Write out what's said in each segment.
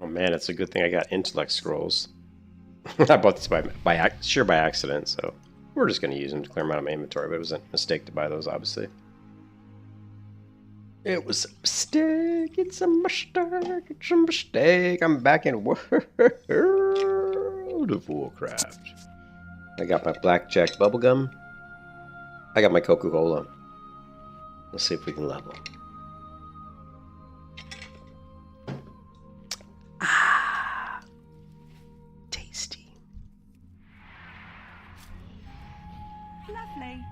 man, it's a good thing I got intellect scrolls. I bought this by accident, so we're just going to use them to clear them out of my inventory, but it was a mistake to buy those, obviously. It was a mistake, it's a mistake, it's a mistake. I'm back in World of Warcraft. I got my blackjack bubblegum. I got my Coca-Cola. Let's see if we can level. Ah, tasty. Lovely.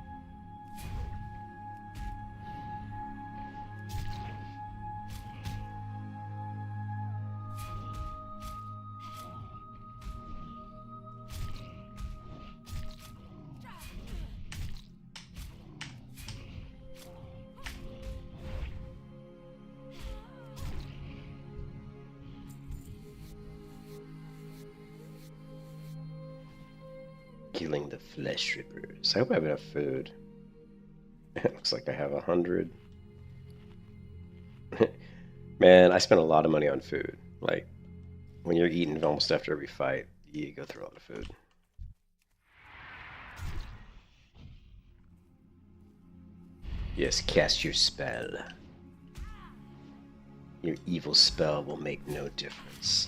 Killing the flesh rippers. I hope I have enough food. It looks like I have 100. Man, I spend a lot of money on food. Like, when you're eating almost after every fight, you go through a lot of food. Yes, cast your spell. Your evil spell will make no difference.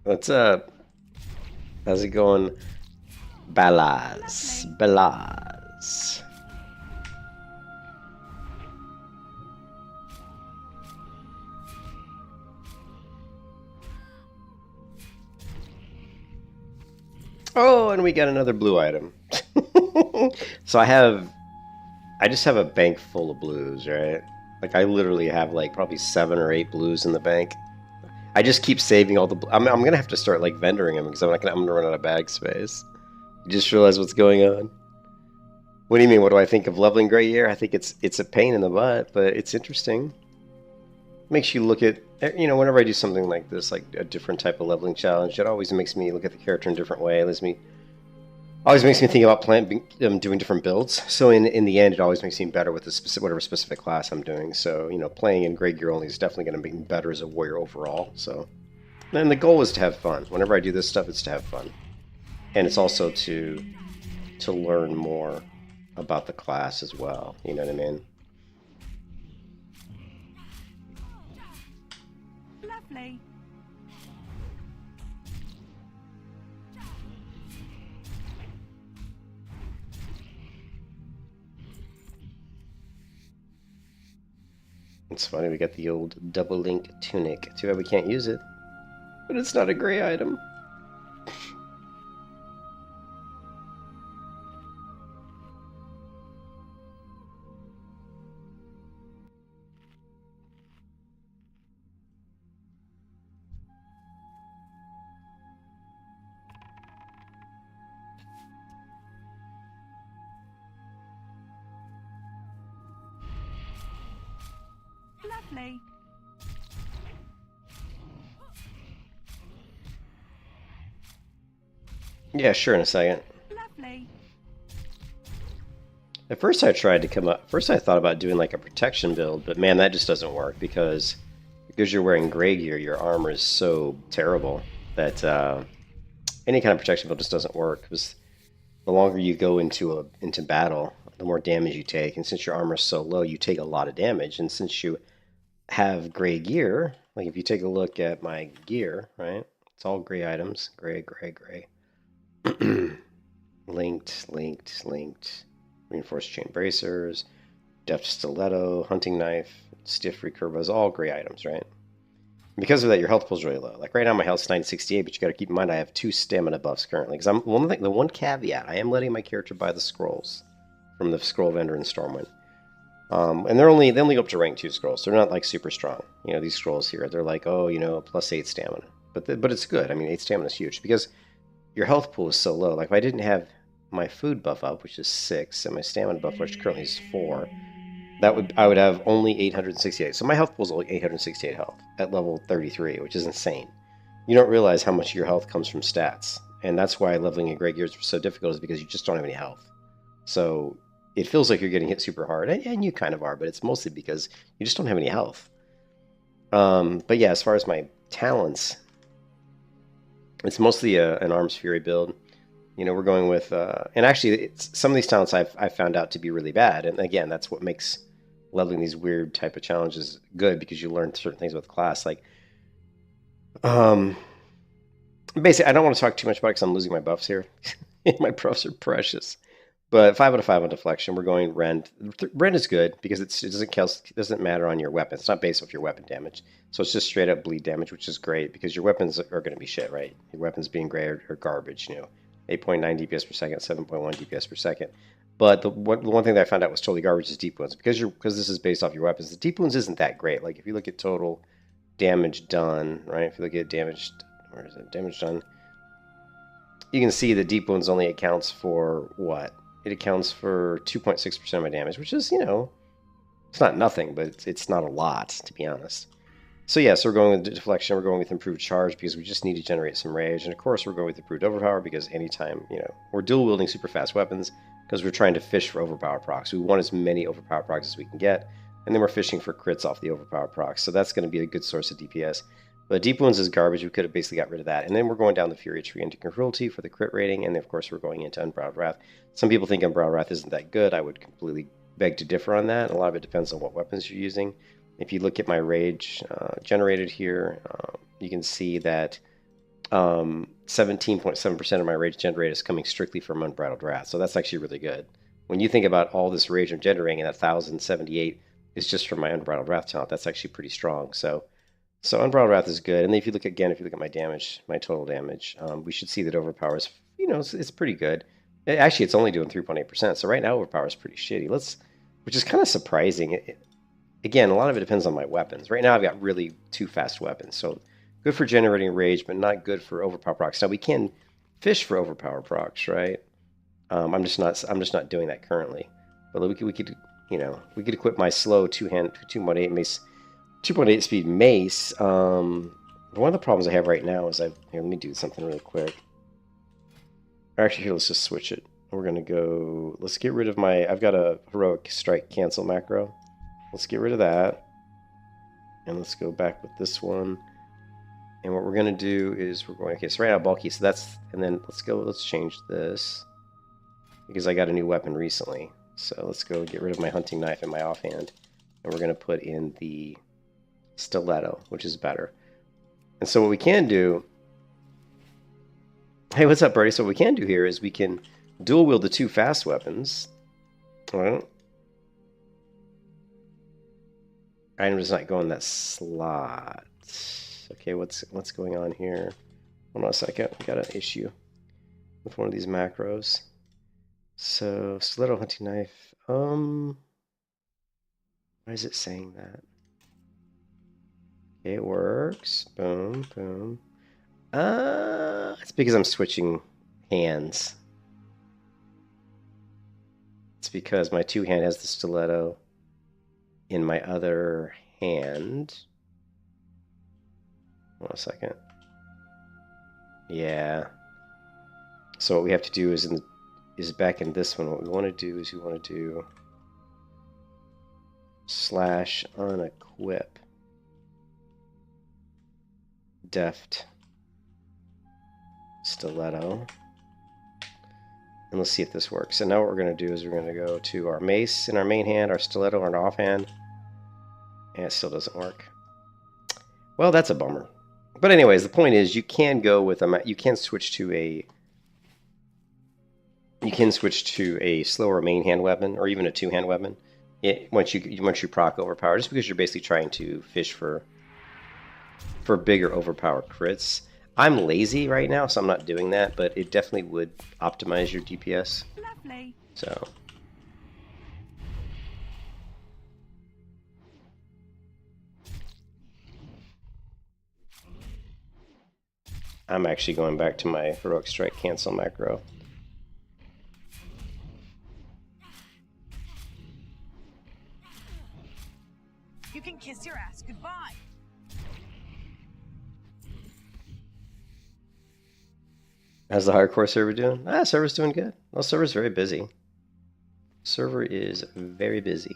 What's up? How's it going? Balaz. Balaz. Oh, and we got another blue item. So I just have a bank full of blues, right? Like, I literally have, like, probably 7 or 8 blues in the bank. I just keep saving all the... I'm going to have to start, like, vendoring them because I'm going to run out of bag space. You just realize what's going on. What do you mean? What do I think of leveling Gray Year? I think it's a pain in the butt, but it's interesting. Makes you look at... You know, whenever I do something like this, like a different type of leveling challenge, it always makes me look at the character in a different way. It always makes me think about doing different builds. So in the end, it always makes me better with the whatever specific class I'm doing. So, you know, playing in Grey Gear only is definitely going to make me better as a warrior overall. So, and the goal is to have fun. Whenever I do this stuff, it's to have fun, and it's also to learn more about the class as well. You know what I mean? Lovely. It's funny, we got the old double link tunic. Too bad we can't use it. But it's not a gray item. Lovely. Yeah, sure, in a second. Lovely. At first I tried to come up... First I thought about doing like a protection build, but man, that just doesn't work because you're wearing gray gear, your armor is so terrible that any kind of protection build just doesn't work. Because the longer you go into battle, the more damage you take, and since your armor is so low, you take a lot of damage. And since you have gray gear, like if you take a look at my gear, right? It's all gray items. Gray, gray, gray. linked. Reinforced chain bracers, deft stiletto, hunting knife, stiff recurvos, all gray items, right? And because of that, your health pool is really low. Like right now, my health's 968, but you got to keep in mind I have 2 stamina buffs currently. Because the one caveat, I am letting my character buy the scrolls from the scroll vendor in Stormwind. And they only go up to rank 2 scrolls. They're not like super strong. You know, these scrolls here, they're like, oh, you know, plus 8 stamina. But it's good. I mean, 8 stamina is huge because your health pool is so low. Like if I didn't have my food buff up, which is 6, and my stamina buff, which currently is 4, I would have only 868. So my health pool is only 868 health at level 33, which is insane. You don't realize how much of your health comes from stats, and that's why leveling in Grey Gear is so difficult, is because you just don't have any health. So it feels like you're getting hit super hard, and you kind of are, but it's mostly because you just don't have any health. But yeah, as far as my talents, it's mostly an Arms Fury build. You know, we're going with, and actually, some of these talents I've found out to be really bad. And again, that's what makes leveling these weird type of challenges good, because you learn certain things about the class. Like, basically, I don't want to talk too much about it because I'm losing my buffs here. My buffs are precious. But 5 out of 5 on deflection. We're going rend. Rend is good because it doesn't matter on your weapon. It's not based off your weapon damage. So it's just straight up bleed damage, which is great because your weapons are going to be shit, right? Your weapons being gray are garbage, you know. 8.9 DPS per second, 7.1 DPS per second. But the one thing that I found out was totally garbage is deep wounds, because this is based off your weapons. The deep wounds isn't that great. Like if you look at total damage done, right? If you look at damage, where is it? Damage done. You can see the deep wounds only accounts for what? It accounts for 2.6% of my damage, which is, you know, it's not nothing, but it's not a lot, to be honest. So yeah, so we're going with deflection, we're going with improved charge because we just need to generate some rage, and of course we're going with improved overpower because anytime, you know, we're dual wielding super fast weapons because we're trying to fish for overpower procs. We want as many overpower procs as we can get, and then we're fishing for crits off the overpower procs, so that's going to be a good source of DPS. But deep wounds is garbage. We could have basically got rid of that. And then we're going down the Fury Tree into Cruelty for the crit rating, and then of course we're going into Unbridled Wrath. Some people think Unbridled Wrath isn't that good. I would completely beg to differ on that. A lot of it depends on what weapons you're using. If you look at my rage generated here, you can see that 17.7% of my rage generated is coming strictly from Unbridled Wrath. So that's actually really good. When you think about all this rage I'm generating, and that 1,078 is just from my Unbridled Wrath talent, that's actually pretty strong. So Unbridled Wrath is good. And then if you look at my damage, my total damage, we should see that overpower is, you know, it's pretty good. Actually, it's only doing 3.8%. So right now, overpower is pretty shitty. Which is kind of surprising. Again, a lot of it depends on my weapons. Right now, I've got really 2 fast weapons. So good for generating rage, but not good for overpower procs. Now we can fish for overpower procs, right? I'm just not doing that currently. But we could equip my slow 2.8 mace. 2.8 speed mace. One of the problems I have right now is here, let me do something really quick. Actually, here, let's just switch it. We're going to go, let's get rid of I've got a heroic strike cancel macro. Let's get rid of that. And let's go back with this one. And what we're going to do is okay, so right now bulky, so and then let's change this. Because I got a new weapon recently. So let's go get rid of my hunting knife and my offhand. And we're going to put in the stiletto, which is better. And so what we can do, hey, what's up, Birdie? So what we can do here is we can dual wield the 2 fast weapons. All right. Item does not go in that slot. Okay, what's going on here? Hold on a second. We got an issue with one of these macros. So stiletto hunting knife. Why is it saying that? It works. Boom, boom. It's because I'm switching hands. It's because my 2-hand has the stiletto in my other hand. Hold on a second. Yeah. So what we have to do is back in this one. What we want to do is slash unequip. Deft stiletto, and let's see if this works. So now what we're going to do is we're going to go to our mace in our main hand, our stiletto in our offhand, and it still doesn't work. Well, that's a bummer. But anyways, the point is you can go with you can switch to a slower main hand weapon or even a 2-hand weapon. Once you proc overpower, just because you're basically trying to fish for bigger overpower crits. I'm lazy right now, so I'm not doing that, but it definitely would optimize your DPS. Lovely. So. I'm actually going back to my heroic strike cancel macro. You can kiss your ass goodbye. How's the hardcore server doing? Server's doing good. Well, server's very busy. Server is very busy.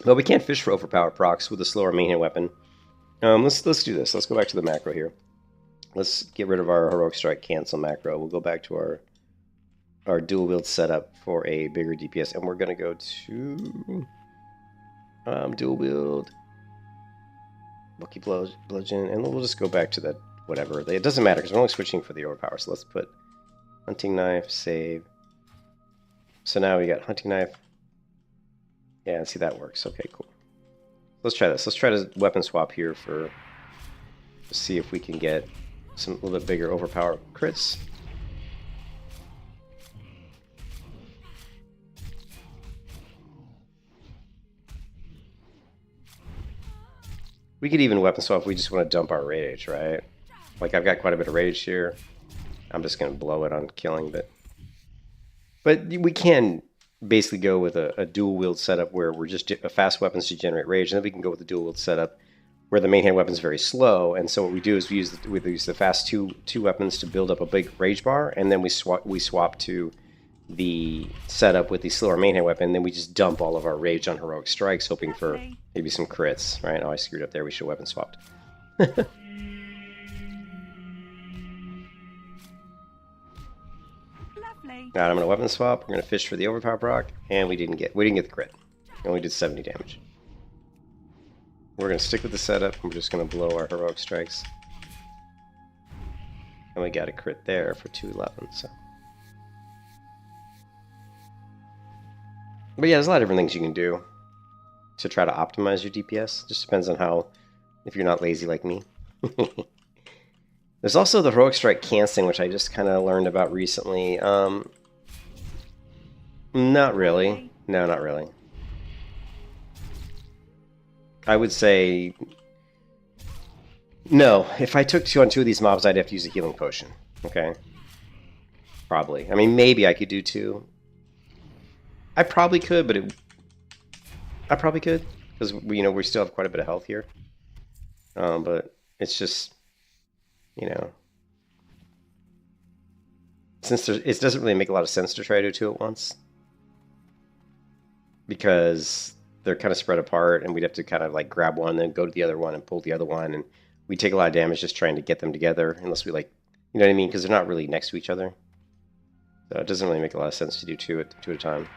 But we can't fish for overpowered procs with a slower main hand weapon. Let's do this. Let's go back to the macro here. Let's get rid of our heroic strike cancel macro. We'll go back to our dual wield setup for a bigger DPS, and we're gonna go to dual wield, lucky bludgeon, and we'll just go back to that whatever. It doesn't matter because we're only switching for the overpower. So let's put hunting knife, save. So now we got hunting knife. Yeah, see that works. Okay, cool. Let's try this. Let's try to weapon swap here to see if we can get some little bit bigger overpower crits. We could even weapon swap if we just want to dump our rage, right? Like I've got quite a bit of rage here. I'm just going to blow it on killing, but we can basically go with a dual wield setup where we're just fast weapons to generate rage, and then we can go with the dual wield setup where the main hand weapon is very slow. And so what we do is we use the fast two weapons to build up a big rage bar, and then we swap to the setup with the slower main hand weapon. And then we just dump all of our rage on heroic strikes, hoping for maybe some crits. Right? Oh, I screwed up there. We should have weapon swapped. Now I'm gonna weapon swap. We're gonna fish for the overpower proc, and we didn't get the crit. We only did 70 damage. We're gonna stick with the setup. And we're just gonna blow our heroic strikes, and we got a crit there for 211. So, but yeah, there's a lot of different things you can do to try to optimize your DPS. It just depends on how, if you're not lazy like me. There's also the heroic strike canceling, which I just kind of learned about recently. Not really. No, not really. I would say no. If I took 2 on 2 of these mobs, I'd have to use a healing potion. Okay. Probably. I mean, maybe I could do 2. I probably could, but I probably could because we still have quite a bit of health here. But it's just, since it doesn't really make a lot of sense to try to do 2 at once, because they're kind of spread apart, and we'd have to kind of like grab one, then go to the other one and pull the other one, and we take a lot of damage just trying to get them together, unless we you know what I mean? Because they're not really next to each other. So it doesn't really make a lot of sense to do 2 at a time.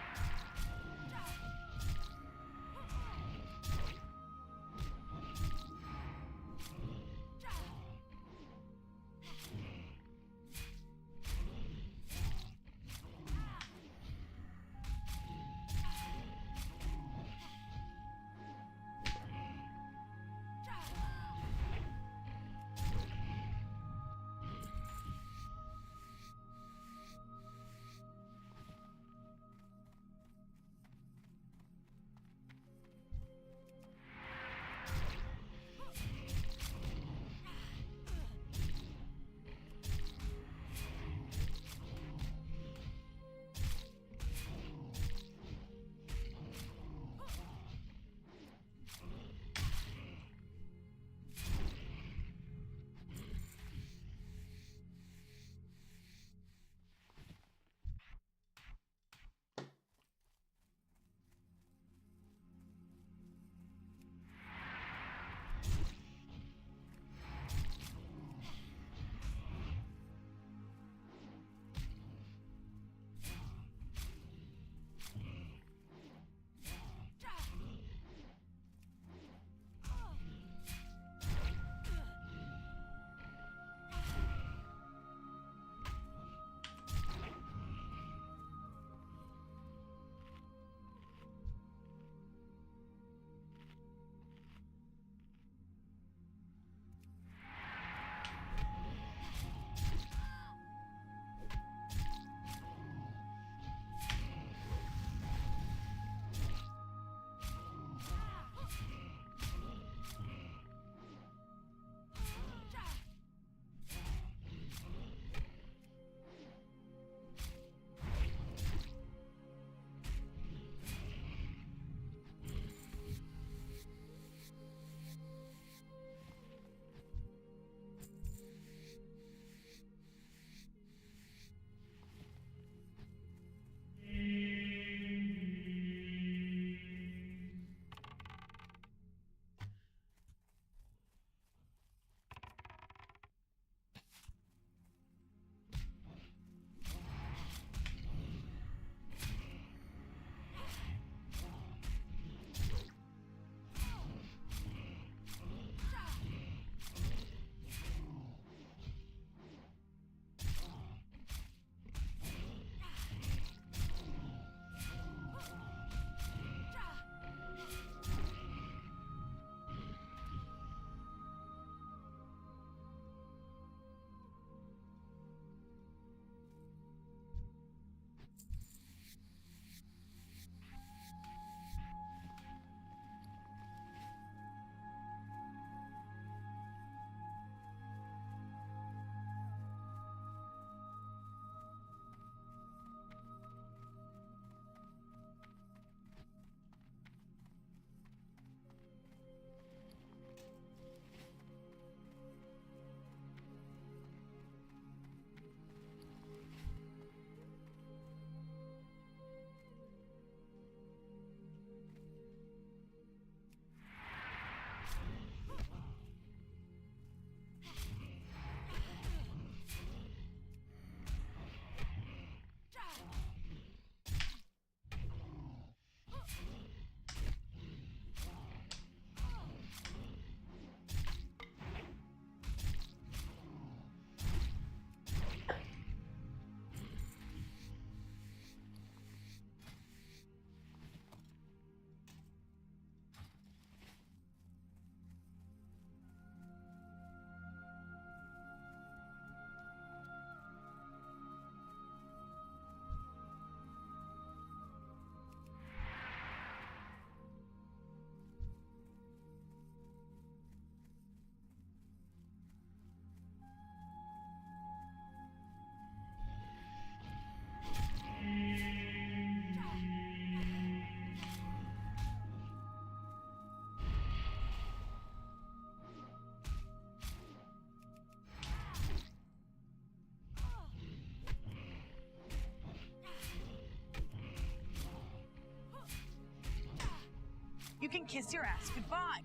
You can kiss your ass goodbye.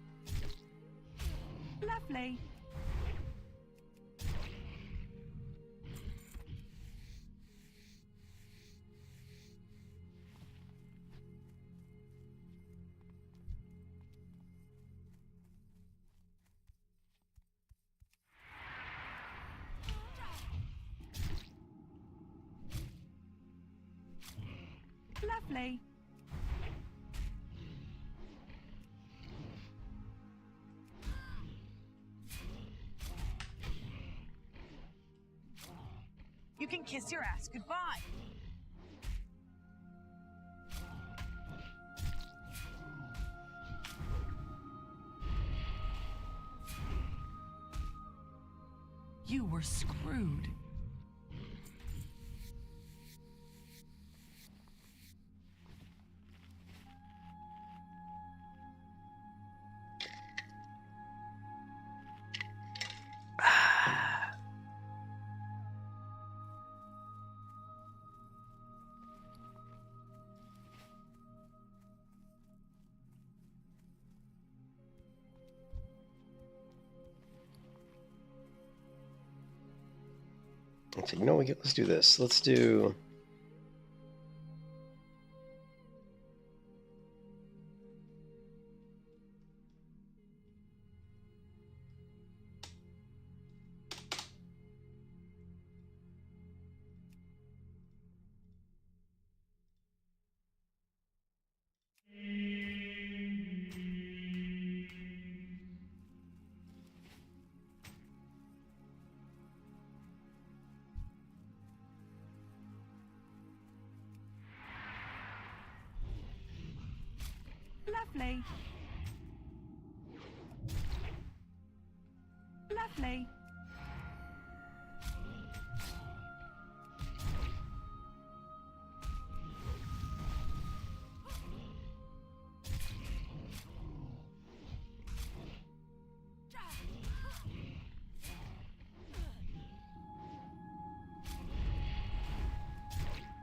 Lovely. Lovely. You can kiss your ass goodbye. You were screwed. So, you know, let's do this. Let's do. Lovely. Lovely.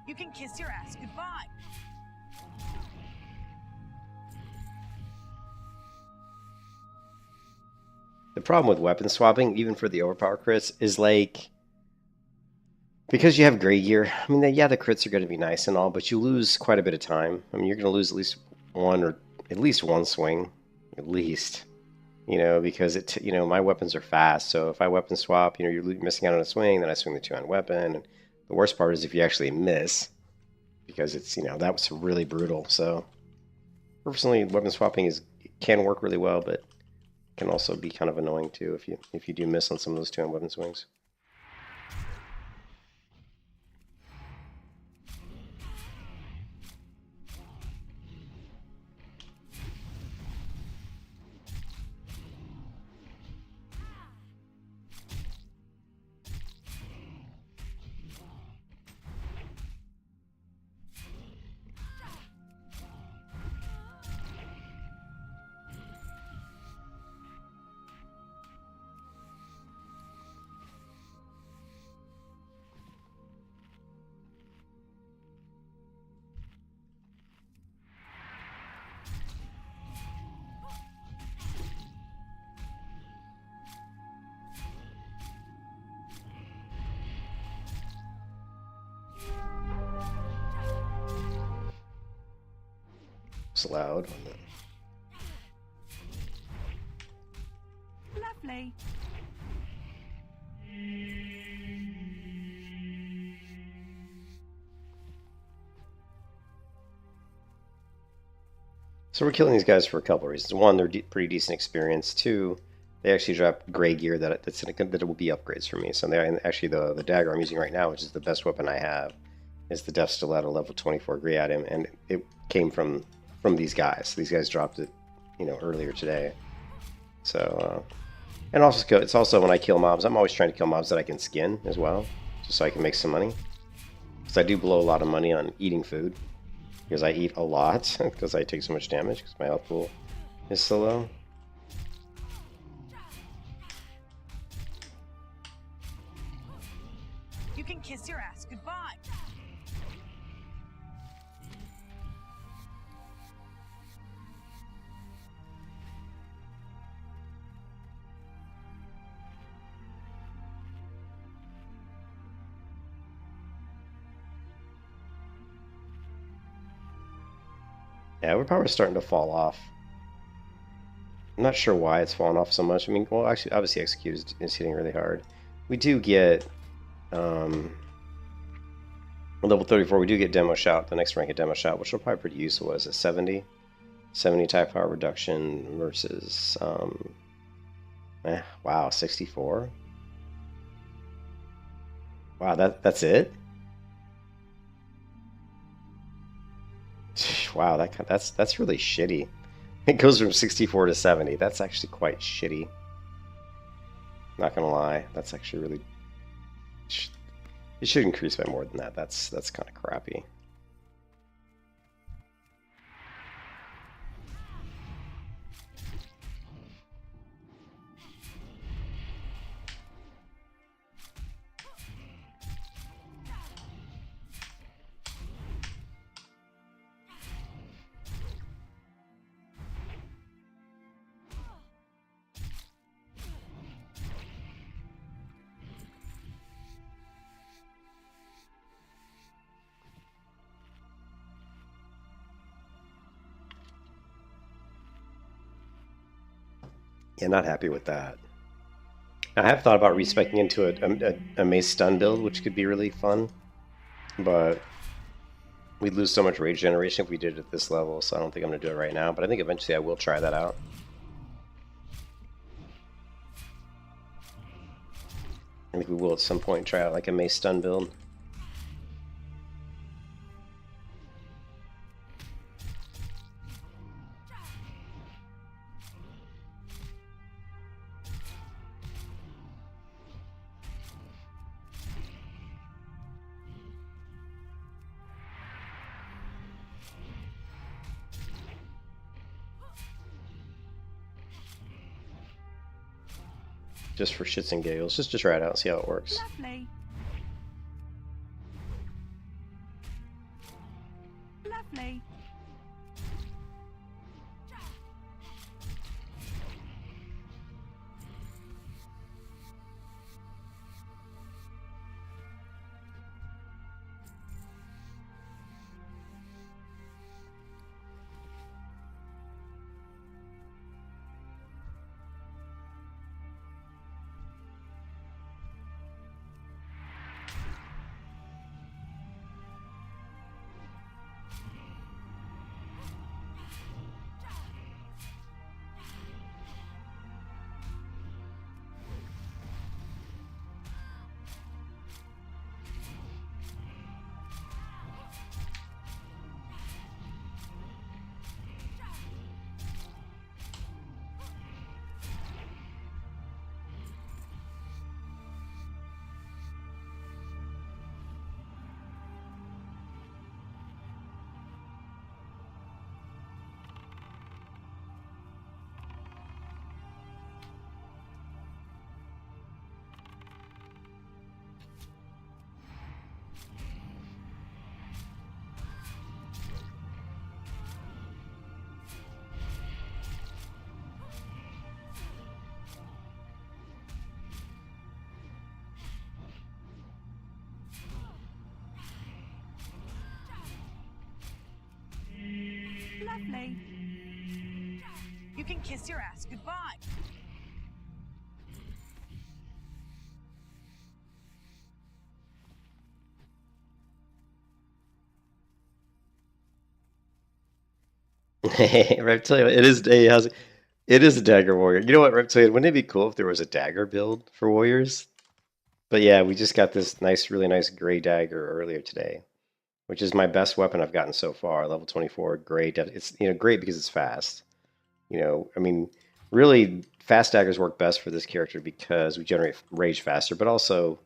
You can kiss your ass goodbye. The problem with weapon swapping, even for the overpower crits, is like, because you have gray gear, I mean, yeah, the crits are going to be nice and all, but you lose quite a bit of time. I mean, you're going to lose at least one swing, at least, you know, because my weapons are fast. So if I weapon swap, you're missing out on a swing, then I swing the two-hand weapon. And the worst part is if you actually miss, because that was really brutal. So personally, weapon swapping can work really well, but can also be kind of annoying too if you do miss on some of those two-hand weapon swings. It's loud. Lovely. So we're killing these guys for a couple of reasons. One, they're pretty decent experience. Two, they actually drop gray gear that will be upgrades for me. So actually the dagger I'm using right now, which is the best weapon I have, is the Death Stiletto level 24 gray item, and it came from these guys. These guys dropped it, earlier today. So, and also it's also when I kill mobs, I'm always trying to kill mobs that I can skin as well, just so I can make some money. Because I do blow a lot of money on eating food, because I eat a lot, because I take so much damage, because my health pool is so low. You can kiss your ass goodbye. Yeah, overpower is starting to fall off. I'm not sure why it's fallen off so much. I mean, well, actually, obviously execute is hitting really hard. We do get level 34. We do get demo shout. The next rank of demo shout, which will probably pretty useful. What is it? 70 attack power reduction versus wow, 64. Wow, that's it. Wow, that's really shitty. It goes from 64 to 70. That's actually quite shitty. Not gonna lie, that's actually really. It should increase by more than that. That's kind of crappy. Yeah, not happy with that. I have thought about respecing into a mace stun build, which could be really fun, but we'd lose so much rage generation if we did it at this level, so I don't think I'm going to do it right now, but I think eventually I will try that out. I think we will at some point try out like a mace stun build. Just for shits and giggles, just to try it out and see how it works. Lovely. Lovely. Lovely. You can kiss your ass goodbye. Reptilian, it is it is a dagger warrior. You know what, Reptilian? Wouldn't it be cool if there was a dagger build for warriors? But yeah, we just got this really nice gray dagger earlier today, which is my best weapon I've gotten so far. Level 24 gray. It's great because it's fast. I mean, really fast daggers work best for this character because we generate rage faster, but also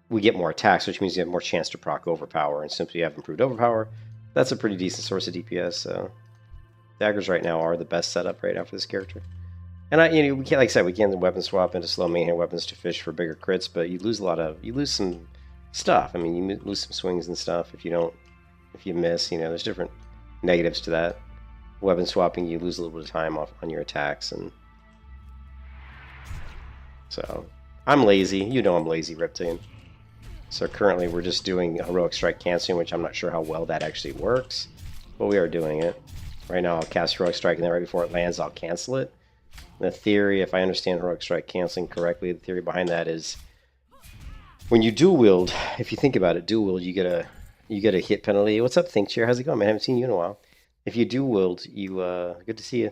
we get more attacks, which means you have more chance to proc overpower. And since we have improved overpower, that's a pretty decent source of DPS. So daggers right now are the best setup right now for this character. And we can't, like I said, we can't weapon swap into slow main hand weapons to fish for bigger crits, but you lose some stuff. I mean, you lose some swings and stuff if you miss. There's different negatives to that. Weapon swapping, you lose a little bit of time off on your attacks, and so I'm lazy. I'm lazy, Reptilian. So currently we're just doing heroic strike canceling, which I'm not sure how well that actually works. but we are doing it. Right now I'll cast Heroic Strike, and then right before it lands I'll cancel it. The theory, if I understand Heroic Strike canceling correctly, the theory behind that is when you dual wield, if you think about it, dual wield, you get a hit penalty. What's up, ThinkChair? How's it going, man? I haven't seen you in a while. If you dual wield, you good to see you.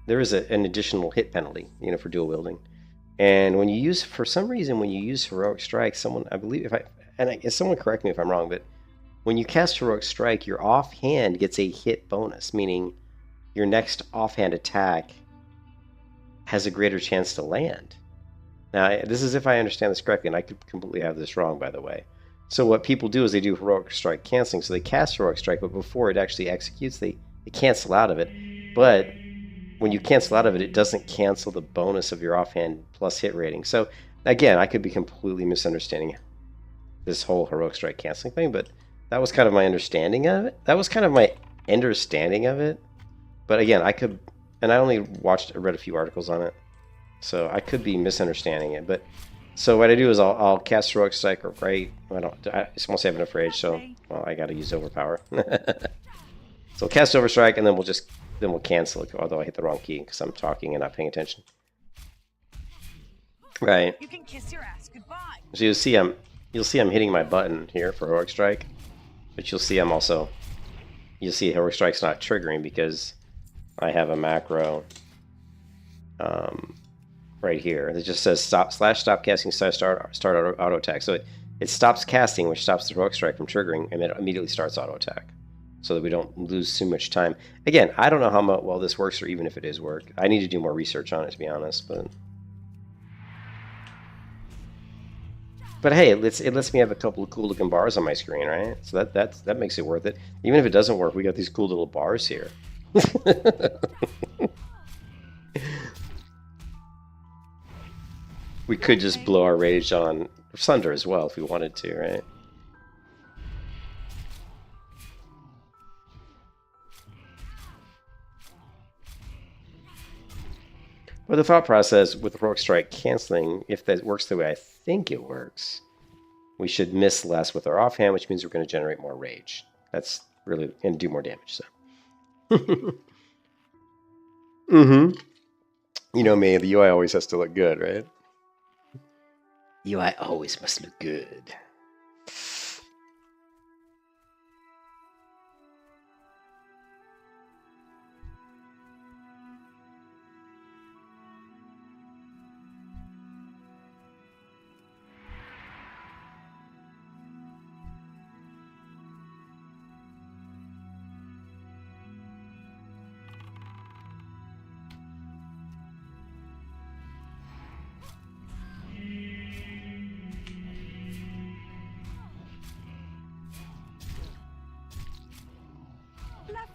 There is an additional hit penalty, you know, for dual wielding. And when you use, for some reason, when you use Heroic Strike, someone, I believe, someone correct me if I'm wrong, but when you cast Heroic Strike, your offhand gets a hit bonus, meaning your next offhand attack has a greater chance to land. Now, this is if I understand this correctly, and I could completely have this wrong, by the way. So what people do is they do Heroic Strike canceling, so they cast Heroic Strike, but before it actually executes, they cancel out of it. But when you cancel out of it, it doesn't cancel the bonus of your offhand plus hit rating. So, again, I could be completely misunderstanding this whole Heroic Strike canceling thing, but that was kind of my understanding of it. But again, I could, and I only read a few articles on it, so I could be misunderstanding it. But so what I do is I'll cast Heroic Strike, right? I just won't have enough rage, so well, I got to use Overpower. So I'll cast Overstrike, and then we'll cancel it. Although I hit the wrong key because I'm talking and not paying attention. Right. You can kiss your ass goodbye. So you'll see I'm hitting my button here for Heroic Strike, but you'll see Heroic Strike's not triggering because I have a macro right here. It just says stop casting start auto attack. So it stops casting, which stops the Heroic Strike from triggering, and it immediately starts auto attack, so that we don't lose too much time. Again, I don't know how well this works, or even if it is work. I need to do more research on it, to be honest. But hey, it lets me have a couple of cool looking bars on my screen, right? So that makes it worth it. Even if it doesn't work, we got these cool little bars here. We could just blow our rage on Sunder as well if we wanted to, right? But the thought process with Heroic Strike canceling, if that works the way I think it works, we should miss less with our offhand, which means we're going to generate more rage. That's really, and do more damage, so. You know me, the UI always has to look good, right? UI always must look good.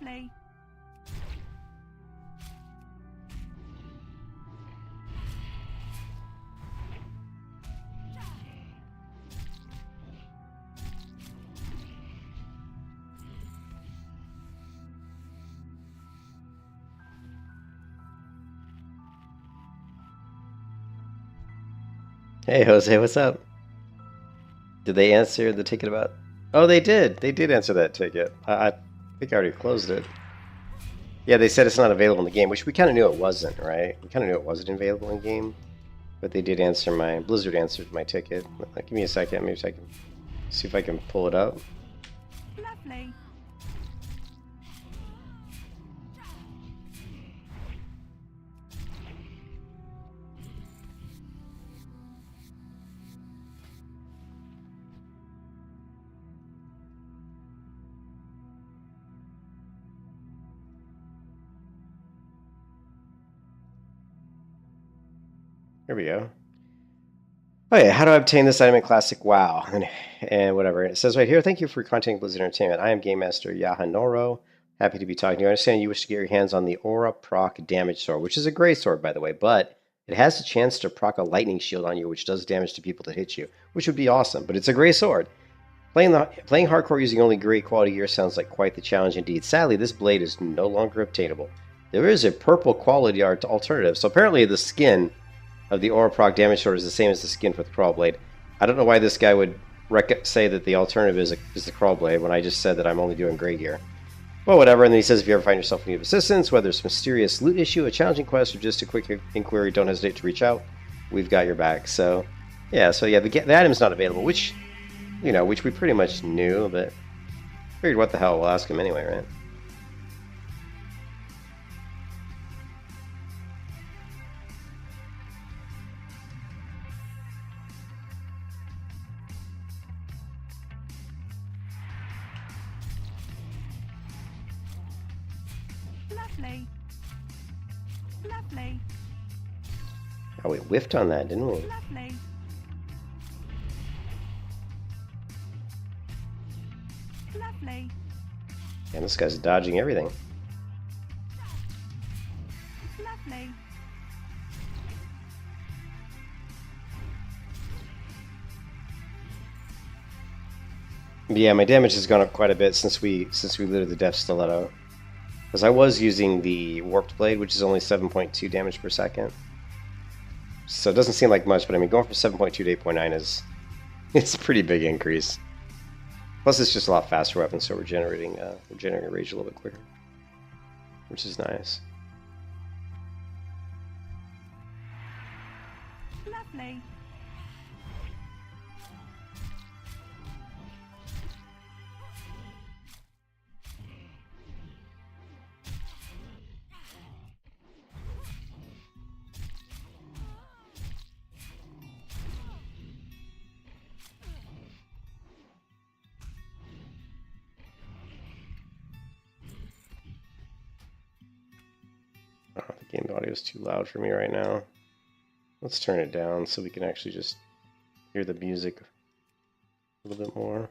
Lovely. Hey, Jose, what's up? Did they answer the ticket about... Oh, they did. They did answer that ticket. I think I already closed it. Yeah, they said it's not available in the game, which we kind of knew it wasn't, right? We kind of knew it wasn't available in game. But they did answer my... Blizzard answered my ticket. Give me a second. Maybe I can see if I can pull it up. Lovely. Here we go. Oh yeah, how do I obtain this item in Classic WoW? And whatever. It says right here, thank you for contacting Blizzard Entertainment. I am Game Master Yahanoro. Happy to be talking to you. I understand you wish to get your hands on the Aura Proc Damage Sword, which is a great sword, by the way, but it has a chance to proc a lightning shield on you, which does damage to people that hit you, which would be awesome, but it's a great sword. Playing hardcore using only great quality gear sounds like quite the challenge indeed. Sadly, this blade is no longer obtainable. There is a purple quality art alternative, so apparently the skin of the Aura Proc Damage Sword is the same as the skin for the Crawl Blade. I don't know why this guy would say that the alternative is the Crawl Blade when I just said that I'm only doing gray gear. Well, whatever. And then he says, if you ever find yourself in need of assistance, whether it's a mysterious loot issue, a challenging quest, or just a quick inquiry, don't hesitate to reach out. We've got your back. So, yeah. So yeah, the item's not available, which, you know, which we pretty much knew, but figured what the hell, we'll ask him anyway, right? Lovely. Lovely. Oh, we whiffed on that, didn't we? Lovely. Lovely. And this guy's dodging everything. Lovely. Yeah, my damage has gone up quite a bit since we looted the Death Stiletto. Because I was using the Warped Blade, which is only 7.2 damage per second. So it doesn't seem like much, but I mean, going from 7.2 to 8.9 is it's a pretty big increase. Plus, it's just a lot faster weapon, so we're generating rage a little bit quicker, which is nice. Lovely. Oh, the game audio is too loud for me right now. Let's turn it down so we can actually just hear the music a little bit more.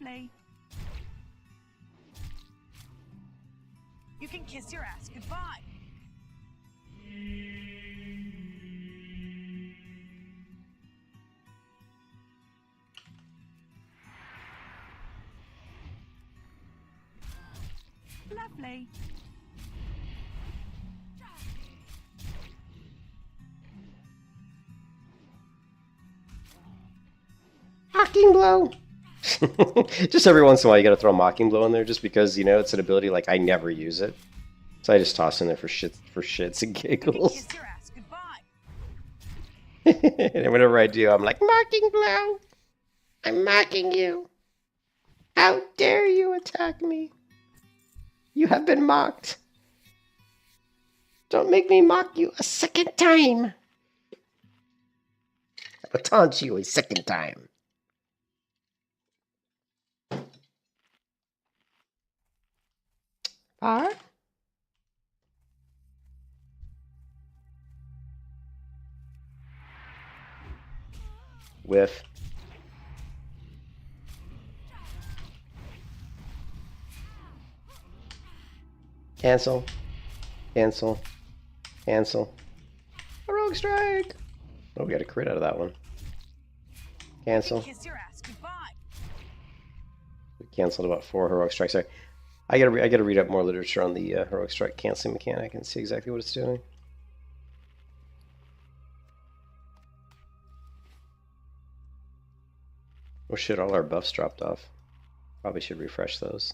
Lovely. You can kiss your ass goodbye. Lovely. Mocking Blow! Just every once in a while you gotta throw a Mocking Blow in there just because, you know, it's an ability like I never use it. So I just toss in there for shits and You can giggles. kiss your ass goodbye. And whenever I do, I'm like, Mocking Blow! I'm mocking you! How dare you attack me! You have been mocked! Don't make me mock you a second time! I will taunt you a second time. Far? Whiff. Cancel. Cancel. Cancel. A rogue strike! Oh, we got a crit out of that one. You Cancel. can kiss your ass goodbye. We canceled about 4 heroic strikes. I gotta read up more literature on the heroic strike canceling mechanic and see exactly what it's doing. Oh shit, all our buffs dropped off. Probably should refresh those.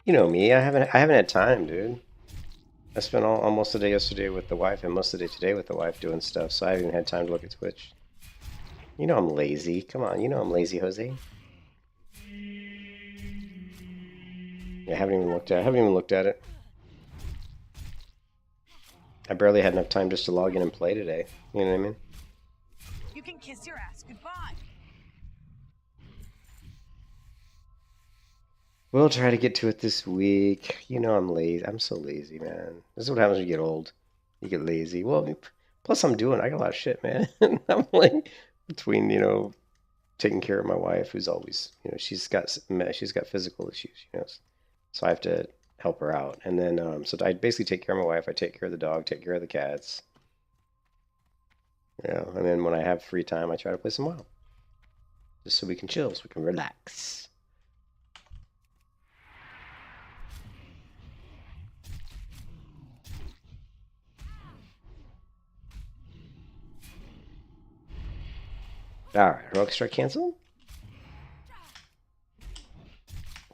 You know me, I haven't had time, dude. I spent almost the day yesterday with the wife and most of the day today with the wife doing stuff, so I haven't even had time to look at Twitch. You know I'm lazy. Come on, you know I'm lazy, Jose. Yeah, I haven't even looked at it. I barely had enough time just to log in and play today. You know what I mean? You can kiss your ass goodbye. We'll try to get to it this week. You know I'm lazy. I'm so lazy, man. This is what happens when you get old. You get lazy. Well, plus I got a lot of shit, man. I'm like between, taking care of my wife, who's always, she's got physical issues. So I have to help her out. And then, so I basically take care of my wife. I take care of the dog, take care of the cats. And then when I have free time, I try to play some WoW. Just so we can chill, so we can relax. Alright, heroic strike cancel?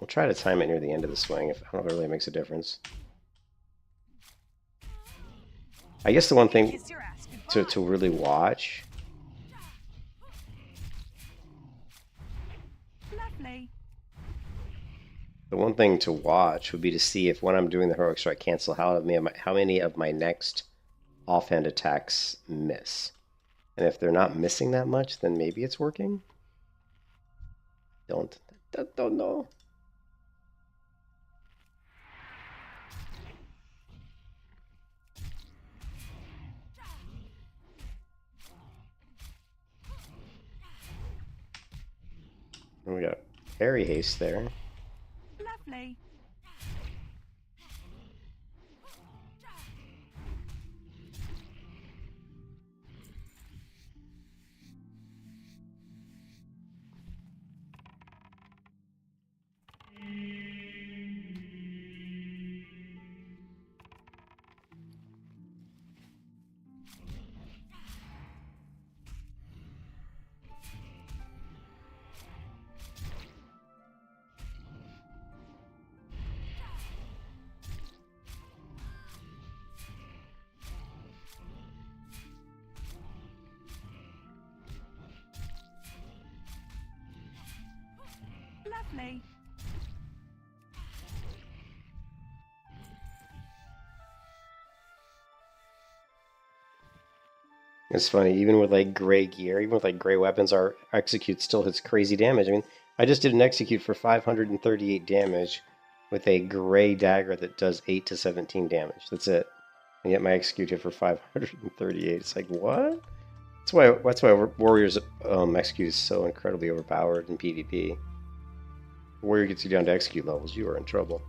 We'll try to time it near the end of the swing. I don't know if it really makes a difference. I guess the one thing to really watch. Lovely. The one thing to watch would be to see if when I'm doing the heroic strike cancel, how many of my next offhand attacks miss. And if they're not missing that much, then maybe it's working. Don't know. And we got parry haste there. Lovely. Lovely. It's funny, even with like gray gear, even with like gray weapons, our execute still hits crazy damage. I mean, I just did an execute for 538 damage with a gray dagger that does 8 to 17 damage. That's it. And yet my execute hit for 538. It's like, what? That's why Warriors execute is so incredibly overpowered in PvP. Warrior gets you down to execute levels, you are in trouble.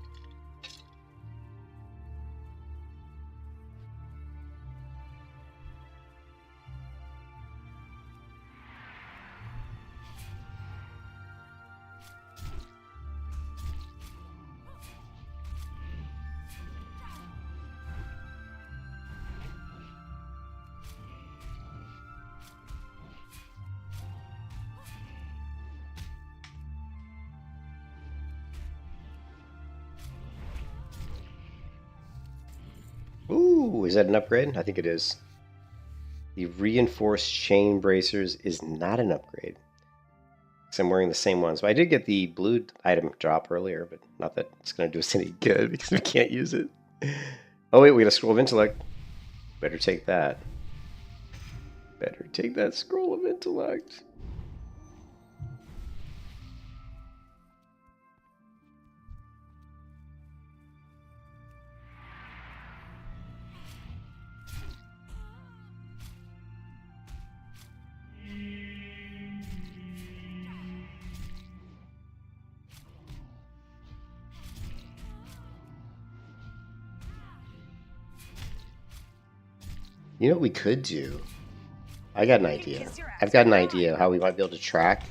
Ooh, is that an upgrade? I think it is. The reinforced chain bracers is not an upgrade. Because I'm wearing the same ones. But I did get the blue item drop earlier, but not that it's going to do us any good because we can't use it. Oh wait, we got a scroll of intellect. Better take that. Better take that scroll of intellect. You know what we could do? I got an idea. I've got an idea how we might be able to track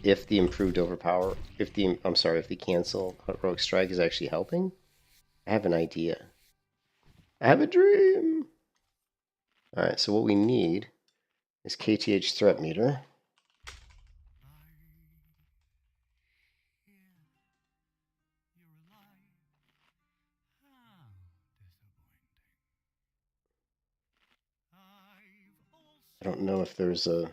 if the improved overpower, if the cancel heroic strike is actually helping. I have an idea. I have a dream. All right, so what we need is KTH threat meter. I don't know if there's a...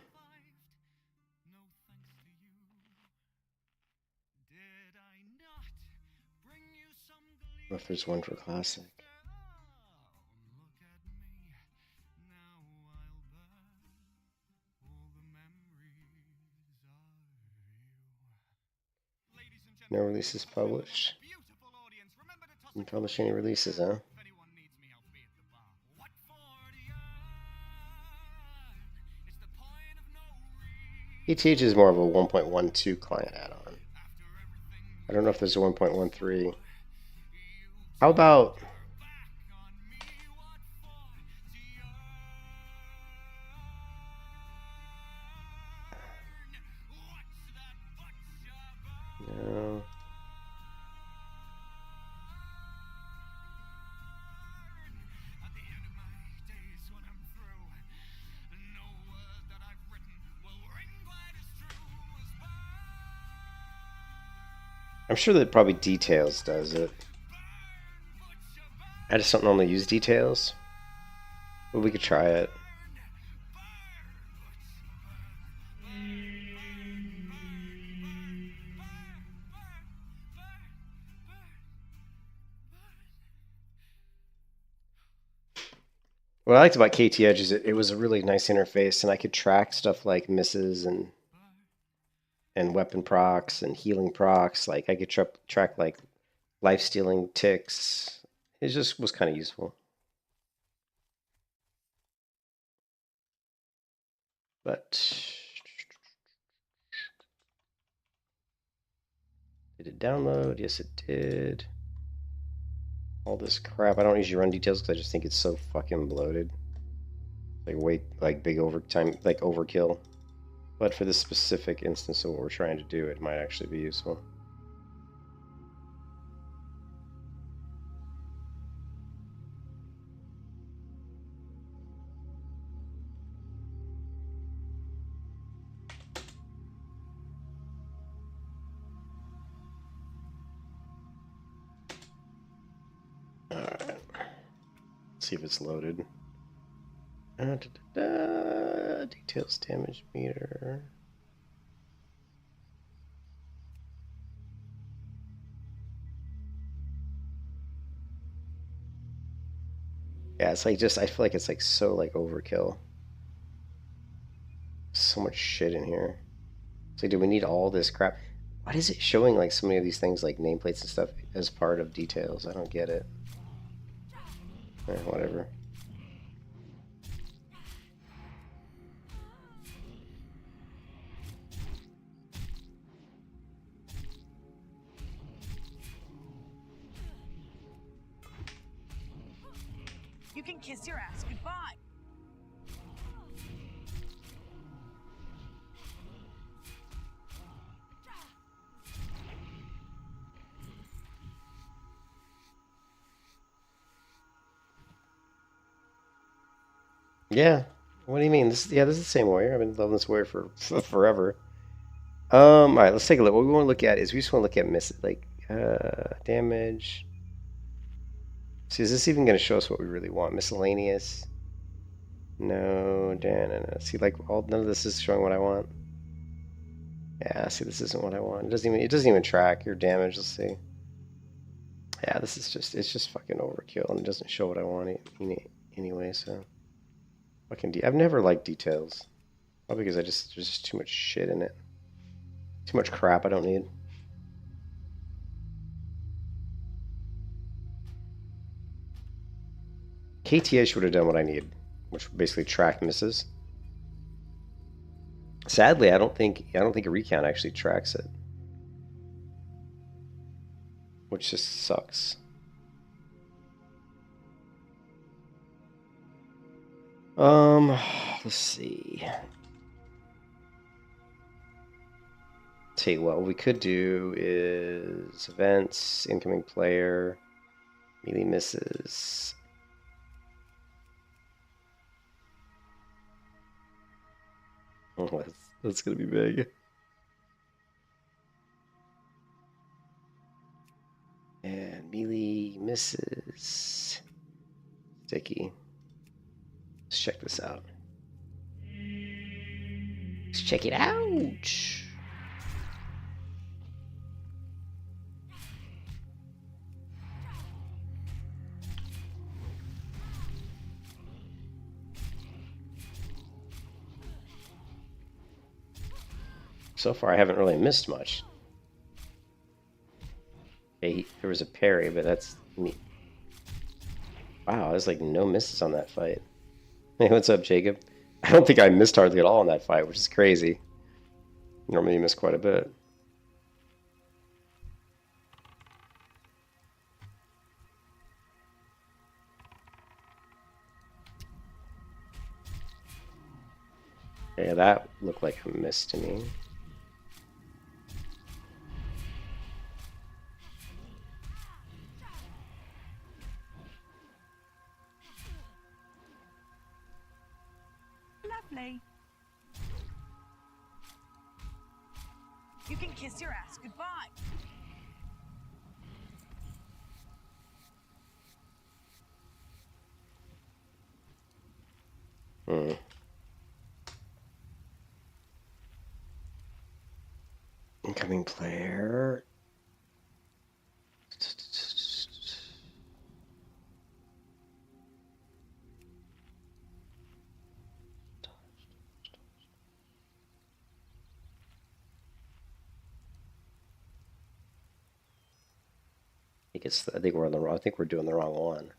if there's one for classic. No releases published. Didn't publish any releases, huh? ETH is more of a 1.12 client add-on. I don't know if there's a 1.13. How about... No. I'm sure that probably Details does it. I just don't normally use Details. But we could try it. What I liked about KT Edge is it was a really nice interface, and I could track stuff like misses and weapon procs and healing procs. Like I could track like life stealing ticks. It just was kind of useful. But did it download? Yes, it did. All this crap. I don't usually run Details because I just think it's so fucking bloated. Like big overtime, like overkill. But for this specific instance of what we're trying to do, it might actually be useful. Alright. Let's see if it's loaded. Details damage meter. Yeah, it's like just I feel like it's like so like overkill. So much shit in here. It's like, do we need all this crap? Why is it showing like so many of these things like nameplates and stuff as part of Details? I don't get it. Whatever. You can kiss your ass goodbye. Yeah. What do you mean? This is the same warrior. I've been loving this warrior for forever. All right, let's take a look. What we want to look at is we just want to look at damage. See, is this even going to show us what we really want? Miscellaneous. No, no. See, like none of this is showing what I want. Yeah, see, this isn't what I want. It doesn't even track your damage. Let's see. Yeah, it's just fucking overkill, and it doesn't show what I want anyway. So, I've never liked Details, probably because there's just too much shit in it, too much crap I don't need. KTH would have done what I need, which would basically track misses. Sadly, I don't think a recount actually tracks it, which just sucks. Let's see. Tell you what we could do is events, incoming player, melee misses. Oh, that's gonna be big. And melee misses. Sticky. Let's check this out. Let's check it out. So far, I haven't really missed much. Okay, there was a parry, but that's neat. Wow, there's like no misses on that fight. Hey, what's up, Jacob? I don't think I missed hardly at all in that fight, which is crazy. Normally you miss quite a bit. Yeah, that looked like a miss to me. Lovely. You can kiss your ass goodbye. Hmm. Incoming player. I think we're on the wrong. I think we're doing the wrong one.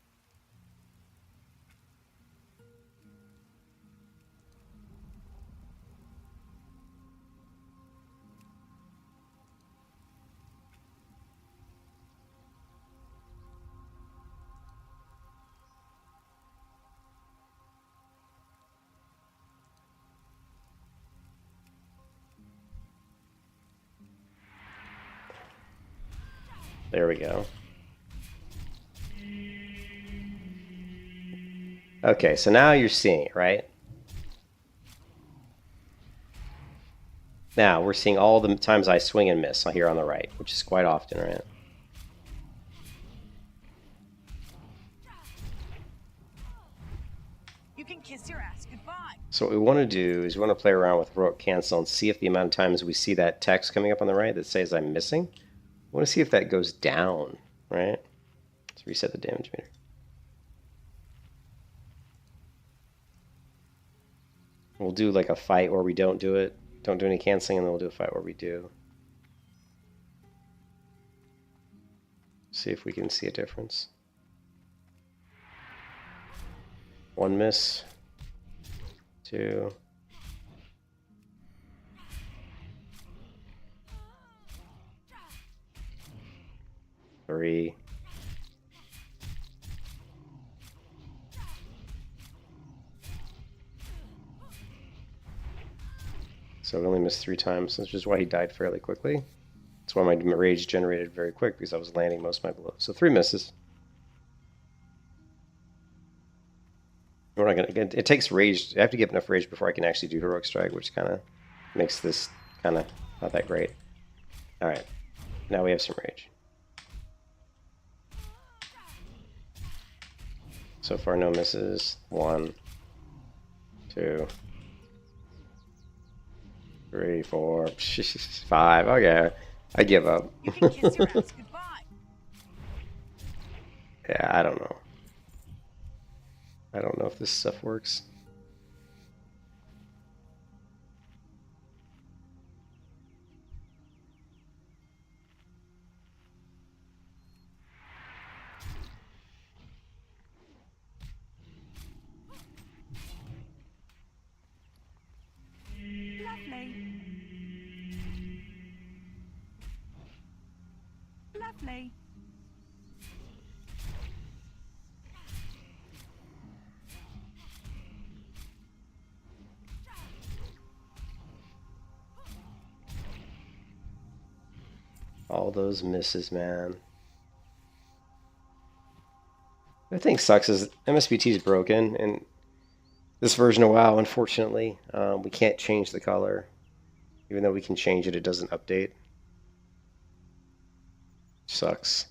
There we go. Okay, so now you're seeing it, right? Now we're seeing all the times I swing and miss here on the right, which is quite often, right? You can kiss your ass goodbye. So what we want to do is we want to play around with heroic cancel and see if the amount of times we see that text coming up on the right that says I'm missing, I want to see if that goes down, right? Let's reset the damage meter. We'll do like a fight where we don't do it, don't do any canceling, and then we'll do a fight where we do. See if we can see a difference. One miss. Two. Three. So we only missed 3 times, which is why he died fairly quickly. That's why my rage generated very quick, because I was landing most of my blows. So 3 misses. We're not gonna get. It takes rage. I have to get enough rage before I can actually do heroic strike, which kind of makes this kind of not that great. All right, now we have some rage. So far, no misses. 1, 2, 3, 4, 5. Okay, I give up. You can kiss your ass goodbye. Yeah, I don't know. I don't know if this stuff works. Lovely. Lovely. All those misses, man. The thing sucks is MSBT is broken, and this version of WoW, unfortunately, we can't change the color. Even though we can change it, it doesn't update. Sucks.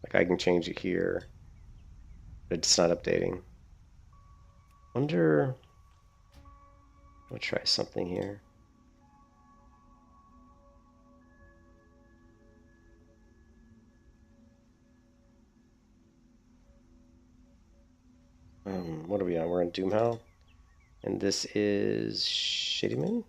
Like I can change it here, but it's not updating. Wonder. I'll try something here. What are we on? We're on DOOMHOWL, and this is Shadymoon.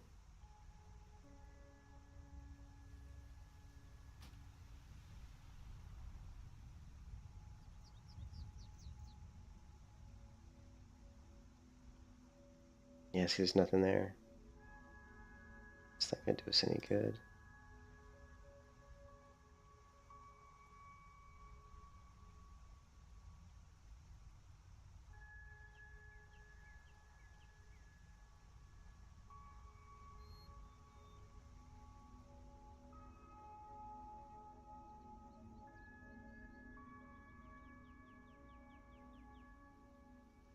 Yeah, see, there's nothing there. It's not gonna do us any good.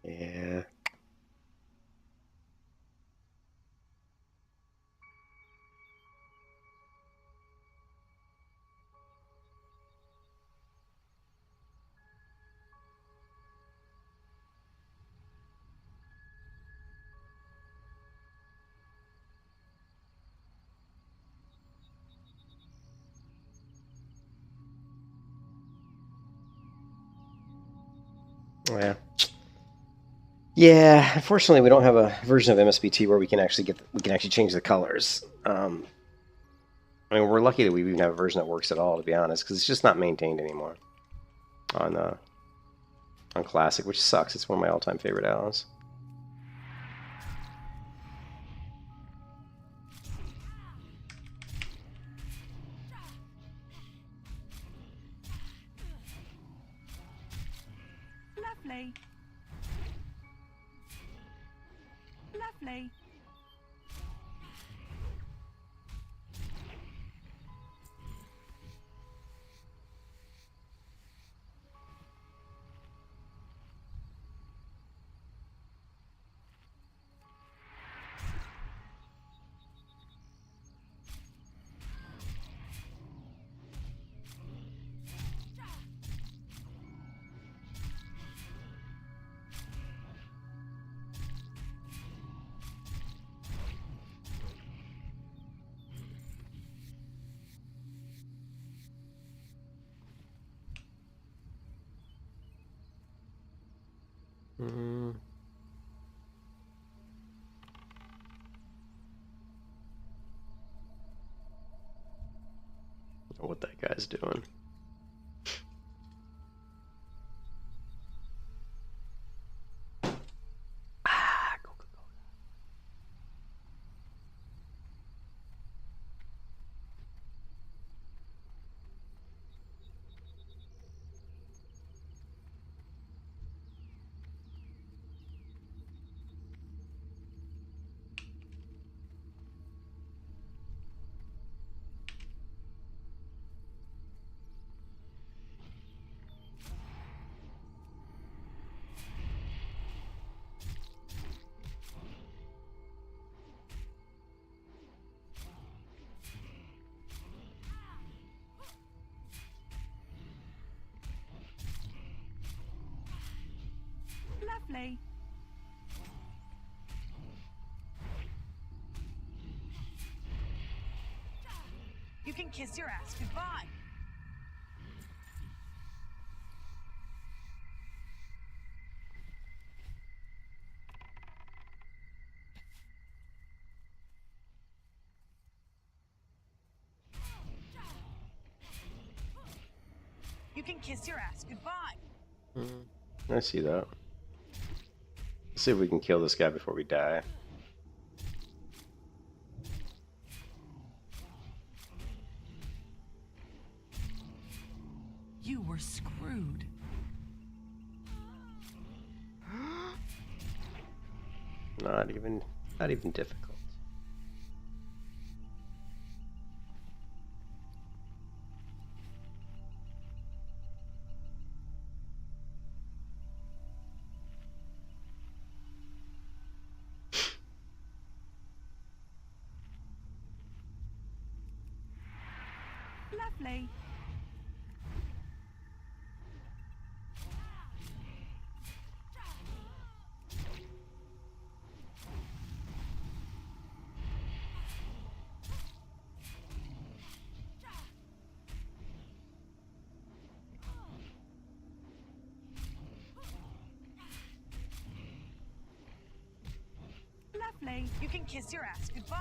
Yeah. Yeah. Yeah, unfortunately, we don't have a version of MSBT where we can actually change the colors. I mean, we're lucky that we even have a version that works at all, to be honest, because it's just not maintained anymore on Classic, which sucks. It's one of my all-time favorite allies. Lovely. Lovely. Mm. What that guy's doing. Lovely. You can kiss your ass goodbye. You can kiss your ass goodbye. I see that. Let's see if we can kill this guy before we die. You were screwed. Not even difficult. Lovely. Lovely. You can kiss your ass goodbye.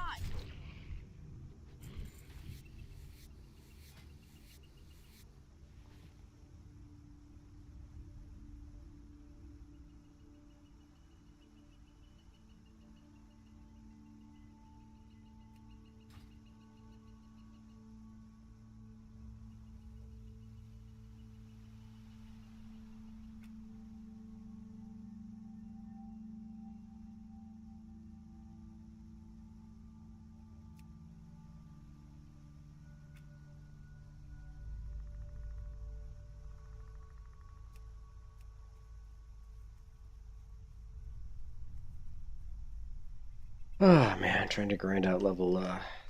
Oh man, trying to grind out level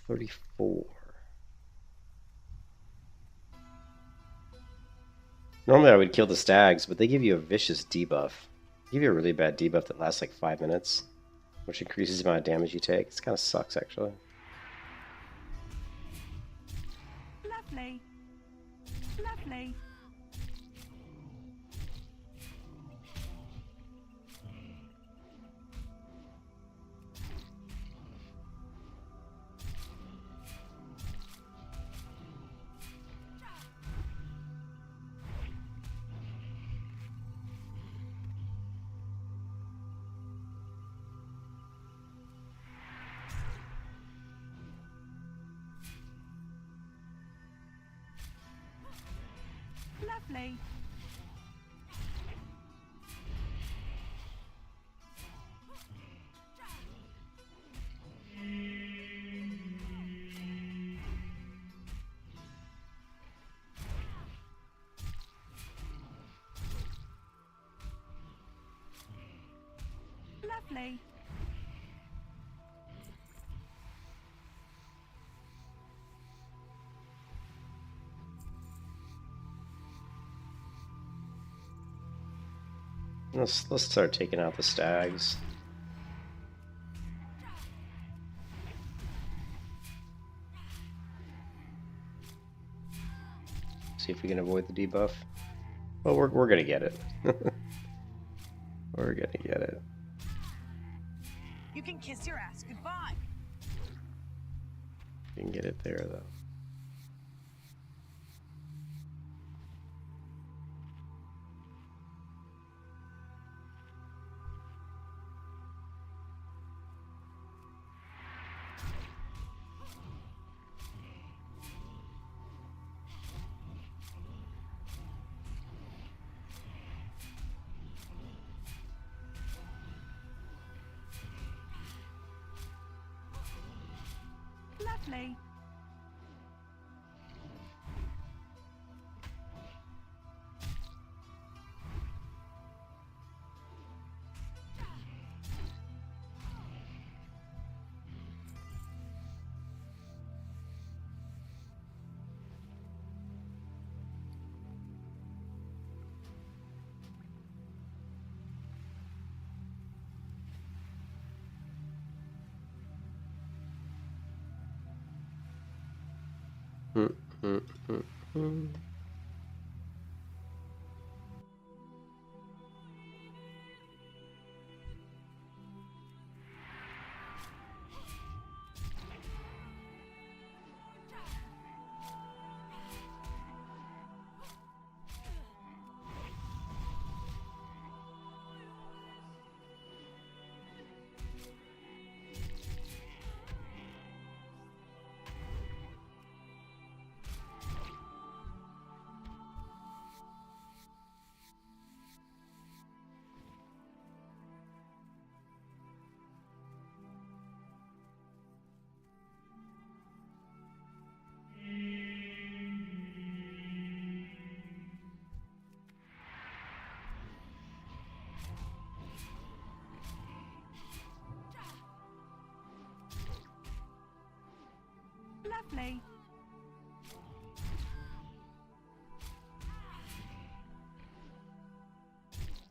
34. Normally I would kill the stags, but they give you a vicious debuff. They give you a really bad debuff that lasts like 5 minutes, which increases the amount of damage you take. It kind of sucks, actually. Lovely. Lovely. Lovely. Lovely. Let's start taking out the stags. See if we can avoid the debuff. Well, we're gonna get it. We're gonna get it. You can kiss your ass goodbye. We can get it there though. Lovely. Mm, mm, mm, mm. Lovely.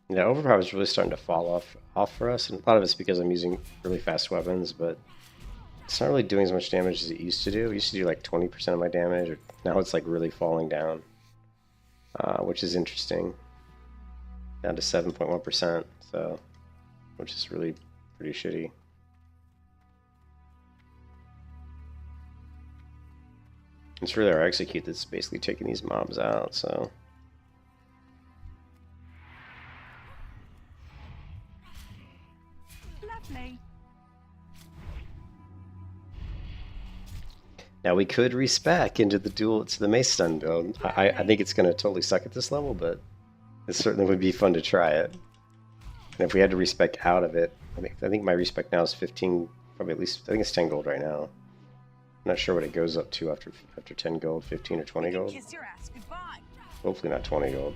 Yeah, overpower is really starting to fall off for us, and a lot of it's because I'm using really fast weapons, but it's not really doing as much damage as it used to do. It used to do like 20% of my damage, or now it's like really falling down, which is interesting. Down to 7.1%, so which is really pretty shitty. It's really our execute that's basically taking these mobs out, so. Lovely. Now we could respec into the mace stun build. I think it's going to totally suck at this level, but it certainly would be fun to try it. And if we had to respec out of it, I think my respec now is 15, probably at least, I think it's 10 gold right now. I'm not sure what it goes up to after 10 gold, 15 or 20 gold. Kiss your ass goodbye. Hopefully not 20 gold.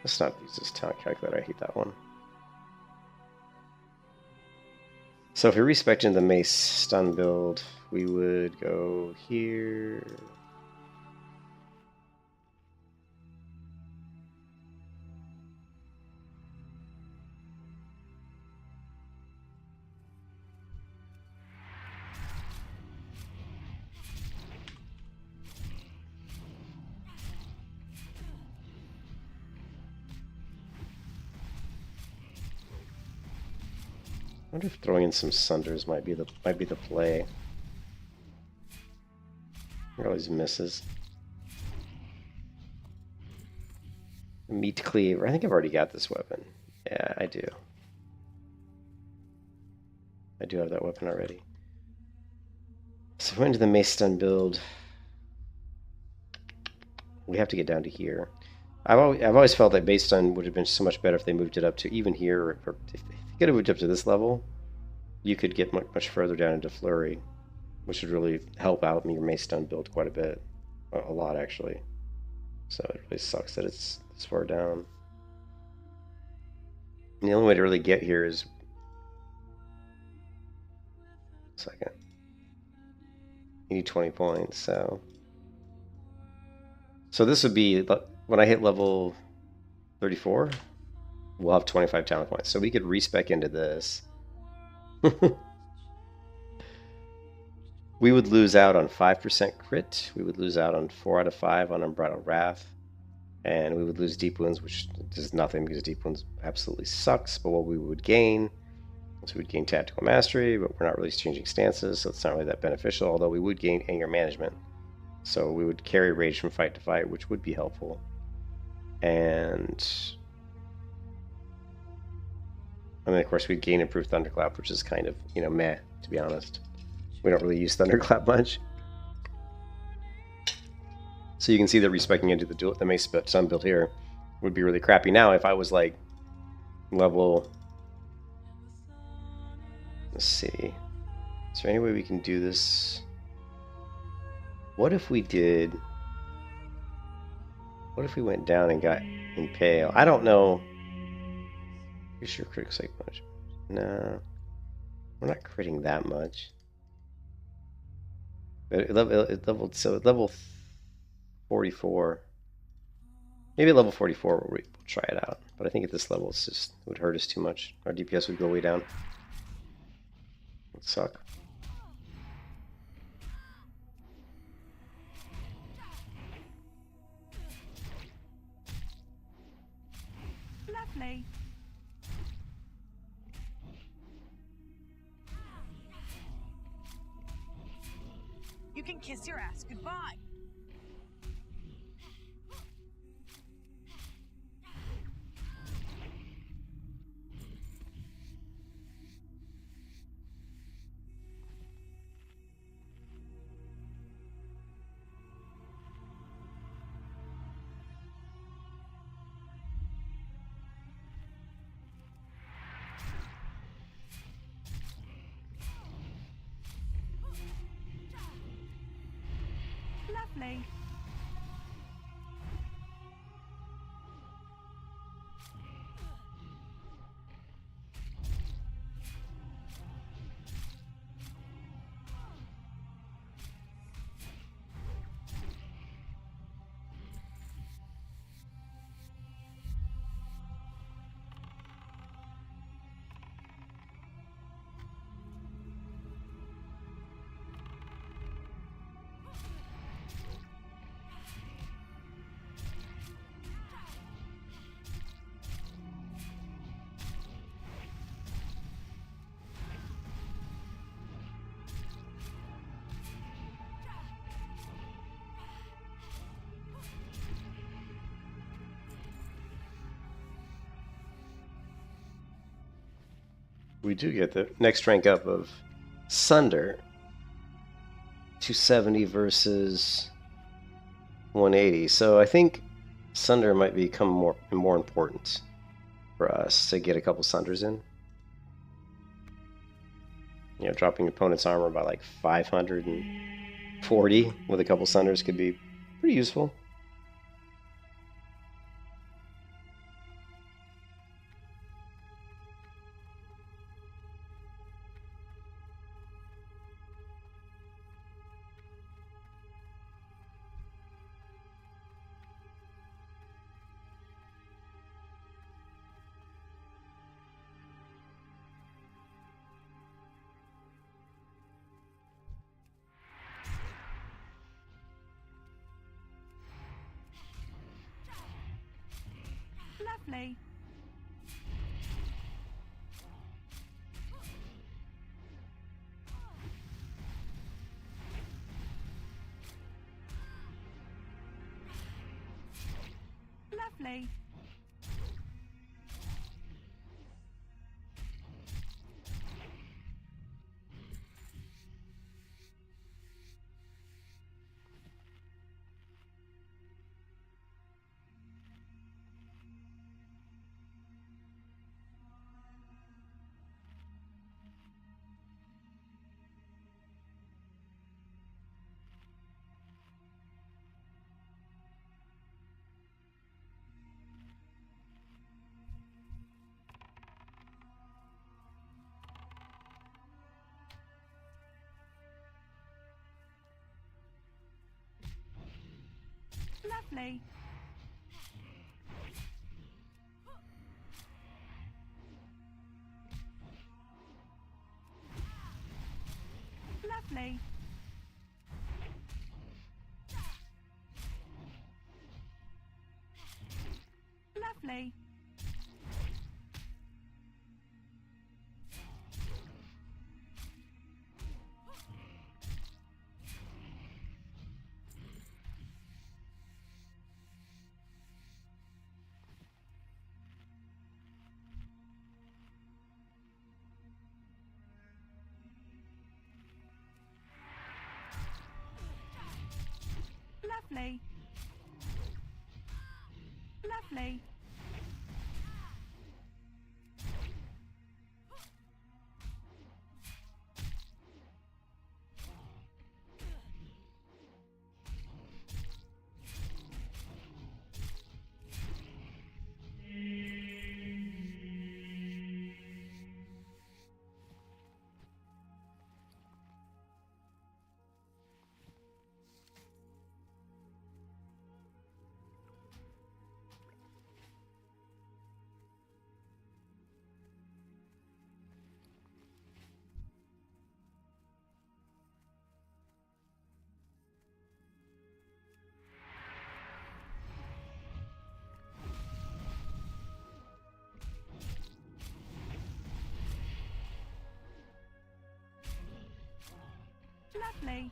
Let's not use this talent calculator. I hate that one. So if we respect into the mace stun build, we would go here. I wonder if throwing in some sunders might be the play. Look at all these misses. Meat cleaver. I think I've already got this weapon. Yeah, I do. I do have that weapon already. So we're into the mace stun build. We have to get down to here. I've always felt that base stun would have been so much better if they moved it up to even here, or if they could have moved up to this level, you could get much further down into flurry, which would really help out your mace stun build quite a bit, a lot actually. So it really sucks that it's this far down. And the only way to really get here is second. You need 20 points, so this would be when I hit level 34, we'll have 25 talent points. So we could respec into this. We would lose out on 5% crit. We would lose out on 4 out of 5 on Unbridled Wrath. And we would lose Deep Wounds, which is nothing because Deep Wounds absolutely sucks. But what we would gain is we would gain Tactical Mastery, but we're not really changing stances, so it's not really that beneficial. Although we would gain Anger Management. So we would carry Rage from fight to fight, which would be helpful. And then, of course, we'd gain Improved Thunderclap, which is kind of, meh, to be honest. We don't really use Thunderclap much. So you can see that respeccing into the Mace Stun build here would be really crappy. Now, if I was like level... Let's see. Is there any way we can do this? What if we did... What if we went down and got Impale? I don't know. You're sure critical psych punch? No. We're not critting that much. It level 44. Maybe at level 44 we'll try it out. But I think at this level it would hurt us too much. Our DPS would go way down. It would suck. Lovely. You can kiss your ass goodbye. Lovely. We do get the next rank up of Sunder. 270 versus 180. So I think Sunder might become more important for us to get a couple Sunders in. Dropping opponent's armor by like 540 with a couple Sunders could be pretty useful. Lovely. Lovely. Lovely. Lovely. Lovely. Lovely. Lovely. Lovely.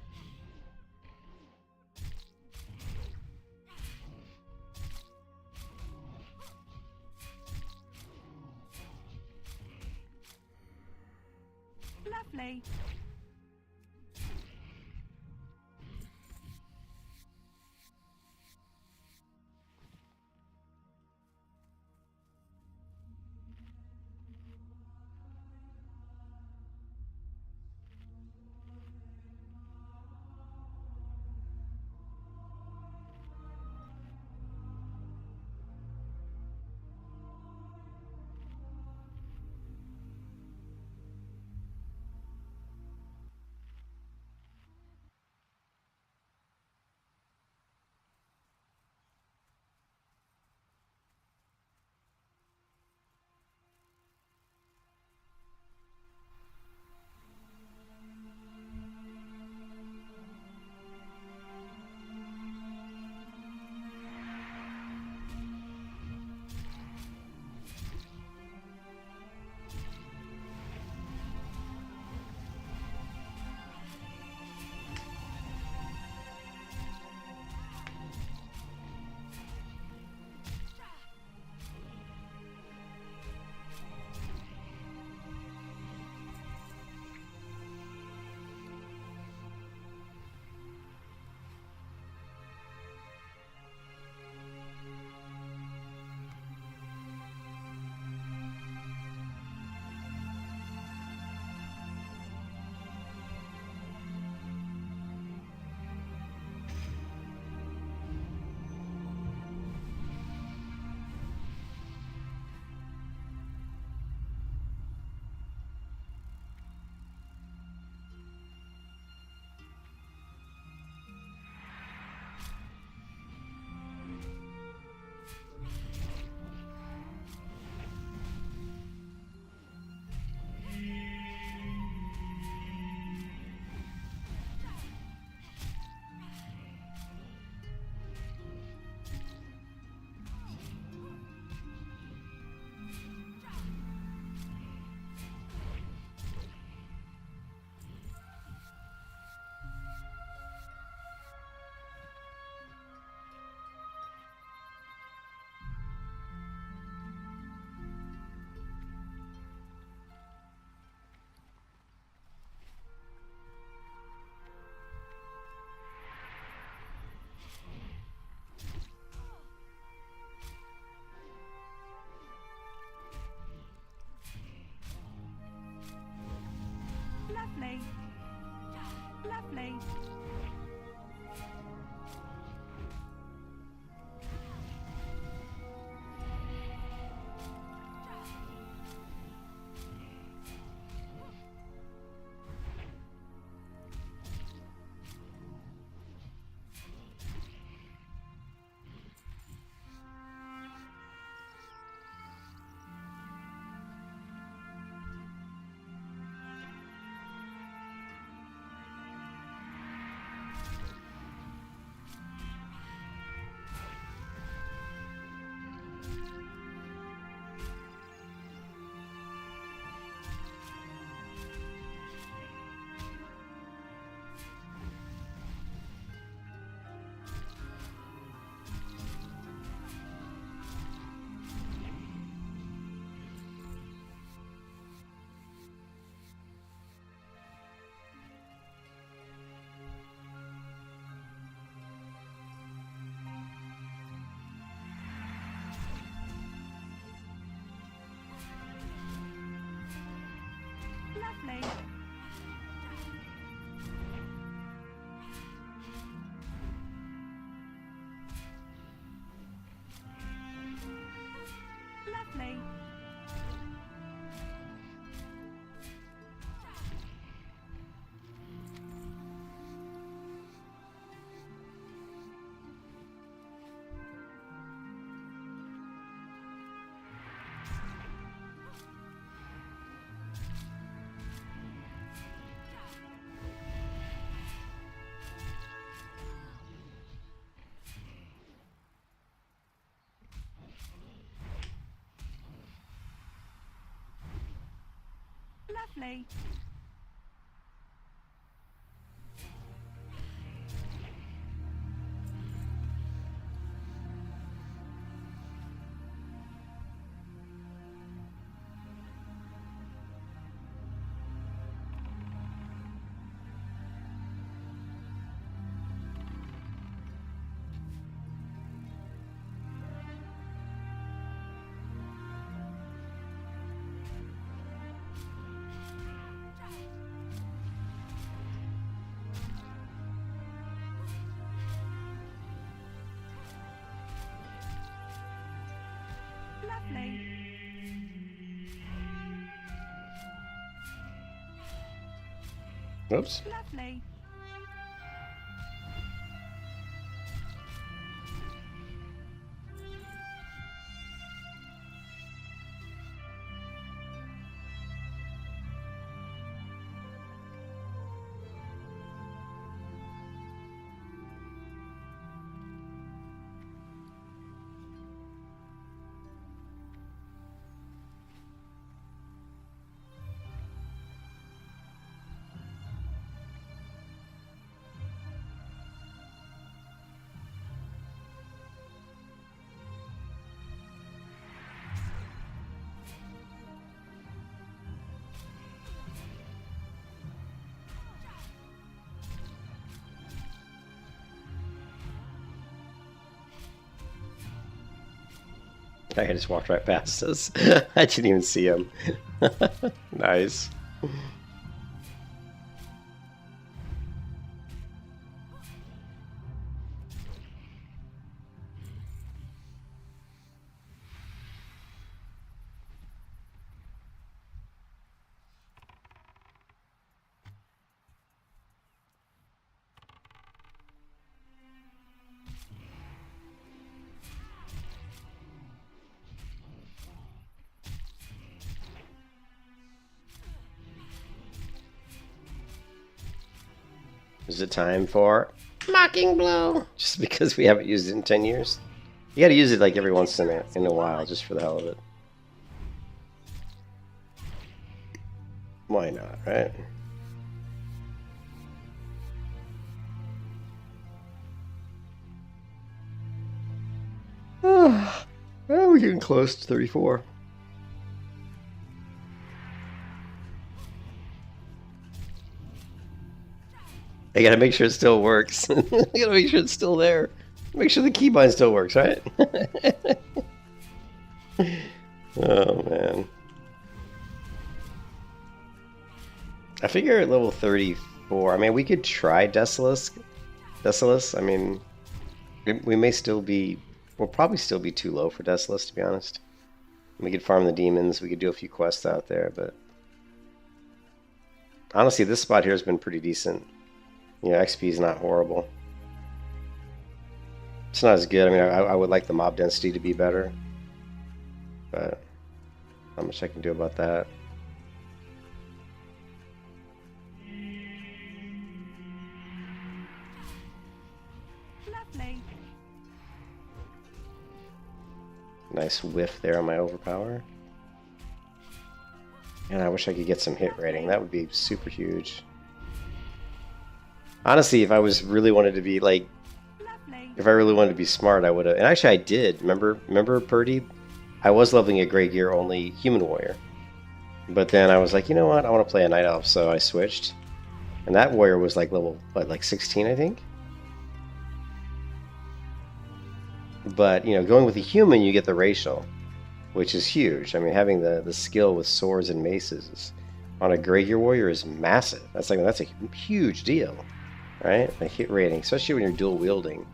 Lovely. Lovely. Lovely. Lovely. Lovely. Lovely. Oops. Lovely. I just walked right past us. I didn't even see him. Nice. Is it time for Mocking Blow? Just because we haven't used it in 10 years? You gotta use it like every once in a while, just for the hell of it. Why not, right? Well, we're getting close to 34. I gotta make sure it still works. I gotta make sure it's still there. Make sure the keybind still works, right? Oh, man. I figure at level 30, 4. I mean, we could try Desolus. I mean, we may still be... We'll probably still be too low for Desolus, to be honest. We could farm the demons. We could do a few quests out there, but... Honestly, this spot here has been pretty decent. You know, XP is not horrible. It's not as good. I mean, I would like the mob density to be better. But not much I can do about that. Lovely. Nice whiff there on my overpower. And I wish I could get some hit rating. That would be super huge. Honestly, if I was really wanted to be like, Lovely. if I really wanted to be smart, I would have. And actually, I did. Remember Purdy? I was leveling a Grey Gear only human warrior. But then I was like, you know what? I want to play a night elf, so I switched. And that warrior was like level, what, like 16, I think? But, you know, going with a human, you get the racial, which is huge. I mean, having the skill with swords and maces on a Grey Gear warrior is massive. That's a huge deal, right? The hit rating, especially when you're dual wielding.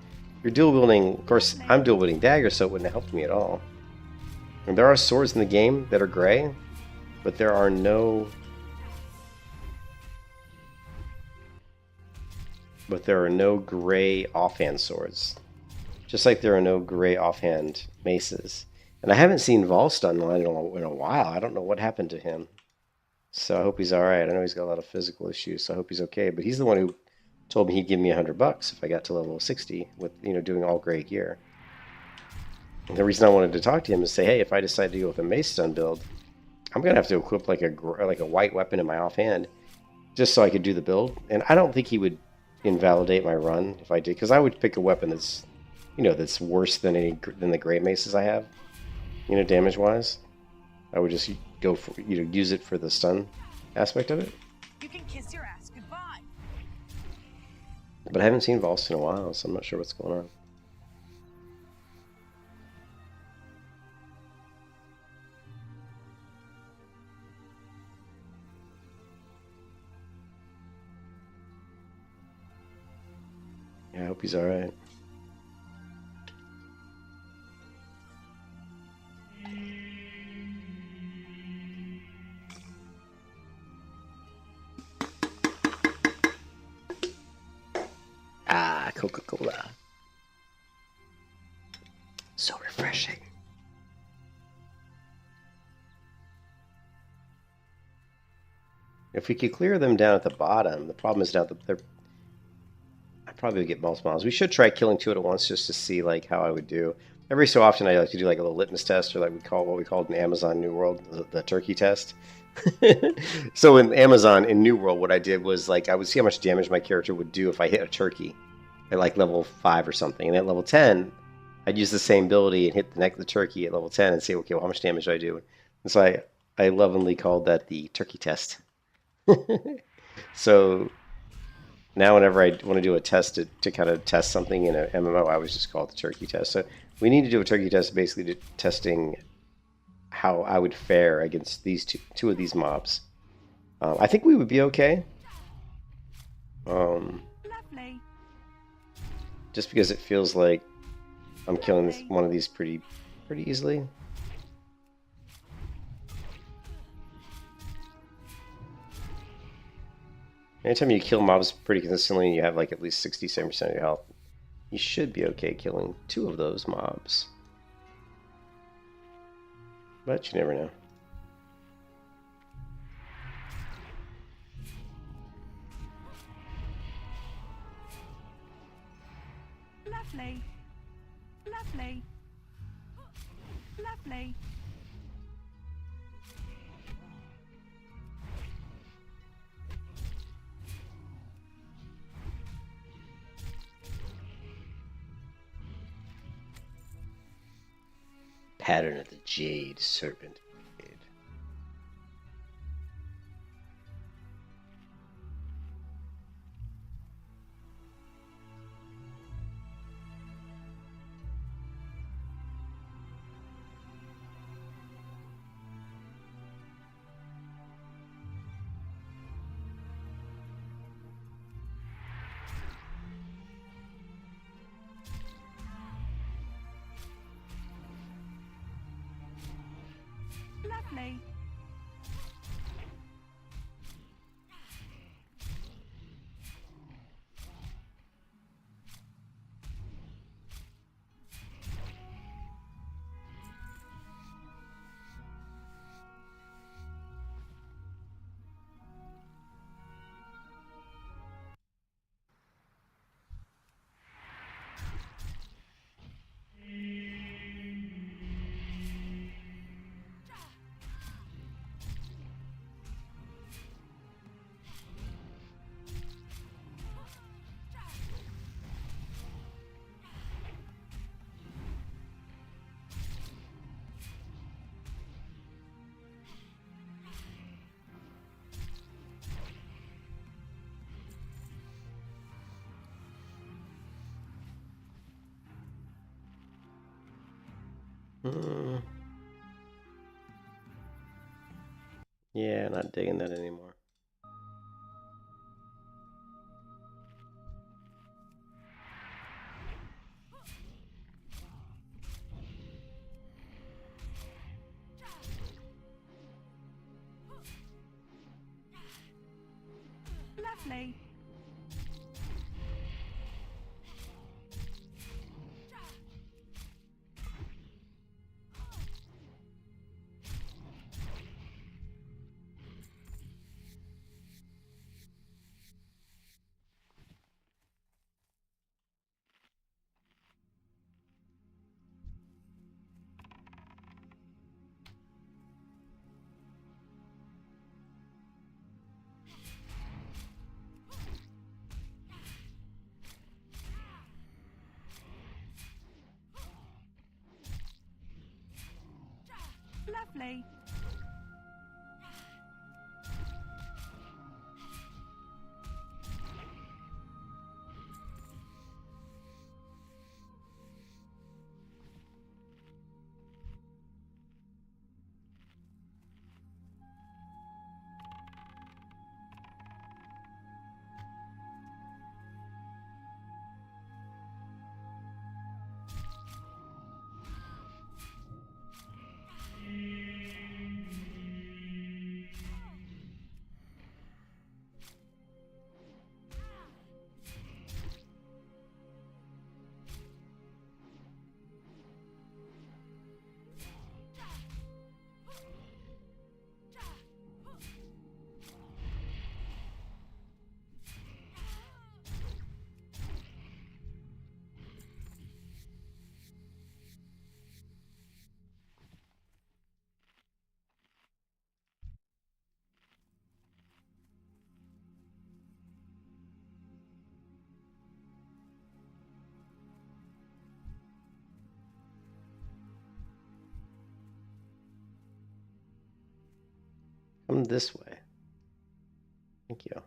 You're dual wielding, of course, I'm dual wielding daggers, so it wouldn't have helped me at all. And there are swords in the game that are gray, but there are no... gray offhand swords. Just like there are no gray offhand maces. And I haven't seen Volstun in a while. I don't know what happened to him. So I hope he's alright. I know he's got a lot of physical issues, so I hope he's okay. But he's the one who told me he'd give me $100 if I got to level 60 with, you know, doing all gray gear. And the reason I wanted to talk to him is say, hey, if I decide to go with a mace stun build, I'm going to have to equip like a white weapon in my offhand just so I could do the build. And I don't think he would invalidate my run if I did, because I would pick a weapon that's, you know, that's worse than the gray maces I have, you know, damage wise. I would just go for, you know, use it for the stun aspect of it. You can kiss your ass goodbye. But I haven't seen Volst in a while, so I'm not sure what's going on. Yeah, I hope he's alright. Ah, Coca-Cola. So refreshing. If we could clear them down at the bottom, the problem is now that they're... I probably would get multiple miles. We should try killing 2 at once just to see like how I would do. Every so often I like to do like a little litmus test, or like what we called in Amazon New World, the turkey test. So in Amazon, in New World, what I did was like I would see how much damage my character would do if I hit a turkey at like level 5 or something. And at level 10, I'd use the same ability and hit the neck of the turkey at level 10 and say, okay, well, how much damage do I do? And so I lovingly called that the turkey test. So now whenever I want to do a test to kind of test something in an MMO, I always just call it the turkey test. So we need to do a turkey test basically testing how I would fare against these two of these mobs. I think we would be okay. Lovely. Just because it feels like I'm killing one of these pretty easily. Anytime you kill mobs pretty consistently and you have like at least 67% of your health, you should be okay killing 2 of those mobs. But you never know. Lovely. Lovely. Lovely. Pattern of the Jade Serpent. Lovely. Hmm. Yeah, not digging that anymore. Lovely. Lovely. Come this way. Thank you.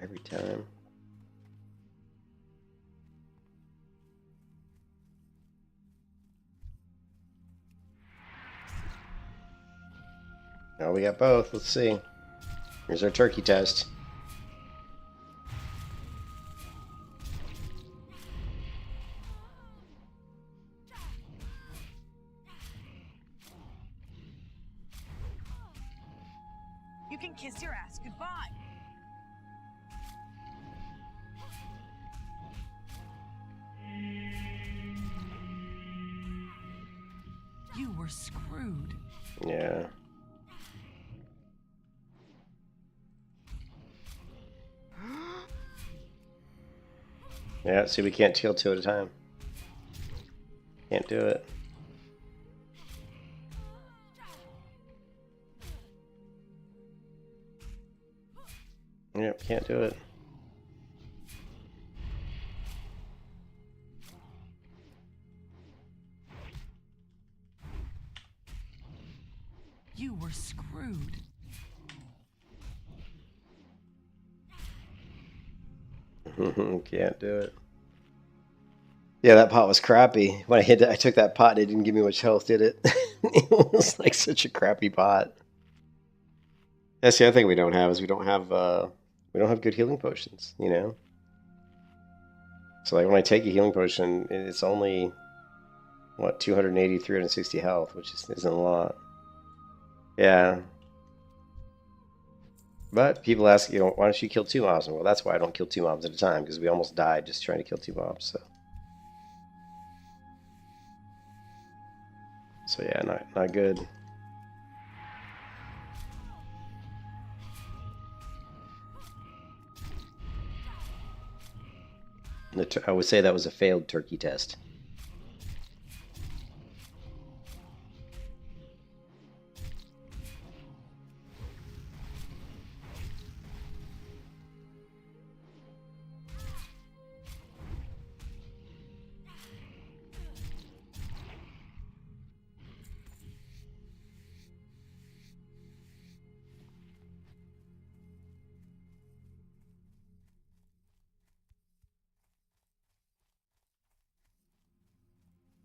Every time. Oh, we got both. Let's see. Here's our turkey test. You can kiss your ass goodbye. You were screwed. Yeah. Yeah, see, we can't kill two at a time. Can't do it. Yep, can't do it. You were screwed. Can't do it. Yeah, that pot was crappy. When I hit it, I took that pot and it didn't give me much health, did it? It was like such a crappy pot. That's the other thing we don't have is we don't have good healing potions, you know? So like when I take a healing potion, it's only what, 280, 360 health, which isn't a lot. Yeah. But people ask, you know, why don't you kill two mobs? And well, that's why I don't kill two mobs at a time, because we almost died just trying to kill two mobs, so yeah, not good. I would say that was a failed turkey test.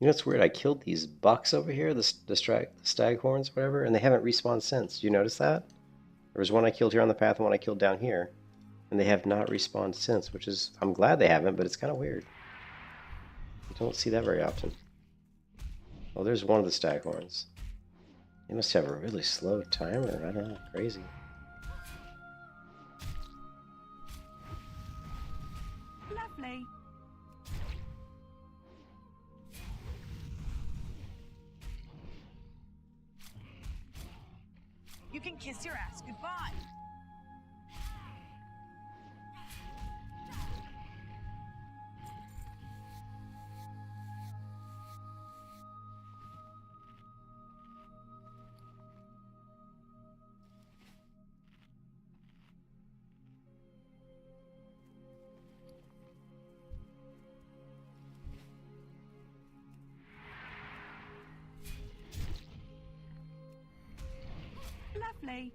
You know, it's weird. I killed these bucks over here, the staghorns, whatever, and they haven't respawned since. Do you notice that? There was one I killed here on the path and one I killed down here, and they have not respawned since, which is, I'm glad they haven't, but it's kind of weird. You don't see that very often. Oh, there's one of the staghorns. They must have a really slow timer. I don't know, crazy. Lovely. You can kiss your ass goodbye. Lovely.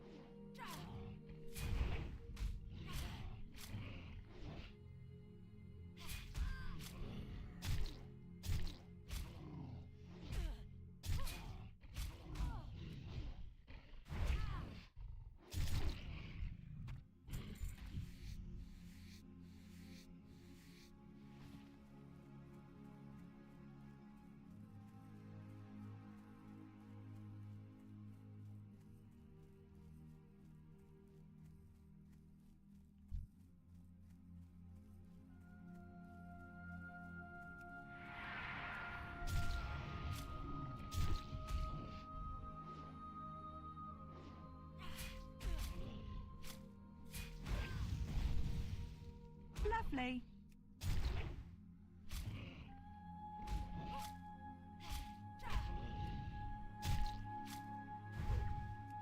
Lovely.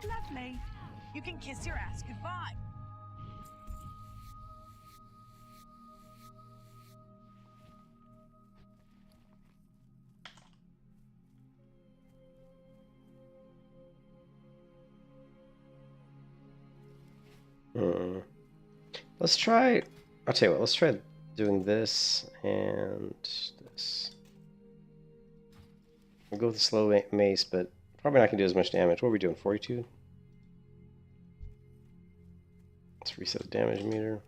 Lovely. You can kiss your ass goodbye. Let's try. I'll tell you what. Let's try doing this and this. We'll go with the slow mace, but probably not gonna do as much damage. What are we doing? 42. Let's reset the damage meter.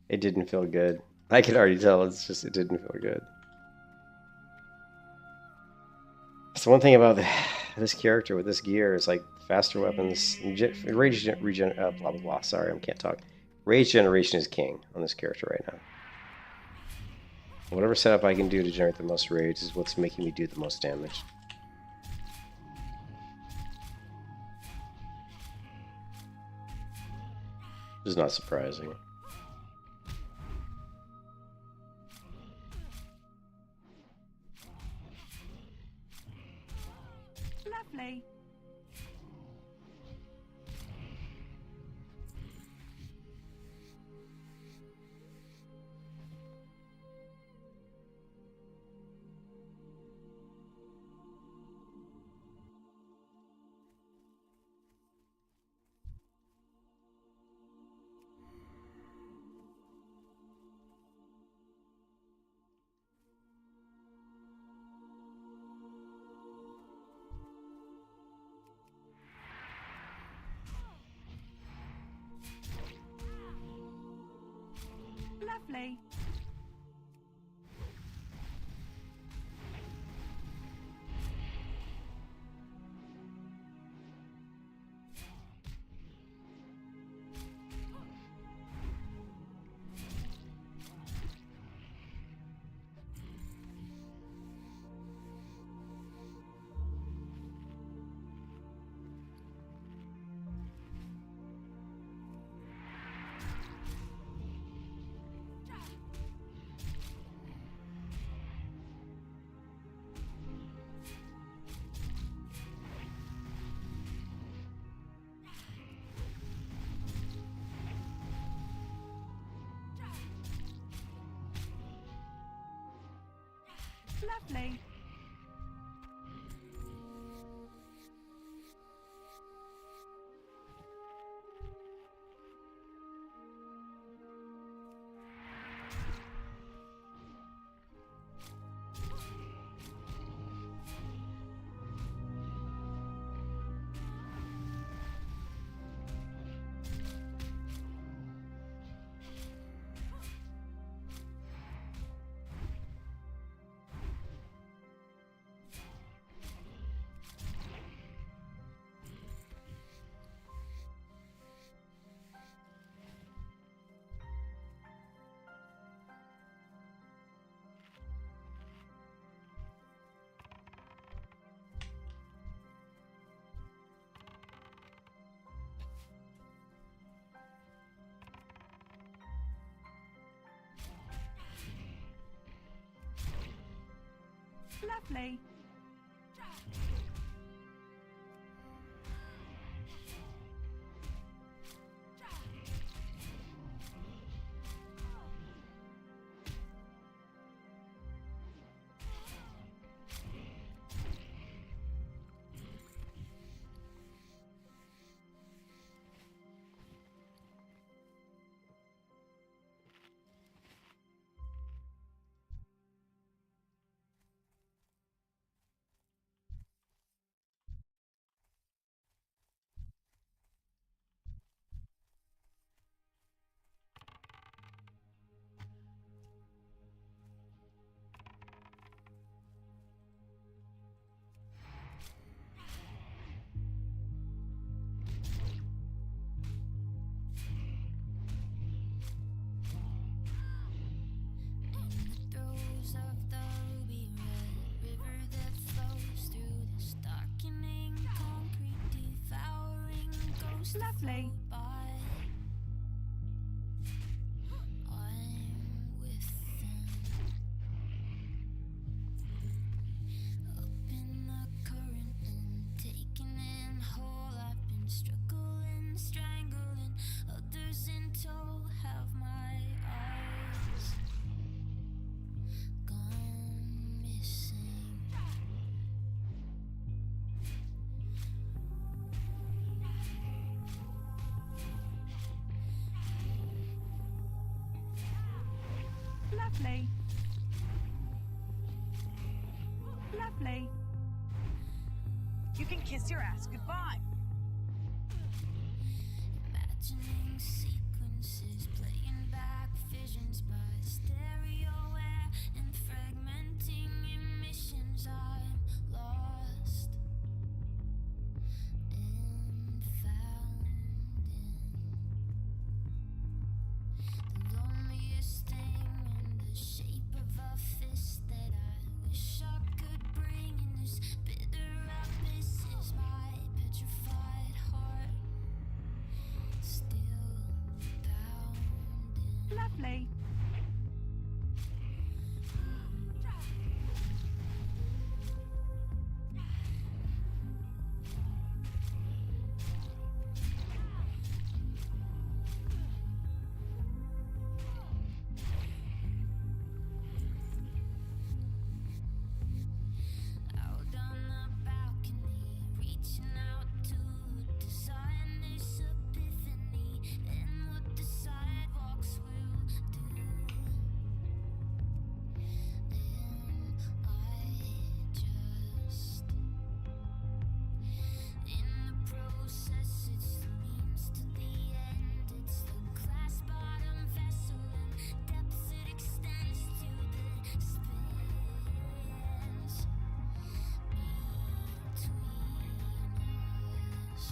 It didn't feel good. I could already tell. It's just it didn't feel good. So one thing about this character with this gear is like faster weapons, rage regen. Blah blah blah. Sorry, I can't talk. Rage generation is king on this character right now. Whatever setup I can do to generate the most rage is what's making me do the most damage. This is not surprising. Lovely. Lovely. Lovely. Lovely. Lovely. Lovely. Lovely. You can kiss your ass goodbye. Imagining sequences, playing back visions by stereo air and fragmenting emissions. I'm lost and found in the loneliest thing in the shape of a fist that I wish I could bring in this bitter abyss is my petrified heart. Still pounding. Lovely. Out on the balcony, reaching out to design this epiphany, and what the sidewalks will do. And I just, in the process, it's the means to the end. It's the glass bottom vessel and depth it extends to the spins between us.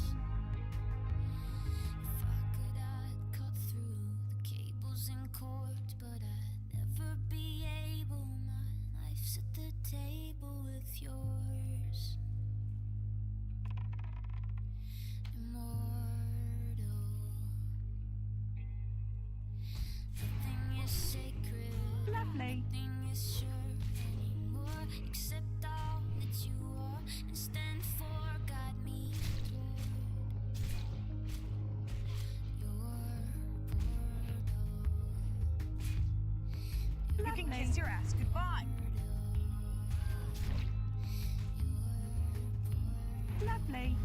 If I could, I'd cut through the cables and cords, but I'd never be able. My life's at the table with yours. Immortal. Nothing is sacred. Lovely. Nothing is sure anymore, except all that you are and stand for. Guide me toward your portal. You can kiss your ass goodbye. Lovely.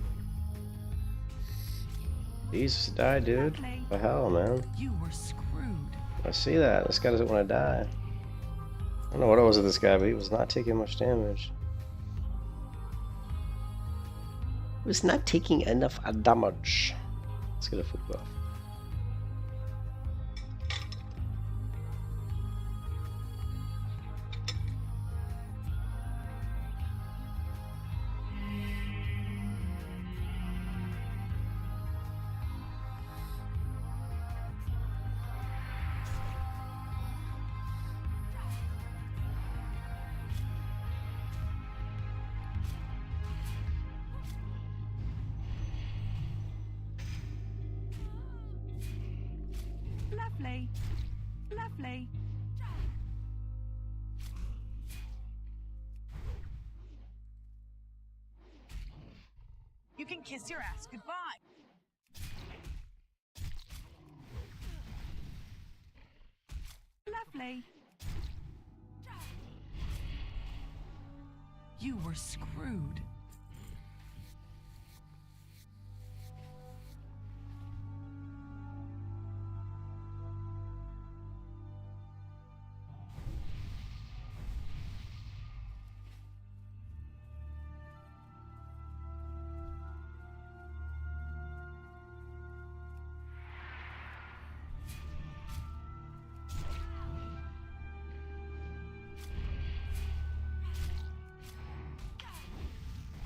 Jesus, die, dude. Lovely. What the hell, man? You were screwed. I see that. This guy doesn't want to die. I don't know what it was with this guy, but he was not taking much damage. He was not taking enough damage. Let's get a foot buff. Lovely. Lovely. You can kiss your ass goodbye. Lovely. You were screwed.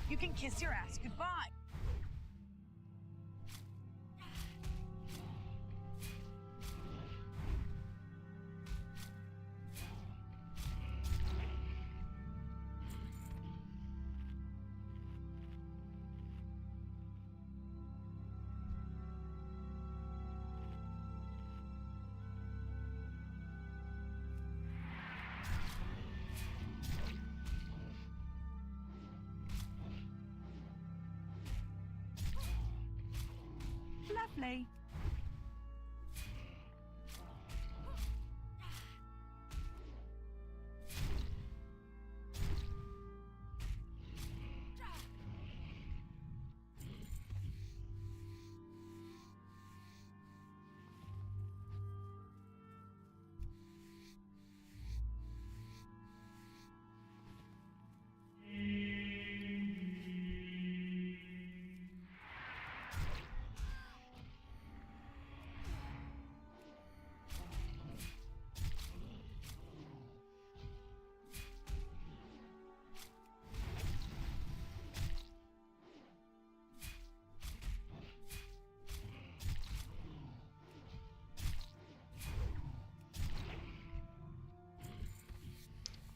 You can kiss your ass goodbye. Lovely.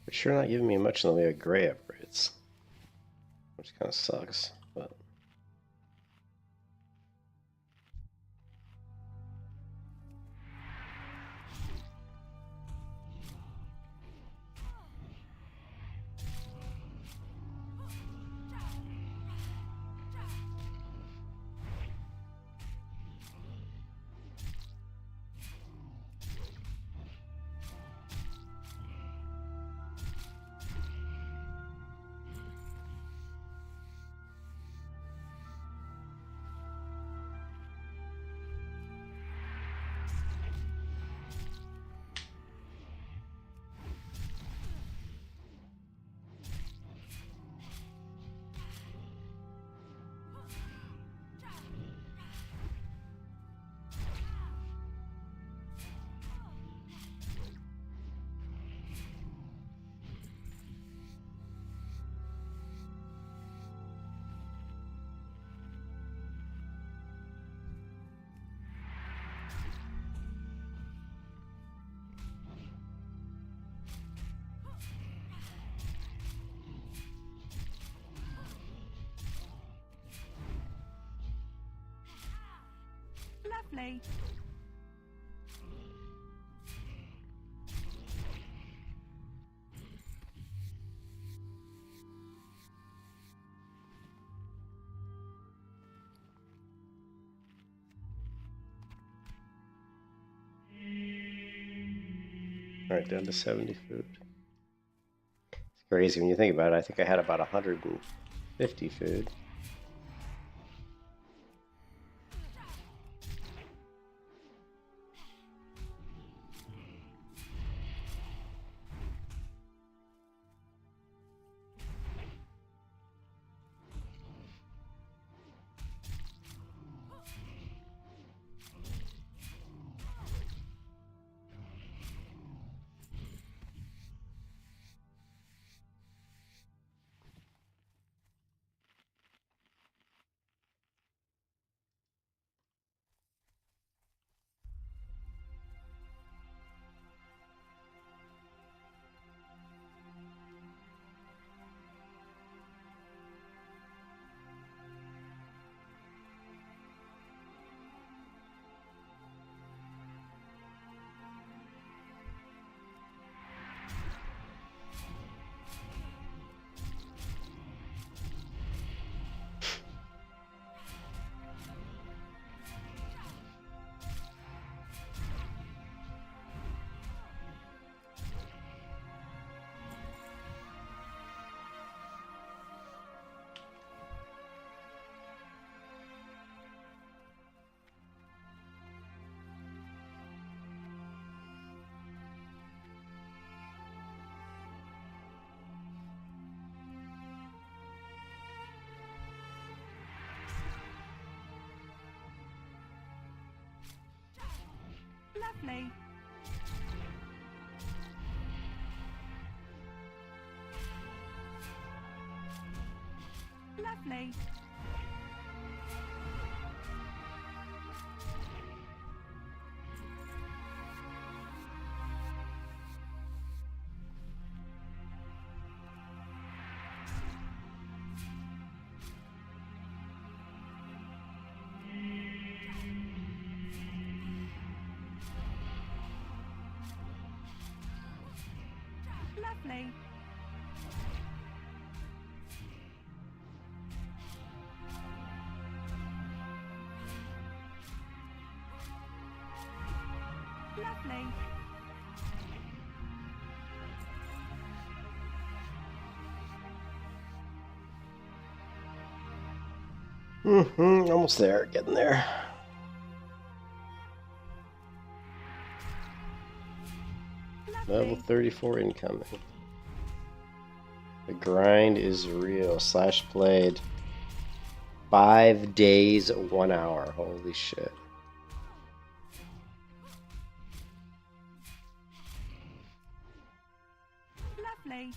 But sure not giving me much in the way of gray upgrades. Which kind of sucks, but... Lovely. Alright, down to 70 food. It's crazy when you think about it. I think I had about 150 food. Lovely. Lovely. Lovely. Lovely. Almost there, getting there. Level 34 incoming. The grind is real. Slash played 5 days, 1 hour. Holy shit. Lovely.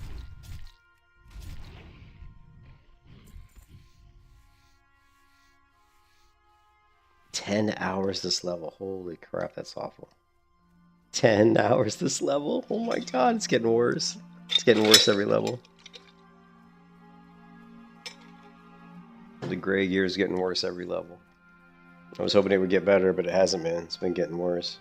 10 hours this level. Holy crap, that's awful. 10 hours this level. Oh my god, it's getting worse. It's getting worse every level. The gray gear is getting worse every level. I was hoping it would get better, but it hasn't been. It's been getting worse.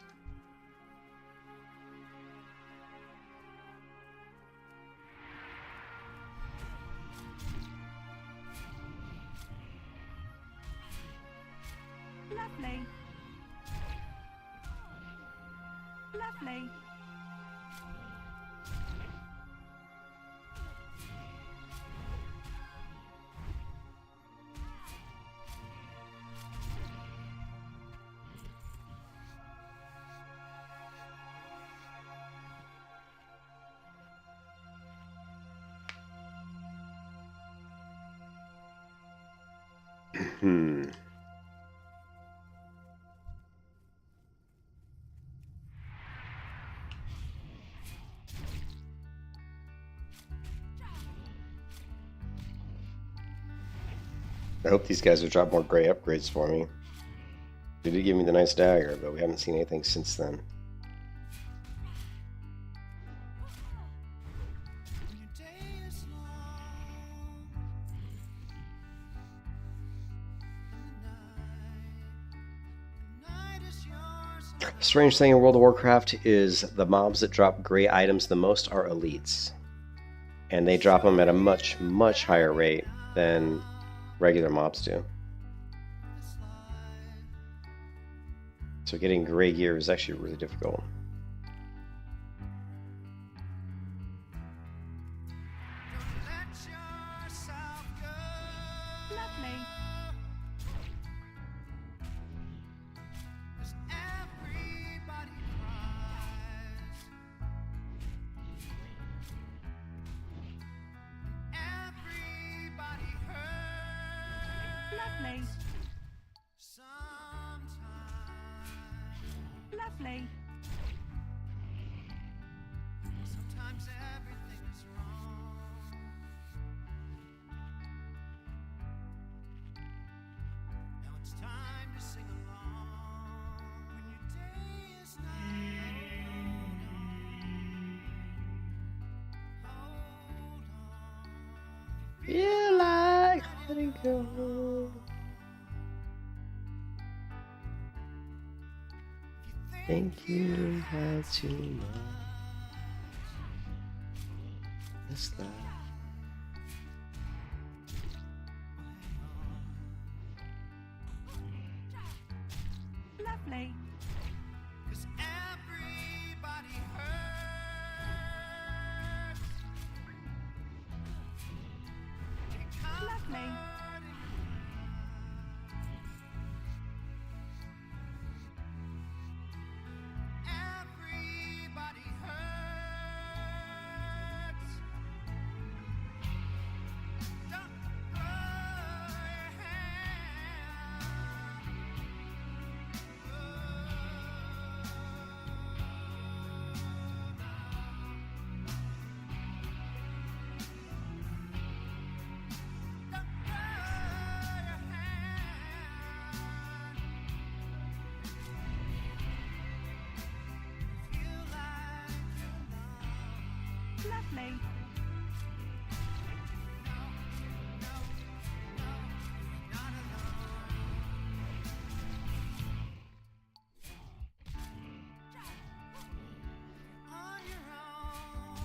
Lovely. Lovely. Hmm. I hope these guys will drop more gray upgrades for me. They did give me the nice dagger, but we haven't seen anything since then. Strange thing in World of Warcraft is the mobs that drop gray items the most are elites. And they drop them at a much, much higher rate than regular mobs do. So getting gray gear is actually really difficult. Lovely. Lovely. Lovely. Sometimes everything is wrong. Now it's time to sing along. When your day is night, hold on. Feel like letting go. Think you have too much. This life. Lovely. 'Cause everybody hurts. Take Lovely. comfort in everybody hurts. Don't throw your hand. Don't throw your hand. Feel like you're alone. Lovely. Not alone. On your own.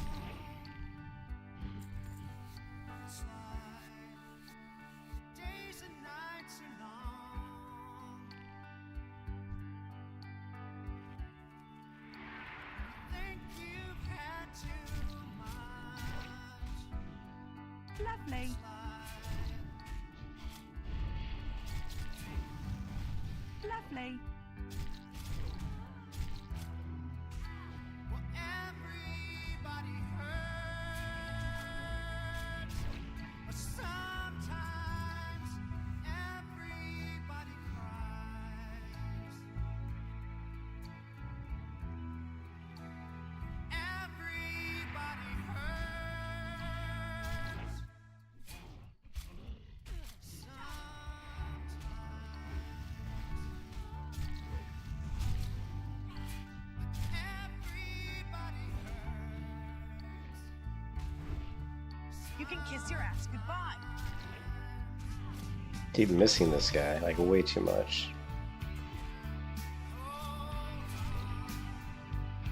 It's like days and nights are long. Think you've had too much. Lovely. Lovely. Well, everybody hurts, but sometimes everybody cries. Everybody hurts. Sometimes. You can kiss your ass goodbye. Keep missing this guy, like way too much.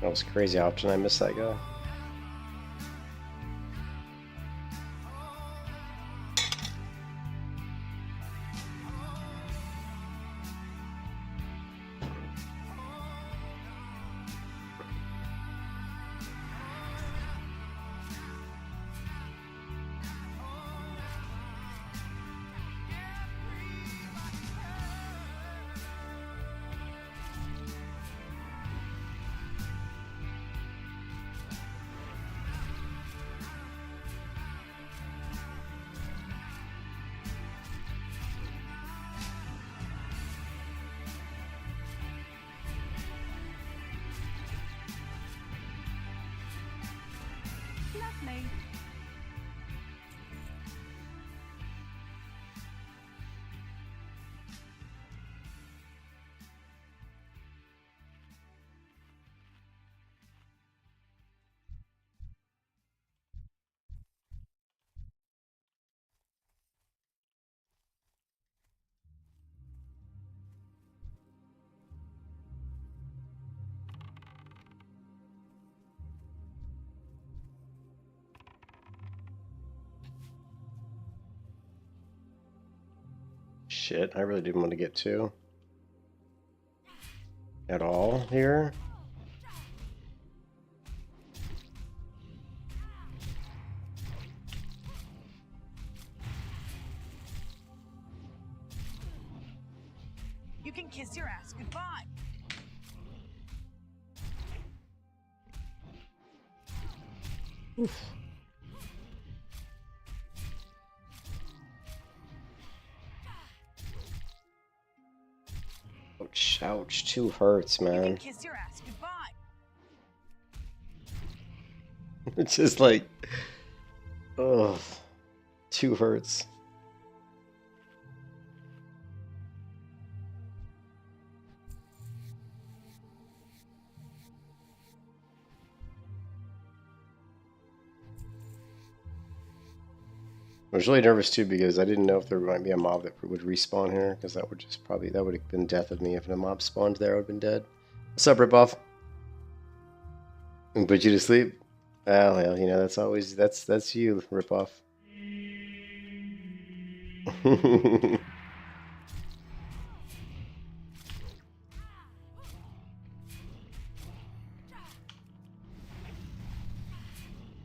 That was crazy how often I missed that guy. Lovely. Shit, I really didn't want to get two at all here. You can kiss your ass goodbye. Ouch, ouch, two hurts, You can man. kiss your ass goodbye. It's just like, ugh, two hurts. I was really nervous too because I didn't know if there might be a mob that would respawn here, because that would just probably, that would have been death of me. If a mob spawned there, I would have been dead. What's up, Ripoff? And put you to sleep? Oh, well, you know, that's always, that's you, Ripoff.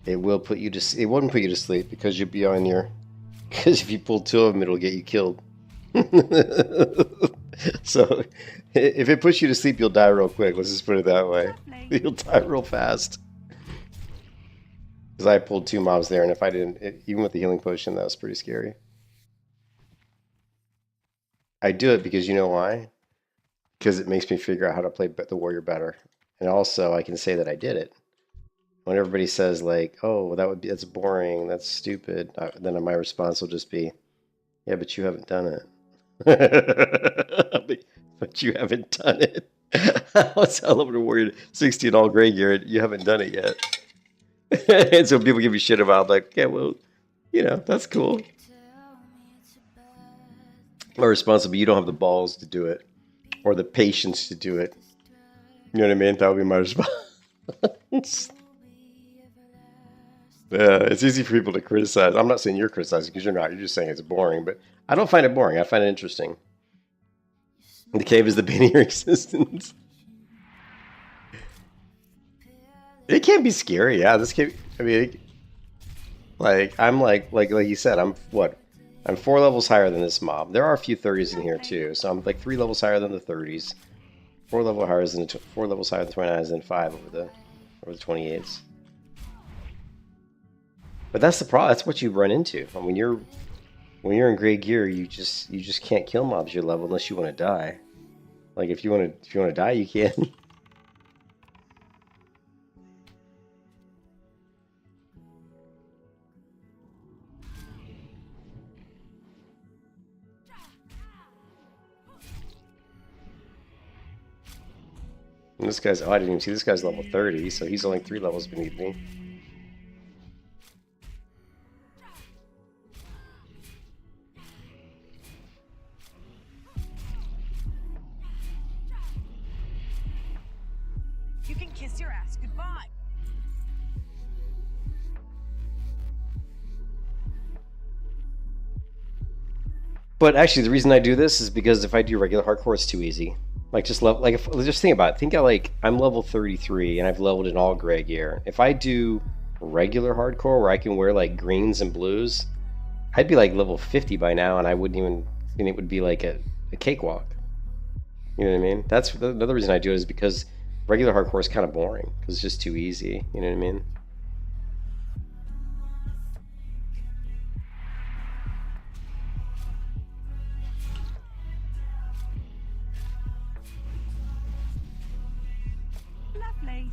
It will put you to, it wouldn't put you to sleep because you'd be on your, because if you pull two of them, it'll get you killed. So if it puts you to sleep, you'll die real quick. Let's just put it that way. Lovely. You'll die real fast. Because I pulled two mobs there, and if I didn't, even with the healing potion, that was pretty scary. I do it because you know why? Because it makes me figure out how to play the warrior better. And also, I can say that I did it. When everybody says, like, oh, that's boring, that's stupid, then my response will just be, yeah, but you haven't done it. But you haven't done it. I'll tell them to Warrior 16 all gray, Garrett. You haven't done it yet. And so people give me shit about, like, yeah, well, you know, that's cool. My response will be, you don't have the balls to do it, or the patience to do it. You know what I mean? That would be my response. Yeah, it's easy for people to criticize. I'm not saying you're criticizing because you're not. You're just saying it's boring. But I don't find it boring. I find it interesting. The cave is the bane of your existence. It can be scary. Yeah, this cave. I mean, I'm like you said. I'm what? I'm 4 levels higher than this mob. There are a few 30s in here too. So I'm like 3 levels higher than the 30s. 4 levels higher than 4 levels higher than 29s, and 5 over the 28s. But that's the problem. That's what you run into when you're in gray gear. You just can't kill mobs your level unless you want to die. Like if you want to die, you can. And this guy's, oh, I didn't even see this guy's level 30, so he's only 3 levels beneath me. You can kiss your ass goodbye. But actually, the reason I do this is because if I do regular hardcore, it's too easy. Like just just think about it. Think I'm level 33 and I've leveled in all gray gear. If I do regular hardcore where I can wear like greens and blues, I'd be like level 50 by now, and I wouldn't even. And it would be like a cakewalk. You know what I mean? That's another reason I do it is because regular hardcore is kind of boring because it's just too easy. You know what I mean? Lovely.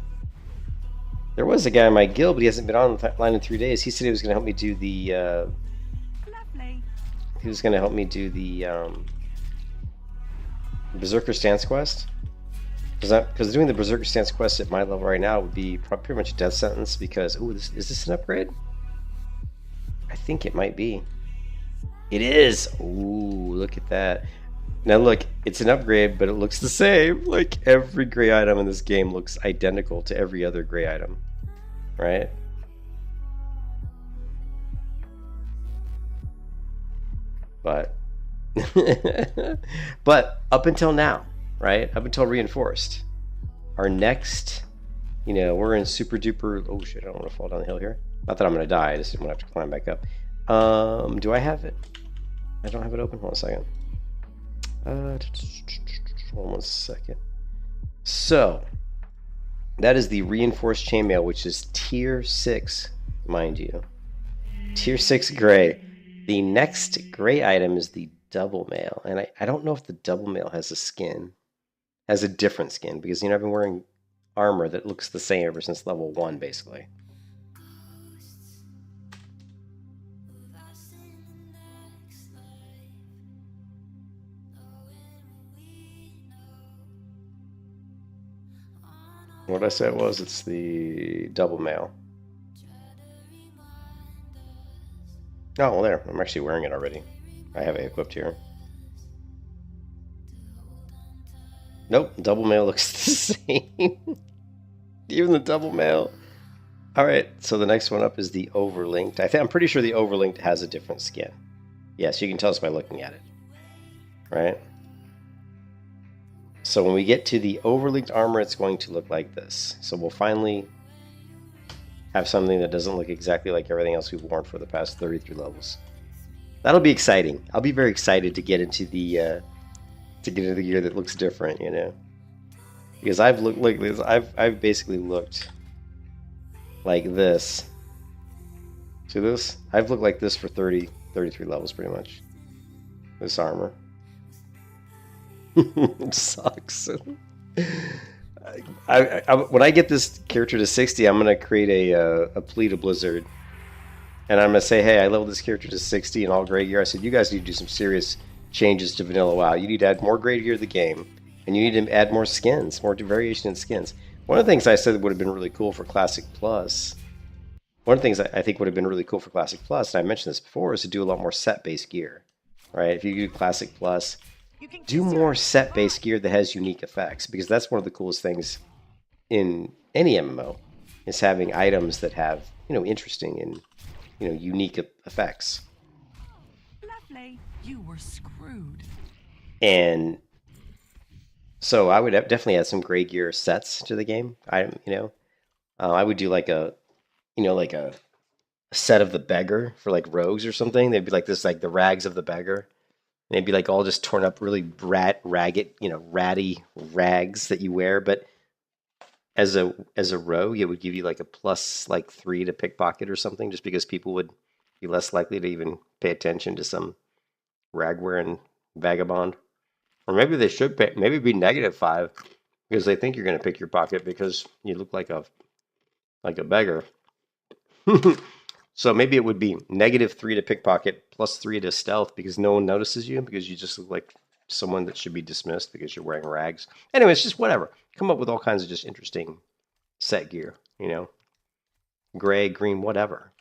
There was a guy in my guild, but he hasn't been online in 3 days. He said he was going to help me do the. Lovely. He was going to help me do the Berserker Stance quest. Because doing the Berserker Stance quest at my level right now would be pretty much a death sentence. Because is this an upgrade? I think it might be. It is. Ooh, look at that. Now look, it's an upgrade, but it looks the same. Like every gray item in this game looks identical to every other gray item, right? But, but up until now, right? Up until reinforced, our next, we're in super duper. Oh shit! I don't want to fall down the hill here. Not that I'm gonna die. I just want to have to climb back up. Do I have it? I don't have it open. Hold on a second. Hold on 1 second. So that is the reinforced chainmail, which is tier 6, mind you. Tier 6 gray. The next gray item is the double mail, and I don't know if the double mail has a different skin, because I've been wearing armor that looks the same ever since level 1, basically. What I said was it's the double mail. Oh, well, there. I'm actually wearing it already. I have it equipped here. Nope, double mail looks the same. Even the double mail. All right, so the next one up is the overlinked. I'm pretty sure the overlinked has a different skin. Yes, you can tell us by looking at it. Right? So when we get to the overlinked armor, it's going to look like this. So we'll finally have something that doesn't look exactly like everything else we've worn for the past 33 levels. That'll be exciting. I'll be very excited to get into the gear that looks different, because I've looked like this. I've basically looked like this. See this? I've looked like this for 33 levels pretty much. This armor. It sucks. When I get this character to 60, I'm gonna create a plea to Blizzard, and I'm gonna say, hey, I leveled this character to 60 in all gray gear. I said, you guys need to do some serious changes to Vanilla WoW. You need to add more gray gear to the game, and you need to add more skins, more variation in skins. One of the things I said would have been really cool for Classic Plus. One of the things I think would have been really cool for Classic Plus, and I mentioned this before, is to do a lot more set-based gear. Right? If you do Classic Plus, do more set-based gear that has unique effects, because that's one of the coolest things in any MMO, is having items that have, interesting and, unique effects. Lovely. You were screwed. And so I would definitely add some gray gear sets to the game. I would do like a set of the beggar for like rogues or something. They'd be like this, like the rags of the beggar. And they'd be like all just torn up, really ragged, ratty rags that you wear. But as a rogue, it would give you like a plus like 3 to pickpocket or something, just because people would be less likely to even pay attention to some rag wearing vagabond. Or maybe they should pay, maybe be -5 because they think you're going to pick your pocket because you look like a beggar. So maybe it would be -3 to pickpocket, +3 to stealth, because no one notices you, because you just look like someone that should be dismissed because you're wearing rags. Anyway, it's just whatever. Come up with all kinds of just interesting set gear, gray, green, whatever,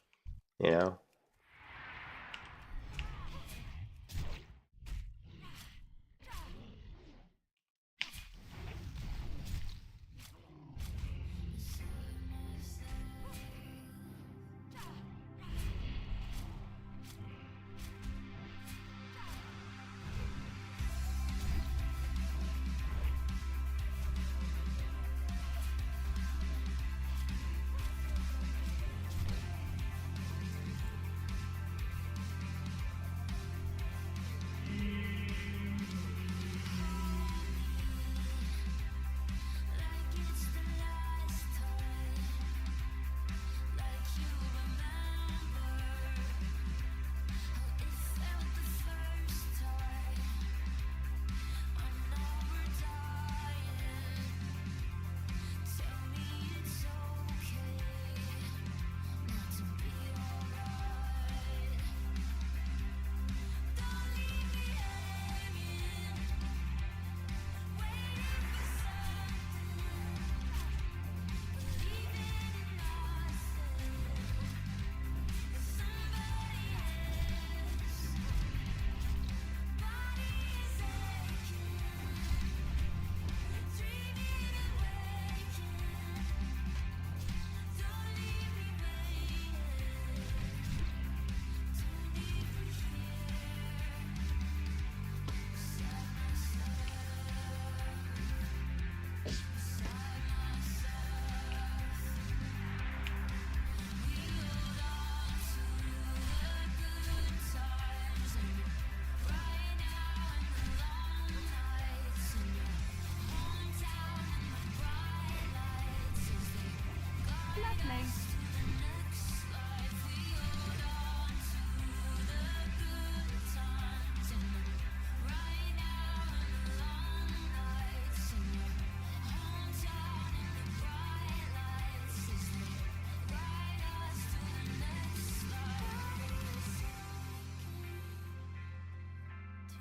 Lovely.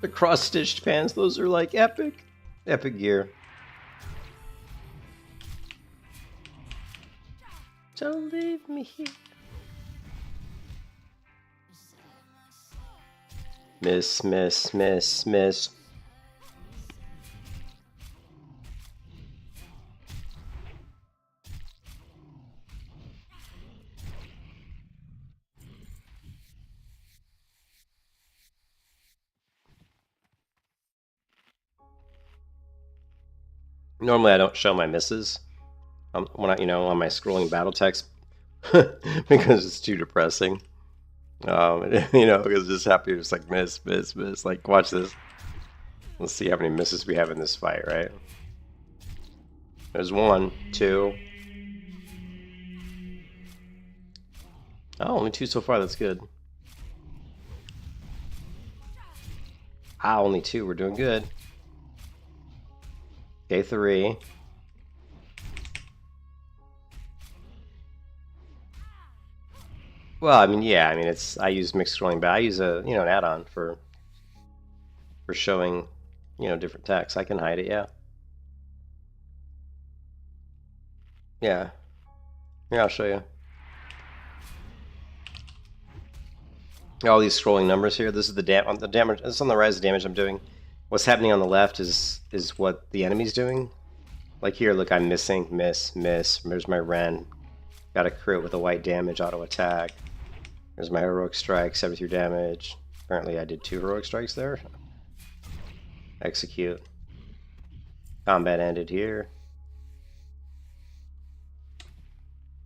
The cross-stitched pants, those are like epic. Epic gear. Don't leave me here. Miss, miss, miss, miss. Normally I don't show my misses when I, on my scrolling battle text because it's too depressing. Because just happy, just like miss, miss, miss. Like, watch this. Let's see how many misses we have in this fight, right? There's 1, 2. Oh, only 2 so far. That's good. Ah, only 2. We're doing good. Okay, 3. Well, I mean, yeah, I use mixed scrolling, but I use an add-on for showing, different text. I can hide it, yeah. Yeah. Here, I'll show you. All these scrolling numbers here. This is the damage. This is on the rise of damage I'm doing. What's happening on the left is what the enemy's doing. Like here, look, I'm missing, miss, miss. There's my Ren. Got a crit with a white damage auto attack. There's my heroic strike, 73 damage. Apparently I did 2 heroic strikes there. Execute. Combat ended here.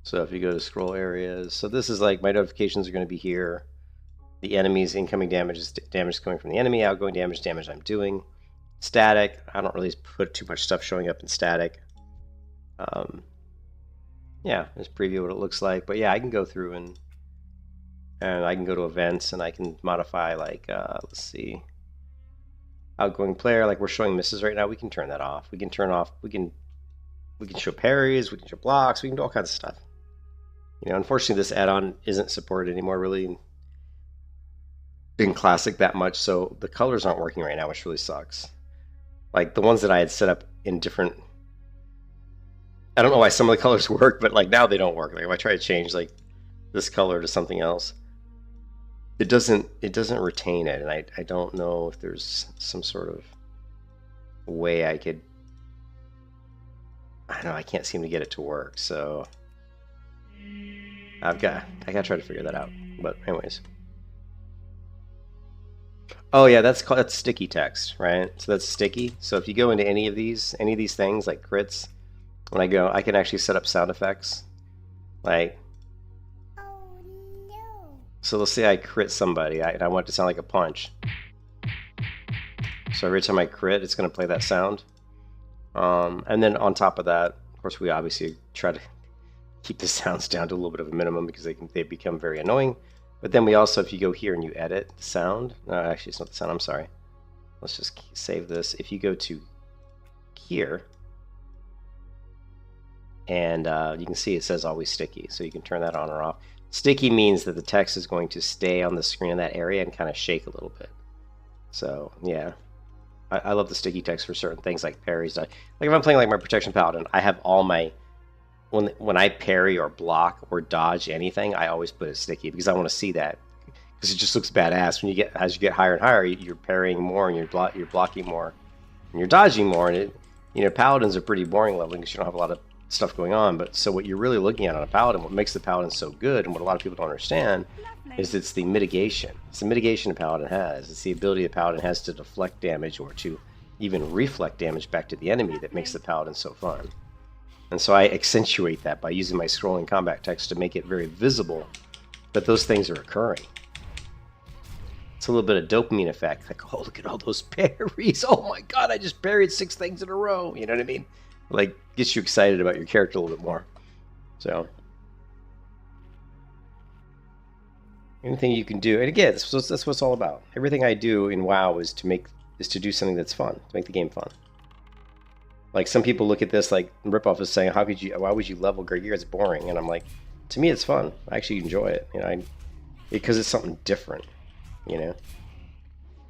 So if you go to scroll areas, so this is like my notifications are going to be here. The enemy's incoming damage is damage coming from the enemy, outgoing damage, damage I'm doing. Static, I don't really put too much stuff showing up in static. Yeah, just preview what it looks like. But yeah, I can go through and I can go to events and I can modify, like, let's see. Outgoing player, like we're showing misses right now, we can turn that off. We can turn off, we can show parries, we can show blocks, we can do all kinds of stuff. Unfortunately this add-on isn't supported anymore really in Classic that much, so the colors aren't working right now, which really sucks. Like the ones that I had set up in different, I don't know why some of the colors work, but like now they don't work. Like if I try to change like this color to something else, it doesn't retain it, and I don't know if there's some sort of way I could, I don't know, I can't seem to get it to work, so I gotta try to figure that out. But anyways. Oh yeah, that's sticky text, right? So that's sticky. So if you go into any of these things like crits, when I go, I can actually set up sound effects. Like, Oh no. so let's say I crit somebody, and I want it to sound like a punch. So every time I crit, it's going to play that sound. And then on top of that, of course, we obviously try to keep the sounds down to a little bit of a minimum because they become very annoying. But then we also, if you go here and you edit the sound, actually it's not the sound, I'm sorry. Let's just save this. If you go to here, and you can see it says always sticky, so you can turn that on or off. Sticky means that the text is going to stay on the screen in that area and kind of shake a little bit. So yeah, I love the sticky text for certain things like parries. Like if I'm playing like my Protection Paladin, I have all my, when I parry or block or dodge anything, I always put it sticky because I want to see that, because it just looks badass. When as you get higher and higher, you're parrying more and you're blocking more and you're dodging more, and paladins are pretty boring leveling because you don't have a lot of stuff going on. But so what you're really looking at on a paladin, what makes the paladin so good, and what a lot of people don't understand, is it's the mitigation. It's the mitigation a paladin has. It's the ability a paladin has to deflect damage or to even reflect damage back to the enemy that makes the paladin so fun. And so I accentuate that by using my scrolling combat text to make it very visible that those things are occurring. It's a little bit of dopamine effect. Like, oh, look at all those parries. Oh my god, I just parried 6 things in a row. You know what I mean? Like, gets you excited about your character a little bit more. So, Anything you can do, and again, that's what it's all about. Everything I do in WoW is to do something that's fun, to make the game fun. Like some people look at this like Ripoff is saying, why would you level Great Gear? It's boring, and I'm like, to me, it's fun. I actually enjoy it, you know, because it's something different, you know.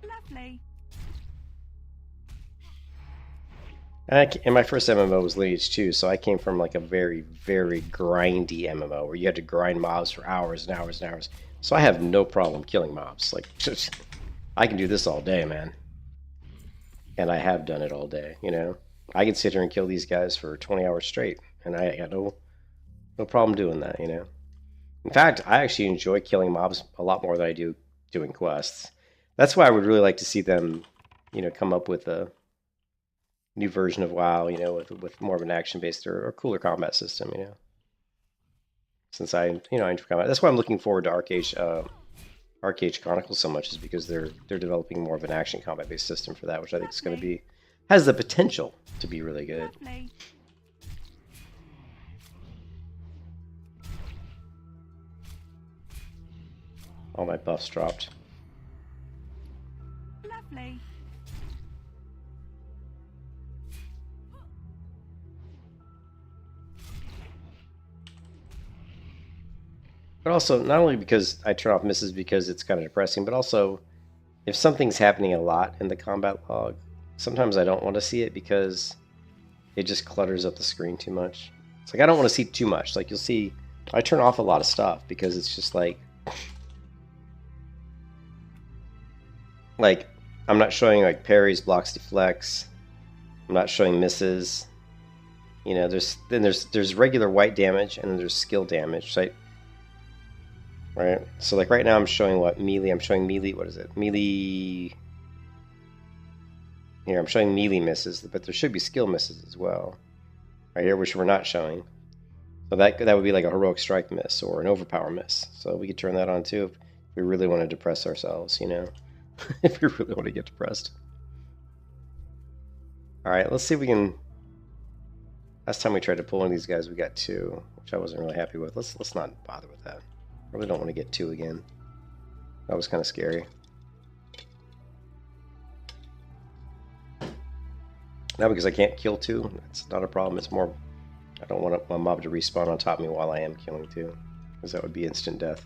Lovely. And my first MMO was Lineage 2, so I came from like a very, very grindy MMO where you had to grind mobs for hours and hours and hours. So I have no problem killing mobs. Like, I can do this all day, man. And I have done it all day, you know. I can sit here and kill these guys for 20 hours straight, and I got no problem doing that, you know. In fact, I actually enjoy killing mobs a lot more than I do doing quests. That's why I would really like to see them, you know, come up with a new version of WoW, you know, with more of an action-based or cooler combat system, you know. Since I enjoy combat, that's why I'm looking forward to Arcade Chronicles so much, is because they're developing more of an action combat-based system for that, which I think is going to has the potential to be really good. Lovely. All my buffs dropped. Lovely. But also, not only because I turn off misses because it's kind of depressing, but also if something's happening a lot in the combat log, sometimes I don't want to see it because it just clutters up the screen too much. It's like I don't want to see too much. Like you'll see, I turn off a lot of stuff because it's just like I'm not showing like parries, blocks, deflects. I'm not showing misses. You know, there's regular white damage and then there's skill damage. Right? So like right now I'm showing what? Melee. I'm showing melee. What is it? Melee. Here, I'm showing melee misses, but there should be skill misses as well. Right here, which we're not showing. So that would be like a heroic strike miss or an overpower miss. So we could turn that on too if we really want to depress ourselves, you know? If we really want to get depressed. Alright, let's see if we can... Last time we tried to pull one of these guys, we got 2, which I wasn't really happy with. Let's not bother with that. Really don't want to get 2 again. That was kind of scary. Now because I can't kill 2, it's not a problem. It's more, I don't want my mob to respawn on top of me while I am killing 2, because that would be instant death.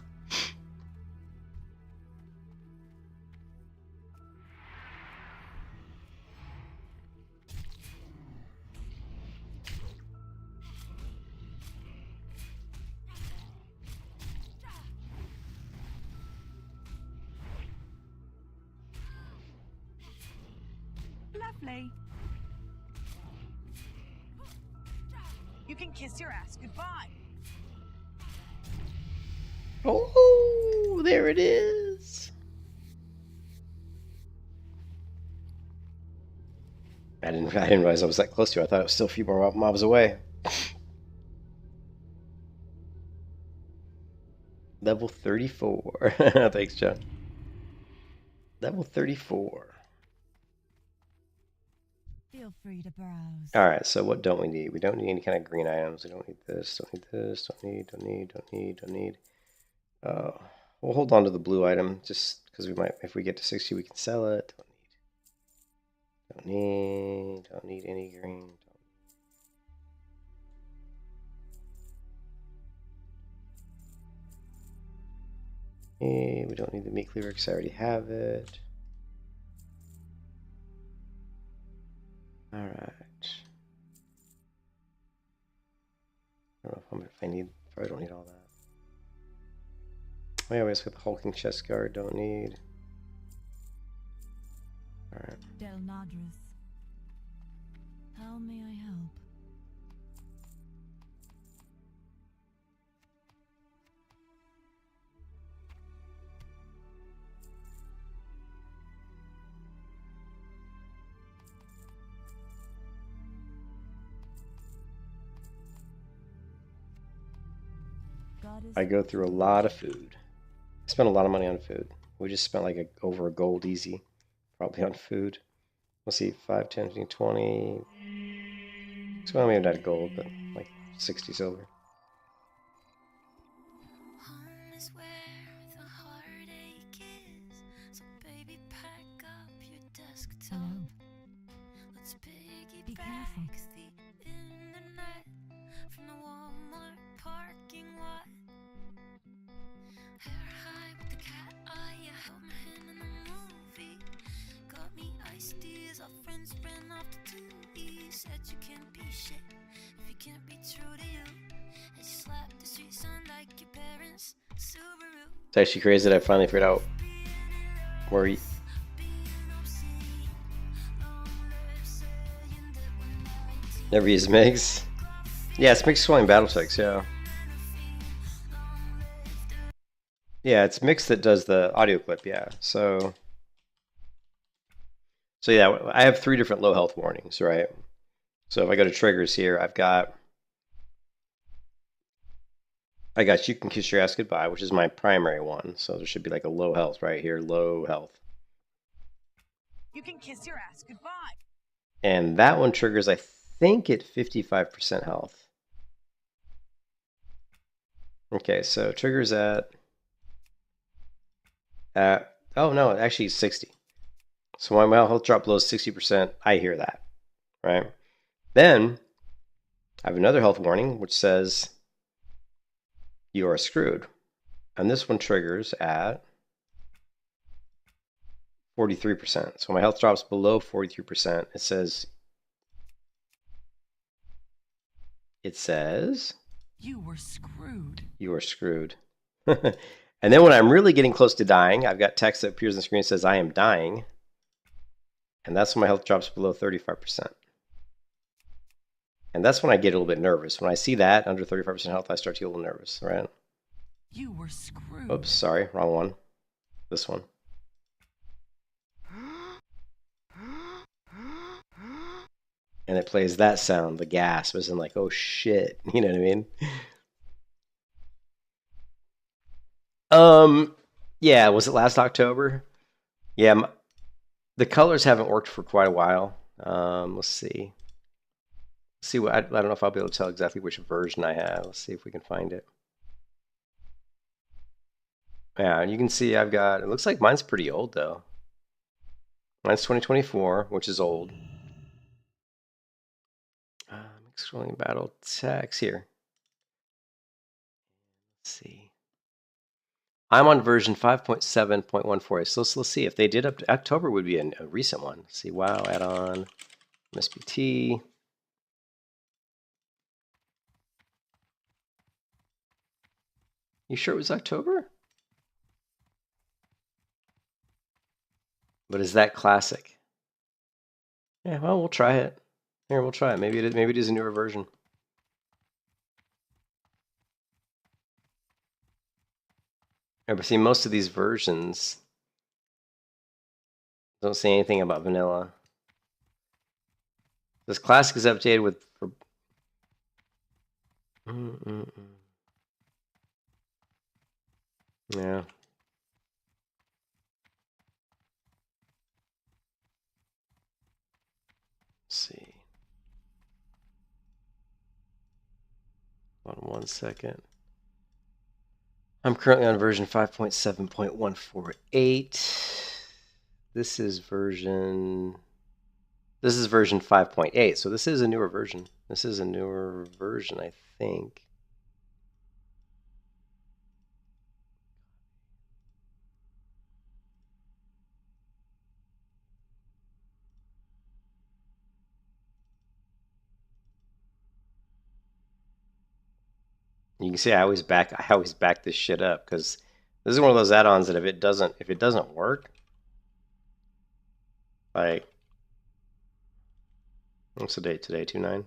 Lovely. You can kiss your ass goodbye. Oh, there it is. I didn't realize I was that close to it. I thought it was still a few more mobs away. Level 34. Thanks, John. Level 34. Feel free to browse. Alright, so what don't we need? We don't need any kind of green items. We don't need this, don't need this, don't need. We'll hold on to the blue item, just because we might, if we get to 60, we can sell it. Don't need any green. We don't need the meat cleaver because I already have it. Alright. I don't know if I need, probably don't need all that. Oh yeah, we also got the hulking chest guard, don't need. Alright. Del Nadris. How may I help? I go through a lot of food. I spend a lot of money on food. We just spent like over a gold easy, probably on food. Let's see, 5, 10, 15, 20. So well, maybe not gold, but like 60 silver. Home is where the heart shit. If you can't be true to you, I just slap the streets on like your parents. Subaru. It's actually crazy that I finally figured out where he... Never used Migs. Yeah, it's mixed swelling battle text, yeah. Yeah, it's Mix that does the audio clip, yeah. So yeah, I have 3 different low health warnings, right? So if I go to triggers here, I got You Can Kiss Your Ass Goodbye, which is my primary one. So there should be like a low health right here, low health. You can kiss your ass goodbye. And that one triggers, I think, at 55% health. Okay, so triggers at oh no, actually 60. So when my health drop below 60%, I hear that, right? Then I have another health warning which says you are screwed. And this one triggers at 43%. So when my health drops below 43%, it says You were screwed. You are screwed. And then when I'm really getting close to dying, I've got text that appears on the screen that says I am dying. And that's when my health drops below 35%. And that's when I get a little bit nervous. When I see that under 35% health, I start to get a little nervous, right? You were screwed. Oops, sorry, wrong one. This one. And it plays that sound, the gasp, as in like, oh shit, you know what I mean? Yeah, was it last October? Yeah, the colors haven't worked for quite a while. Let's see. See what I don't know if I'll be able to tell exactly which version I have. Let's see if we can find it. Yeah, and you can see I've got, it looks like mine's pretty old though. Mine's 2024, which is old. Scrolling battle text here. Let's see. I'm on version 5.7.14. So let's see if they did up to October would be a recent one. Let's see, WoW add-on, MSBT. You sure it was October? But is that classic? Yeah, well, we'll try it. Here, we'll try it. Maybe it is a newer version. Yeah, but see, most of these versions don't say anything about vanilla. This classic is updated with. Yeah. Let's see. Hold on 1 second. I'm currently on version 5.7.148. This is version 5.8. So this is a newer version. This is a newer version, I think. You can see I always back this shit up because this is one of those add-ons that if it doesn't work, like, what's the date today? 2/9.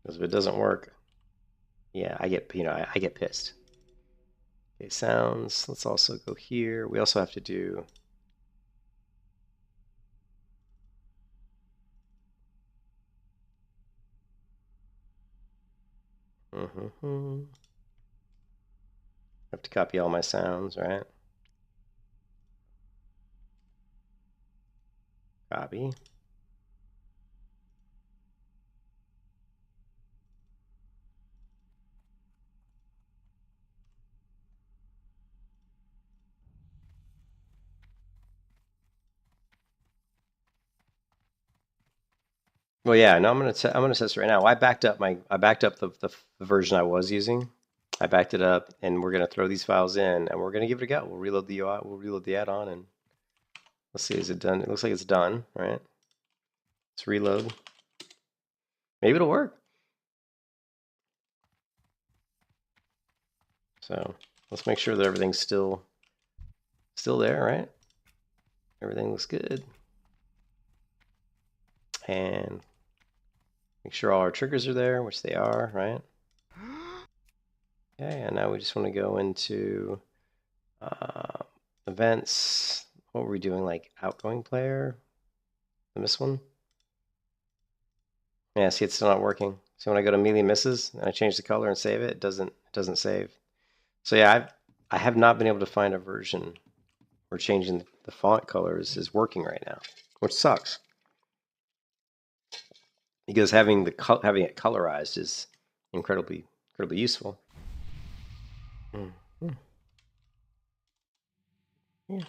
Because if it doesn't work, yeah, I get pissed. Okay, sounds. Let's also go here. We also have to do. Have to copy all my sounds, right? Copy. Well, yeah, no, I'm gonna test it right now. I backed up the version I was using. I backed it up, and we're gonna throw these files in, and we're gonna give it a go. We'll reload the UI, we'll reload the add-on, and Let's see, is it done? It looks like it's done, right? Let's reload. Maybe it'll work. So let's make sure that everything's still there, right? Everything looks good. And make sure all our triggers are there, which they are, right? Okay, and now we just want to go into events. What were we doing, like outgoing player? This one? Yeah, see, it's still not working. So when I go to melee misses and I change the color and save it, it doesn't save. So yeah, I have not been able to find a version where changing the font colors is working right now, which sucks. Because having it colorized is incredibly useful. Yeah.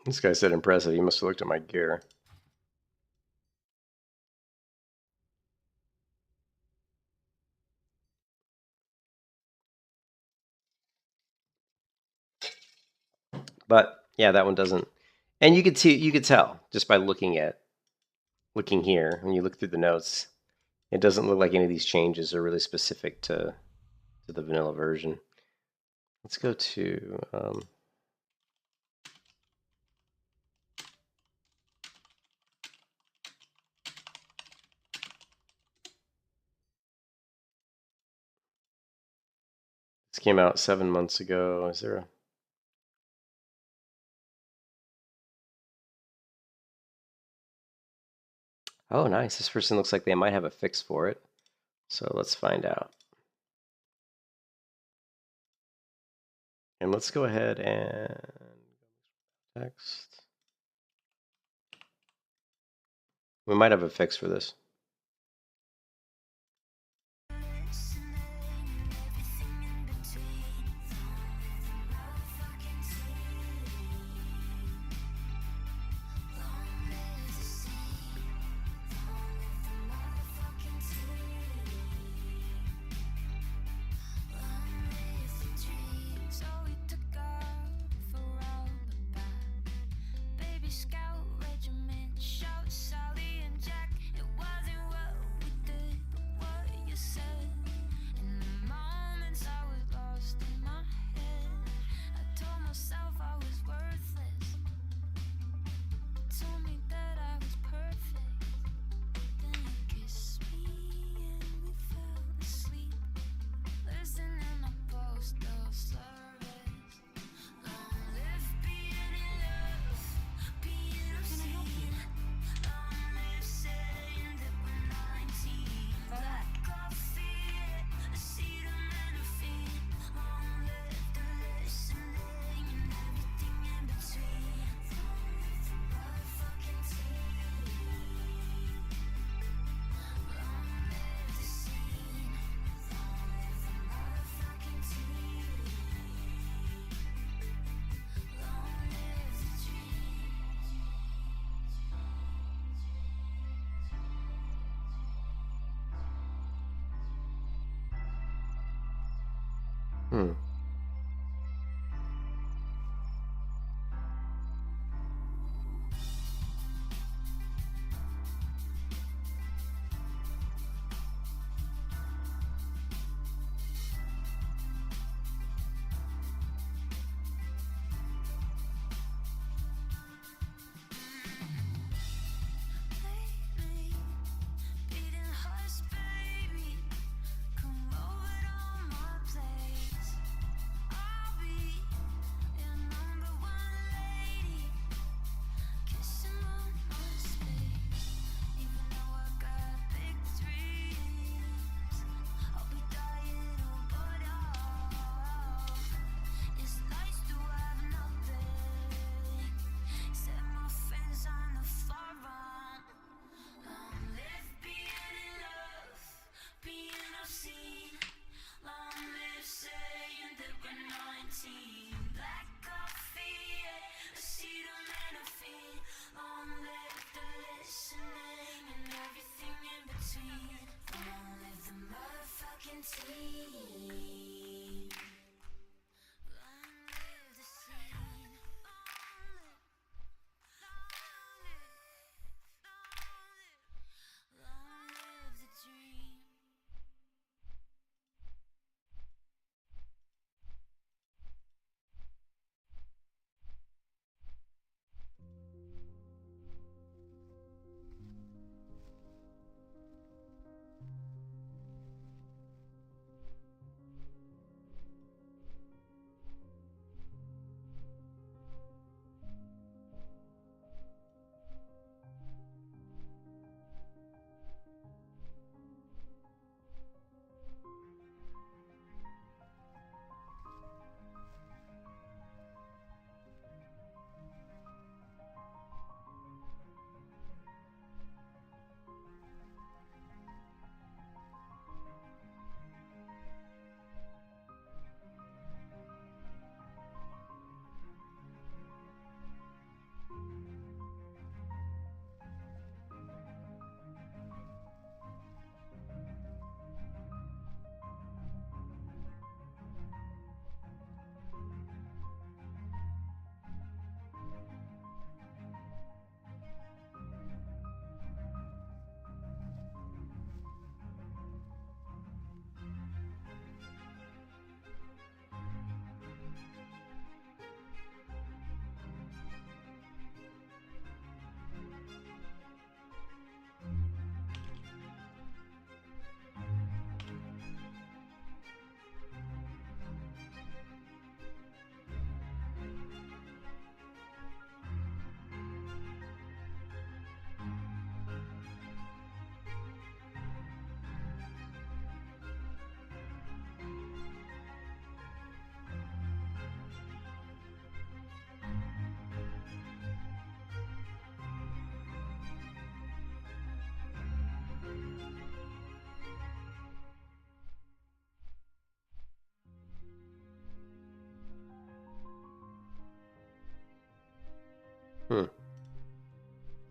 This guy said impressive. He must have looked at my gear. But yeah, that one doesn't. And you could tell just by looking here, when you look through the notes, it doesn't look like any of these changes are really specific to the vanilla version. Let's go to this came out 7 months ago. Is there a Oh, nice. This person looks like they might have a fix for it. So let's find out. And let's go ahead and text. We might have a fix for this. Hmm.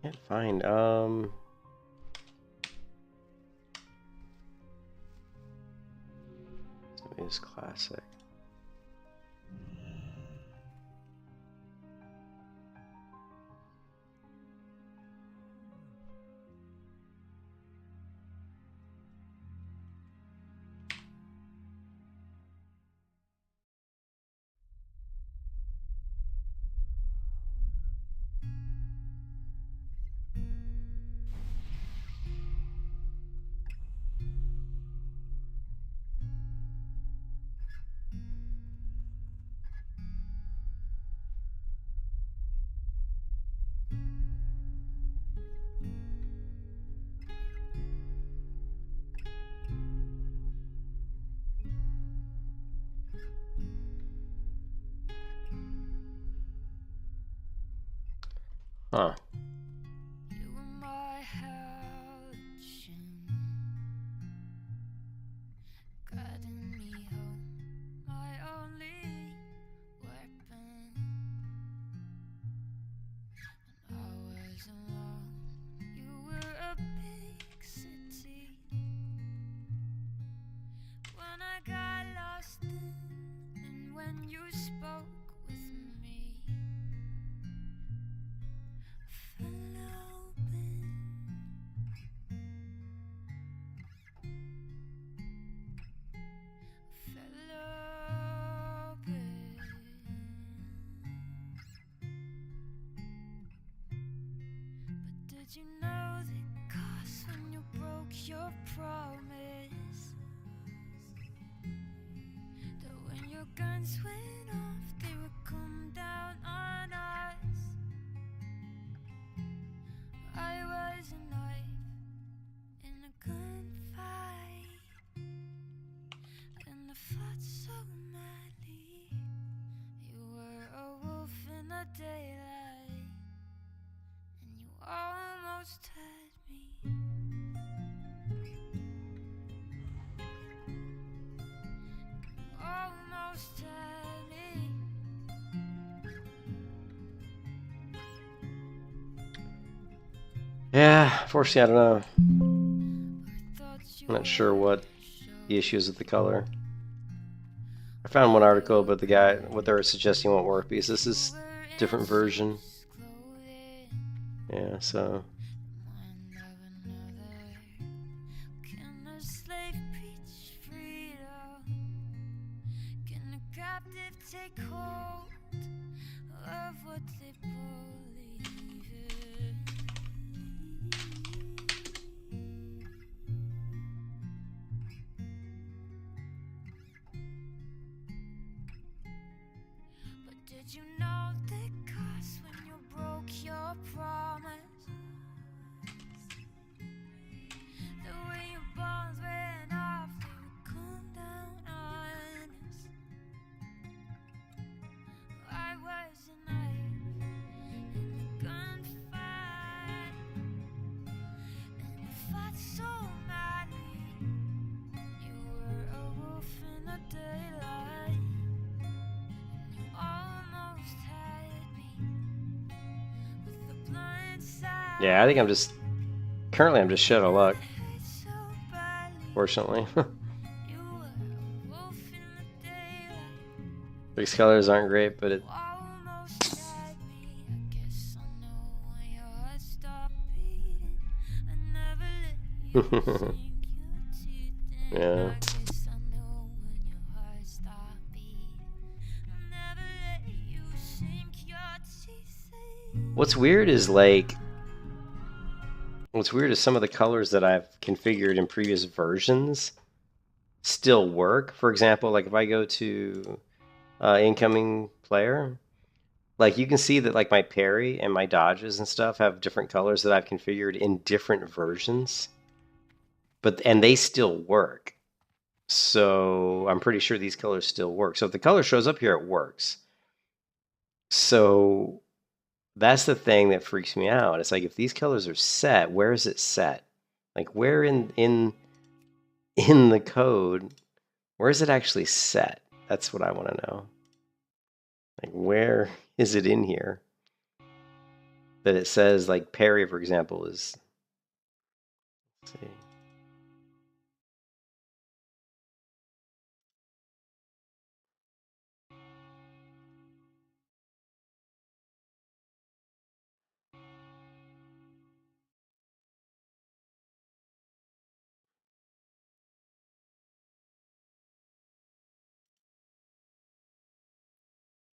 Can't find, is classic. Huh. You were my halcyon, guiding me home, my only weapon. When I was alone, you were a big city. When I got lost and when you spoke with me, fell open. Fell open. But did you know the cost when you broke your promise? That when your guns went off, they would come down on us. I was a knife in a gunfight, and I fought so madly. You were a wolf in the daylight, and you almost had me. Almost had me. Yeah, unfortunately, I don't know. I thought you I'm not sure what were the issues with the color. I found one article, but the guy, what they were suggesting won't work because this is a different version. Yeah, so. Can a slave preach freedom? Can a captive take hold of what they believe in? But did you know the cost when you broke your promise? The way your bones went off, they would come down on us. I was a knife in the gunfight, and you fought so madly. You were a wolf in the daylight, and you almost had me with the blind side. Yeah, I think I'm just. Currently, I'm just shit out of luck, So badly. fortunately. You were a wolf in the daylight. These colors aren't great, but it. Almost had me. I guess I know when your heart stopped beating. I never let you sink your teeth in. Yeah. I guess I know when your heart stopped beating. I never let you sink your teeth in. What's weird is like. What's weird is some of the colors that I've configured in previous versions still work. For example, like if I go to incoming player, like you can see that like my parry and my dodges and stuff have different colors that I've configured in different versions, and they still work. So I'm pretty sure these colors still work. So if the color shows up here, it works. So that's the thing that freaks me out. It's like if these colors are set, where is it set? Like where in the code, where is it actually set? That's what I want to know. Like where is it in here that it says like parry, for example, is. Let's see.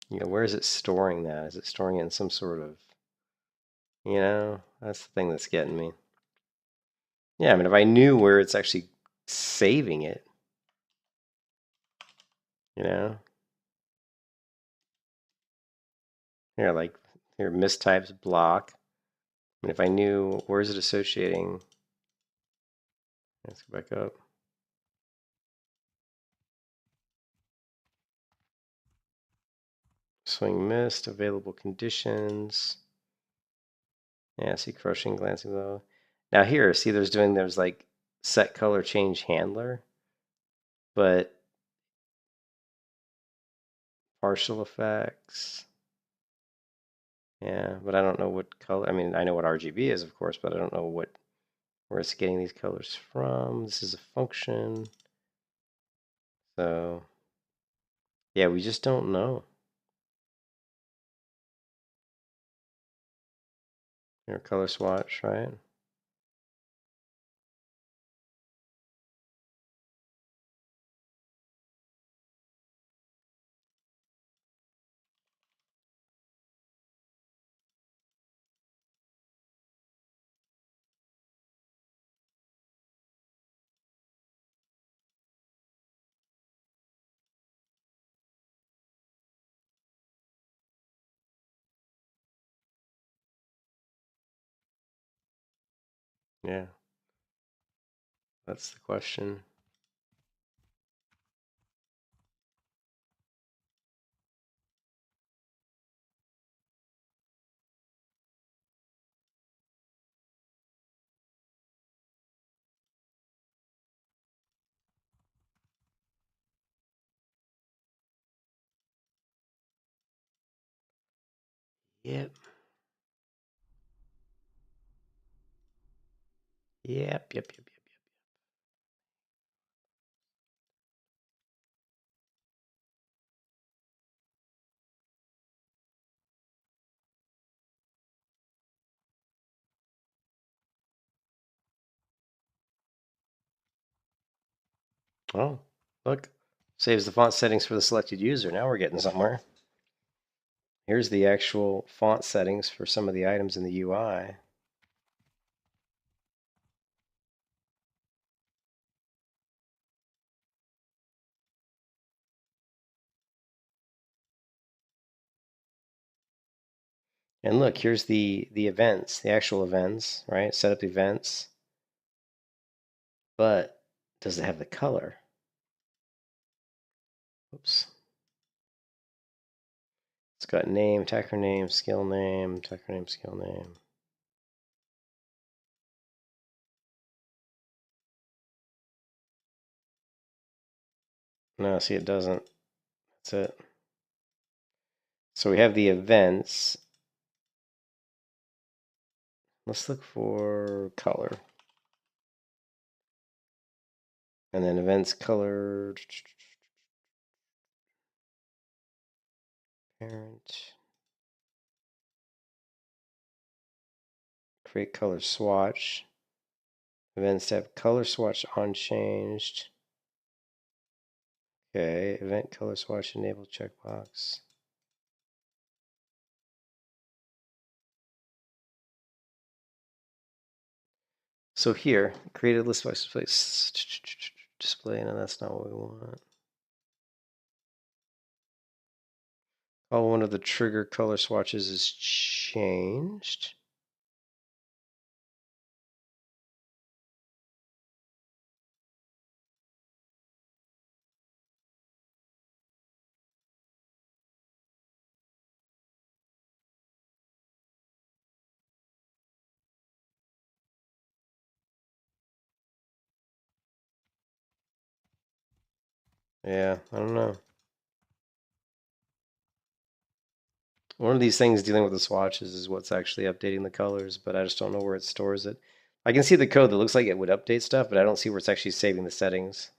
You know, where is it storing that? Is it storing it in some sort of, that's the thing that's getting me. Yeah, I mean, if I knew where it's actually saving it, Here, like, here, mistypes block. I mean, if I knew, where is it associating? Let's go back up. Swing missed, available conditions. Yeah, see crushing, glancing blow. Now here, see there's like set color change handler, but partial effects. Yeah, but I don't know what color. I mean, I know what RGB is, of course, but I don't know where it's getting these colors from. This is a function. So, yeah, we just don't know. Here, color swatch, right? Yeah, that's the question. Yep. Yep. Oh, look. Saves the font settings for the selected user. Now we're getting somewhere. Here's the actual font settings for some of the items in the UI. And look, here's the events, the actual events, right? Set up events. But does it have the color? Oops. It's got name, attacker name, skill name, attacker name, skill name. No, see, it doesn't. That's it. So we have the events. Let's look for color. And then events color. Parent. Create color swatch. Events tab color swatch unchanged. Okay, event color swatch enable checkbox. So here, create a list by display, and that's not what we want. Oh, one of the trigger color swatches is changed. Yeah, I don't know. One of these things dealing with the swatches is what's actually updating the colors, but I just don't know where it stores it. I can see the code that looks like it would update stuff, but I don't see where it's actually saving the settings.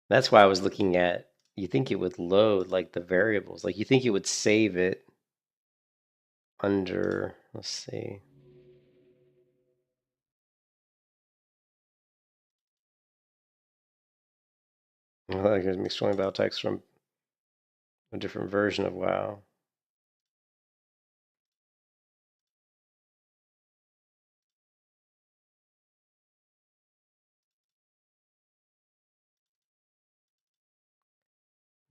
That's why I was looking at, you think it would load like the variables, like you think it would save it under, let's see. Like there's mixed battle text from a different version of WoW.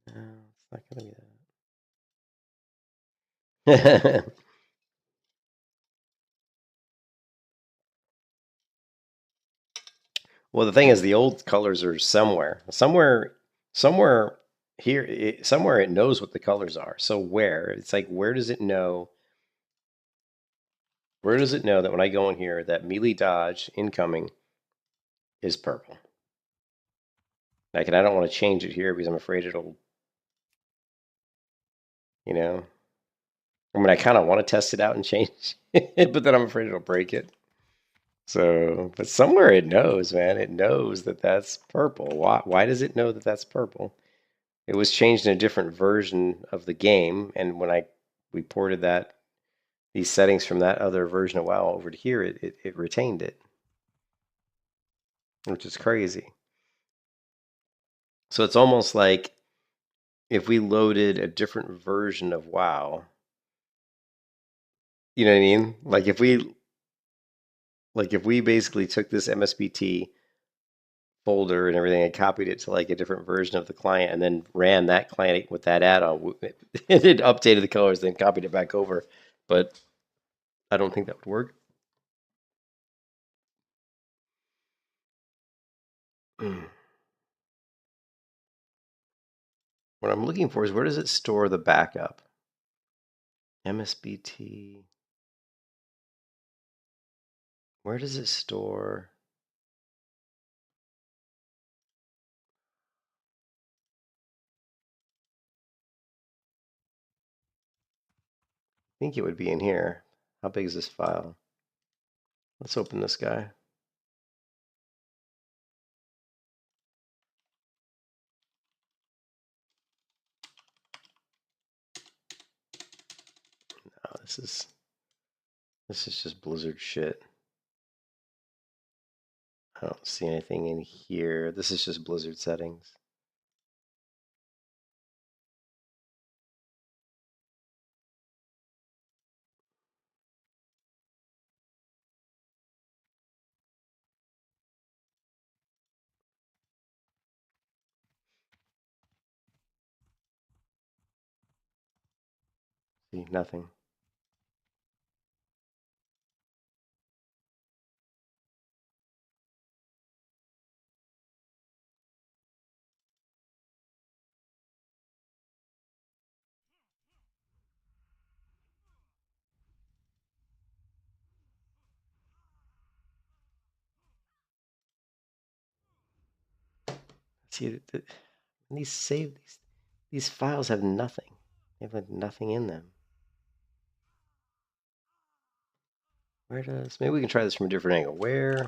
No, it's not going to be that. Well, the thing is, the old colors are somewhere here, somewhere it knows what the colors are. So where? It's like, where does it know? Where does it know that when I go in here, that melee dodge incoming is purple? Like, and I don't want to change it here because I'm afraid it'll, you know. I mean, I kind of want to test it out and change it, but then I'm afraid it'll break it. So, but somewhere it knows, man. It knows that that's purple. Why does it know that that's purple? It was changed in a different version of the game, and when we ported these settings from that other version of WoW over to here, it retained it, which is crazy. So it's almost like if we loaded a different version of WoW, you know what I mean? Like if we basically took this MSBT folder and everything and copied it to like a different version of the client and then ran that client with that add-on, it updated the colors, then copied it back over. But I don't think that would work. What I'm looking for is where does it store the backup? MSBT. Where does it store? I think it would be in here. How big is this file? Let's open this guy. Oh, this is just Blizzard shit. I don't see anything in here. This is just Blizzard settings. See, nothing. See, these files have nothing. They have like nothing in them. Where does, maybe we can try this from a different angle. Where?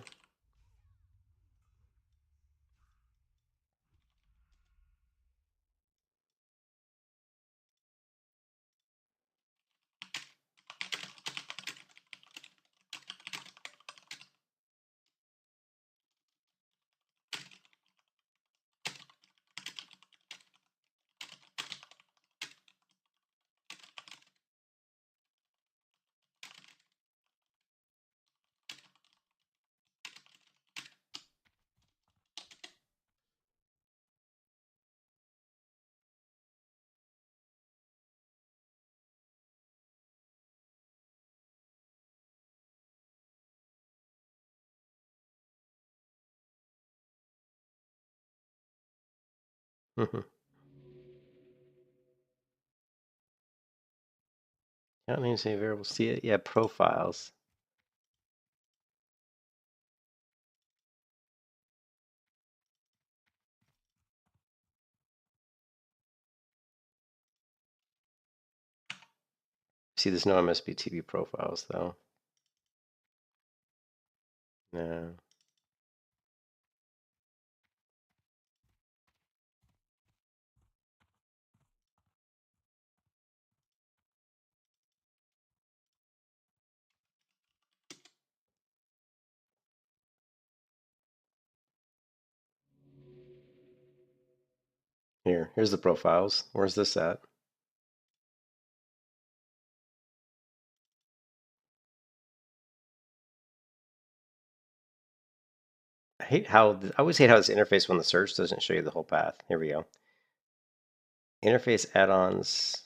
Can't name say variable. See it? Yeah, profiles. See, there's no MSBTV profiles though. No. Here's the profiles. Where's this at? I always hate how this interface when the search doesn't show you the whole path. Here we go. Interface add-ons.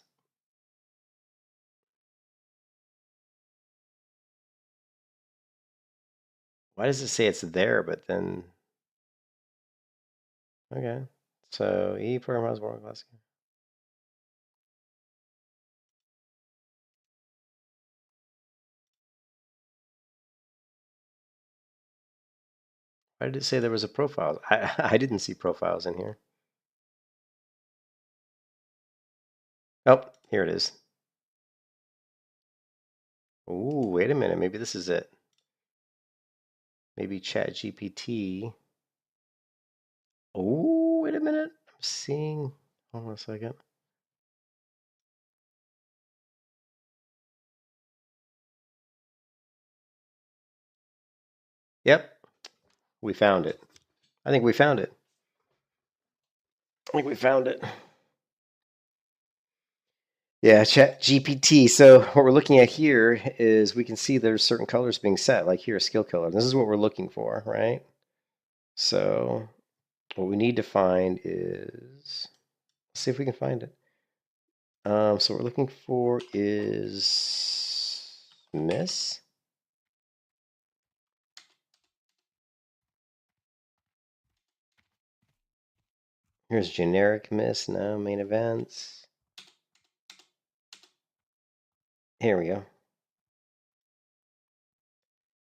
Why does it say it's there, but then... Okay. So, E program has more classic. Why did it say there was a profile? I didn't see profiles in here. Oh, here it is. Ooh, wait a minute. Maybe this is it. Maybe ChatGPT. Oh, wait a minute. I'm seeing. Hold on a second. Yep, we found it. I think we found it. Yeah, Chat GPT. So what we're looking at here is we can see there's certain colors being set, like here, skill color. This is what we're looking for, right? So what we need to find is, let's see if we can find it. So what we're looking for is miss. Here's generic miss. No, main events. Here we go.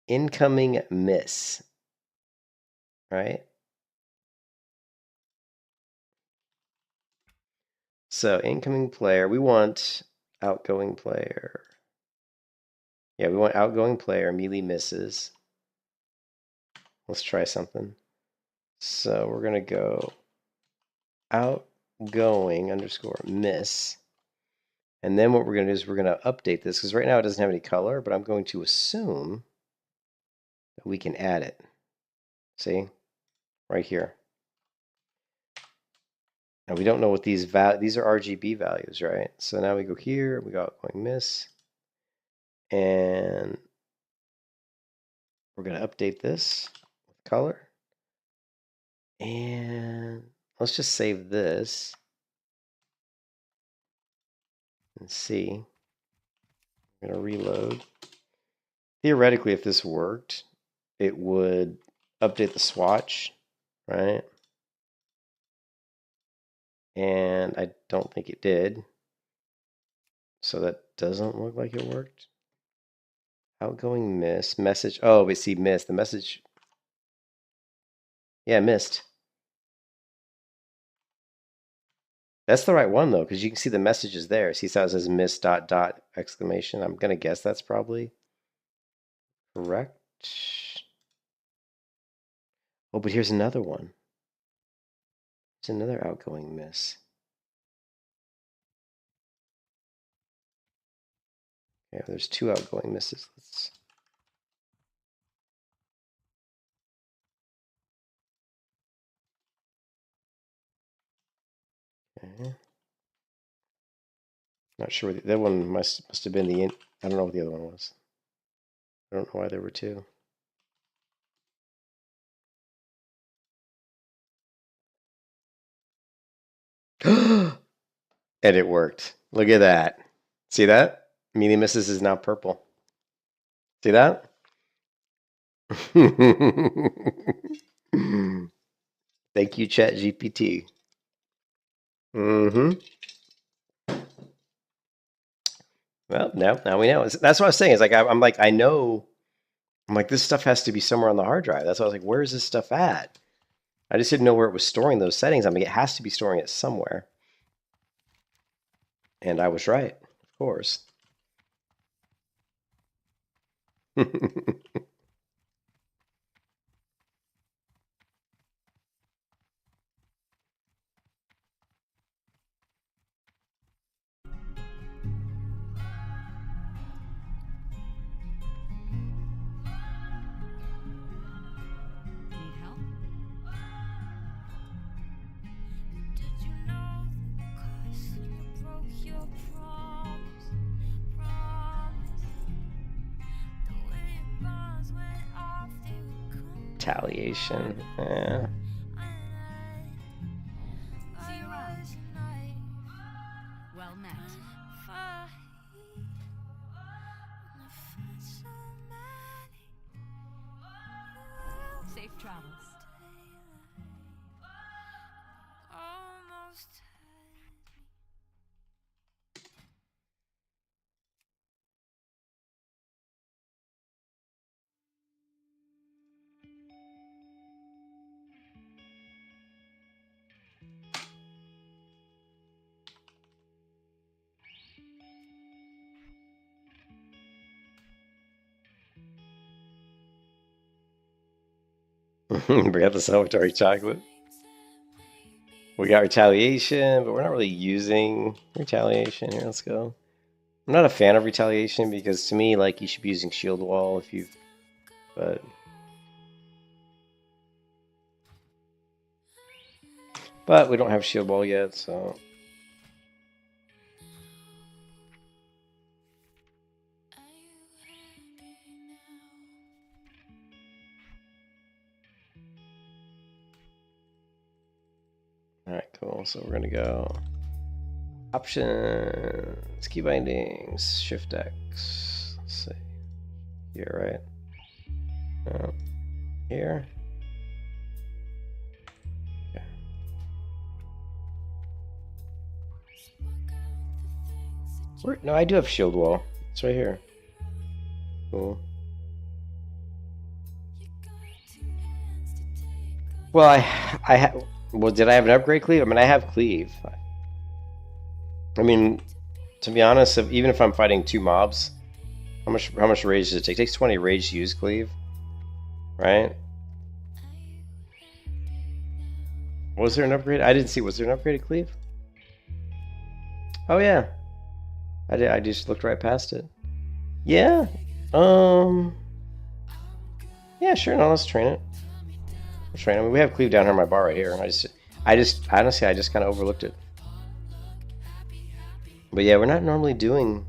incoming miss, right? So incoming player, we want outgoing player. Yeah, we want outgoing player, melee misses. Let's try something. So we're gonna go outgoing underscore miss. And then what we're gonna do is we're gonna update this because right now it doesn't have any color, but I'm going to assume that we can add it. See? Right here. Now we don't know what these these are RGB values, right? So now we go here, we go outgoing miss. And we're gonna update this with color. And let's just save this and see. I'm going to reload. Theoretically, if this worked, it would update the swatch, right? And I don't think it did. So that doesn't look like it worked. Outgoing miss, message. Oh, we see miss. The message. Yeah, missed. That's the right one though, because you can see the message is there. See how it says miss dot dot exclamation. I'm gonna guess that's probably correct. Oh, but here's another one. There's another outgoing miss. Yeah, there's two outgoing misses. Let's... Okay. Not sure. That one must have been the. I don't know what the other one was. I don't know why there were two. And it worked. Look at that. See that? Mealy misses is now purple. See that? Thank you, Chat GPT. Mm-hmm. Well, now we know. That's what I was saying. It's like I'm like I know. I'm like this stuff has to be somewhere on the hard drive. That's why I was like, where is this stuff at? I just didn't know where it was storing those settings. I mean, it has to be storing it somewhere. And I was right, of course. Need help? Did you know the cost when you broke your promise? The way your bonds went off, they would come Retaliation. Yeah. See you around. Well met. Safe travels. Almost Forgot the celebratory chocolate. We got retaliation, but we're not really using retaliation. Here, let's go. I'm not a fan of retaliation because to me, like, you should be using shield wall if you've... But we don't have shield wall yet, so... Alright, cool. So we're gonna go... Options, key bindings, shift X. Let's see. Here, right? No. Here. Okay. No, I do have shield wall. It's right here. Cool. Well, well, did I have an upgrade cleave? I mean, I have cleave. I mean, to be honest, even if I'm fighting 2 mobs, how much rage does it take? It takes 20 rage to use cleave, right? Was there an upgrade? I didn't see. Was there an upgraded cleave? Oh yeah, I did. I just looked right past it. Yeah. Um. Yeah, sure. No, let's train it. Let's train it. I mean, we have cleave down here in my bar right here. Honestly, I just kind of overlooked it. But yeah, we're not normally attacking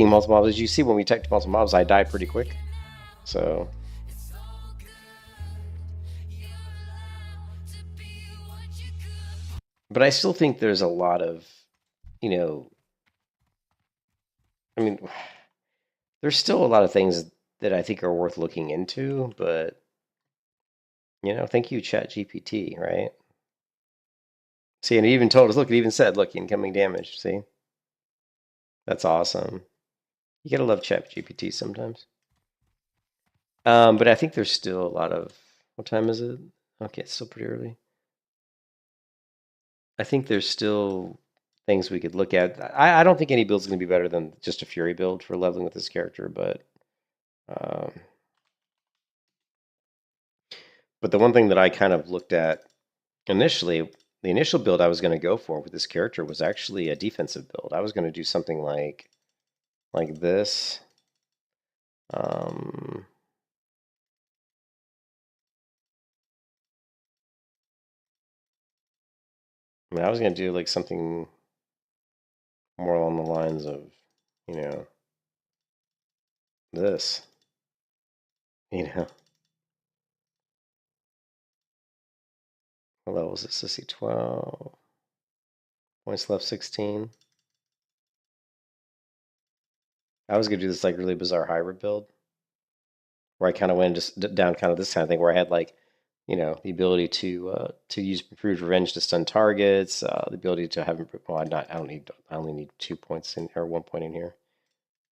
multiple mobs. As you see, when we attack multiple mobs, I die pretty quick. So. But I still think there's a lot of, you know, I mean, there's still a lot of things that I think are worth looking into, but, thank you, ChatGPT, right? See, and it even told us, look, it even said, look, incoming damage, see? That's awesome. You gotta love ChatGPT sometimes. But I think there's still a lot of, what time is it? Okay, it's still pretty early. I think there's still things we could look at. I don't think any build's going to be better than just a Fury build for leveling with this character, but the one thing that I kind of looked at initially, the initial build I was going to go for with this character was actually a defensive build. I was going to do something like this. I mean, I was going to do like something more along the lines of, this, What level is this? Let's see, 12. Points left, 16. I was going to do this like really bizarre hybrid build where I kind of went just down kind of this kind of thing where I had like, the ability to use improved revenge to stun targets, the ability to have improved, well, I only need 2 points in or 1 point in here.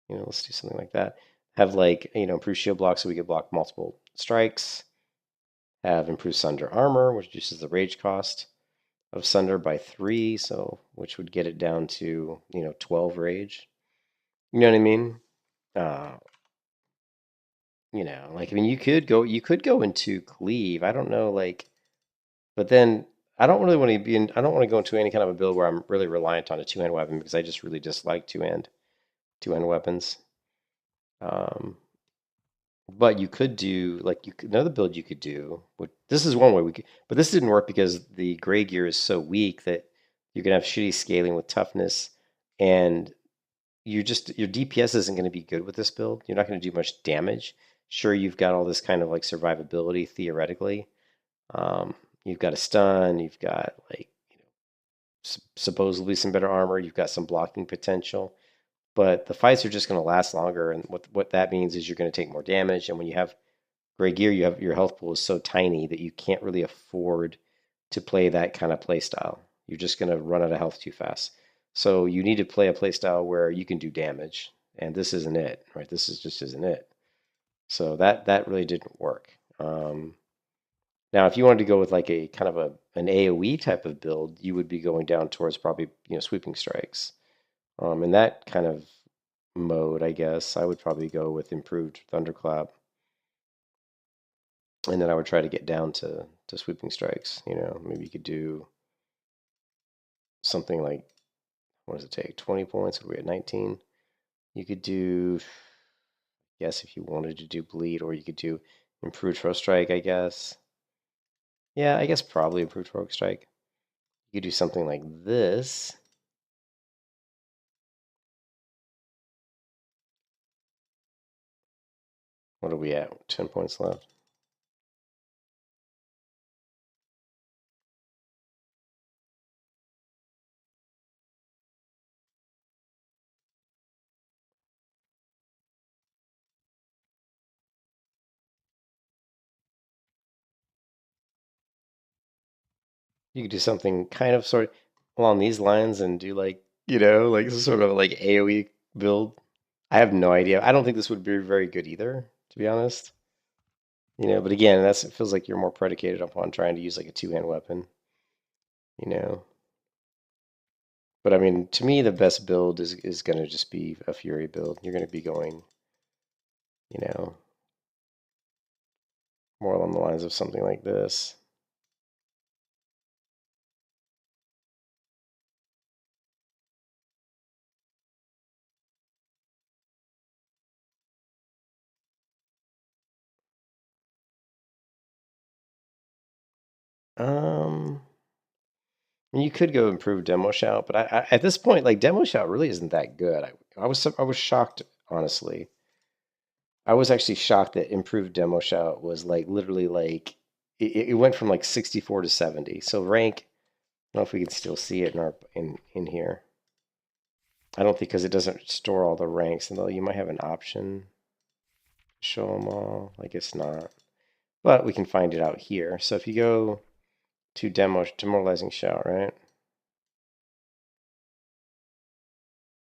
Let's do something like that. Have like, improved shield block so we could block multiple strikes. Have improved Sunder armor, which reduces the rage cost of Sunder by 3, so which would get it down to 12 rage. You know what I mean? Like I mean, you could go into cleave. I don't know, like, but then I don't really want to be in. I don't want to go into any kind of a build where I'm really reliant on a 2-hand weapon because I just really dislike two-hand weapons. But you could do like another build you could do. This is one way we could, but this didn't work because the gray gear is so weak that you're gonna have shitty scaling with toughness, and your DPS isn't going to be good with this build. You're not going to do much damage. Sure, you've got all this kind of like survivability theoretically. You've got a stun. You've got like supposedly some better armor. You've got some blocking potential. But the fights are just going to last longer, and what that means is you're going to take more damage. And when you have gray gear, your health pool is so tiny that you can't really afford to play that kind of play style. You're just going to run out of health too fast. So you need to play a play style where you can do damage, and this isn't it, right? This just isn't it. So that really didn't work. Now, if you wanted to go with like a kind of an AOE type of build, you would be going down towards probably sweeping strikes. In that kind of mode, I guess I would probably go with improved thunderclap, and then I would try to get down to sweeping strikes. Maybe you could do something like, what does it take? 20 points? Are we at 19? You could do, I guess, if you wanted to do bleed, or you could do improved throw strike, I guess. Yeah, I guess probably improved throw strike. You could do something like this. What are we at? 10 points left. You could do something kind of sort of along these lines and do like, like sort of like AoE build. I have no idea. I don't think this would be very good either, to be honest. You know, but again, it feels like you're more predicated upon trying to use like a two-hand weapon, you know. But I mean, to me, the best build is going to just be a Fury build. You're going to be going, you know, more along the lines of something like this. Um, you could go improve demo shout, but at this point, like demo shout really isn't that good. I was shocked, honestly. I was actually shocked that improved demo shout was like literally like it went from like 64 to 70. So rank, I don't know if we can still see it in our in here. I don't think because it doesn't store all the ranks, and though you might have an option to show them all. I guess not, but we can find it out here. So if you go to demoralizing shout, right?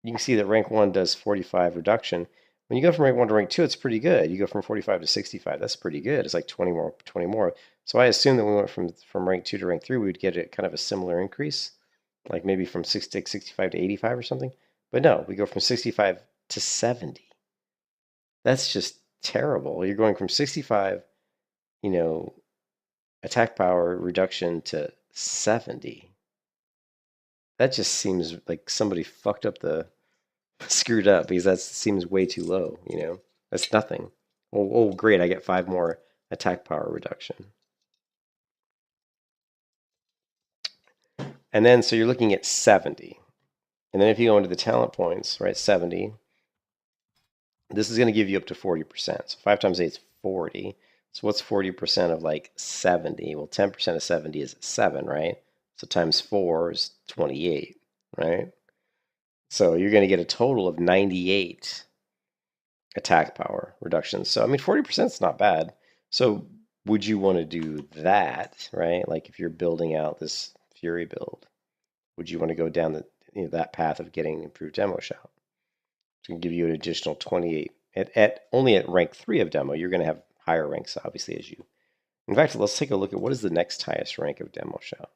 You can see that rank 1 does 45 reduction. When you go from rank 1 to rank 2, it's pretty good. You go from 45 to 65. That's pretty good. It's like 20 more. So I assume that when we went from rank 2 to rank 3, we would get kind of a similar increase, like maybe from 65 to 85 or something. But no, we go from 65 to 70. That's just terrible. You're going from 65, you know, attack power reduction to 70. That just seems like somebody fucked up screwed up because that seems way too low, you know? That's nothing. Oh, great, I get 5 more attack power reduction. And then, so you're looking at 70. And then if you go into the talent points, right, 70, this is going to give you up to 40%. So 5 times 8 is 40. So what's 40% of like 70? Well, 10% of 70 is 7, right? So times 4 is 28, right? So you're going to get a total of 98 attack power reduction. So, I mean, 40% is not bad. So would you want to do that, right? Like if you're building out this Fury build, would you want to go down that path of getting improved demo shout? It's going to give you an additional 28. Only at rank 3 of demo, you're going to have higher ranks, obviously, as you... In fact, let's take a look at what is the next highest rank of demo shout.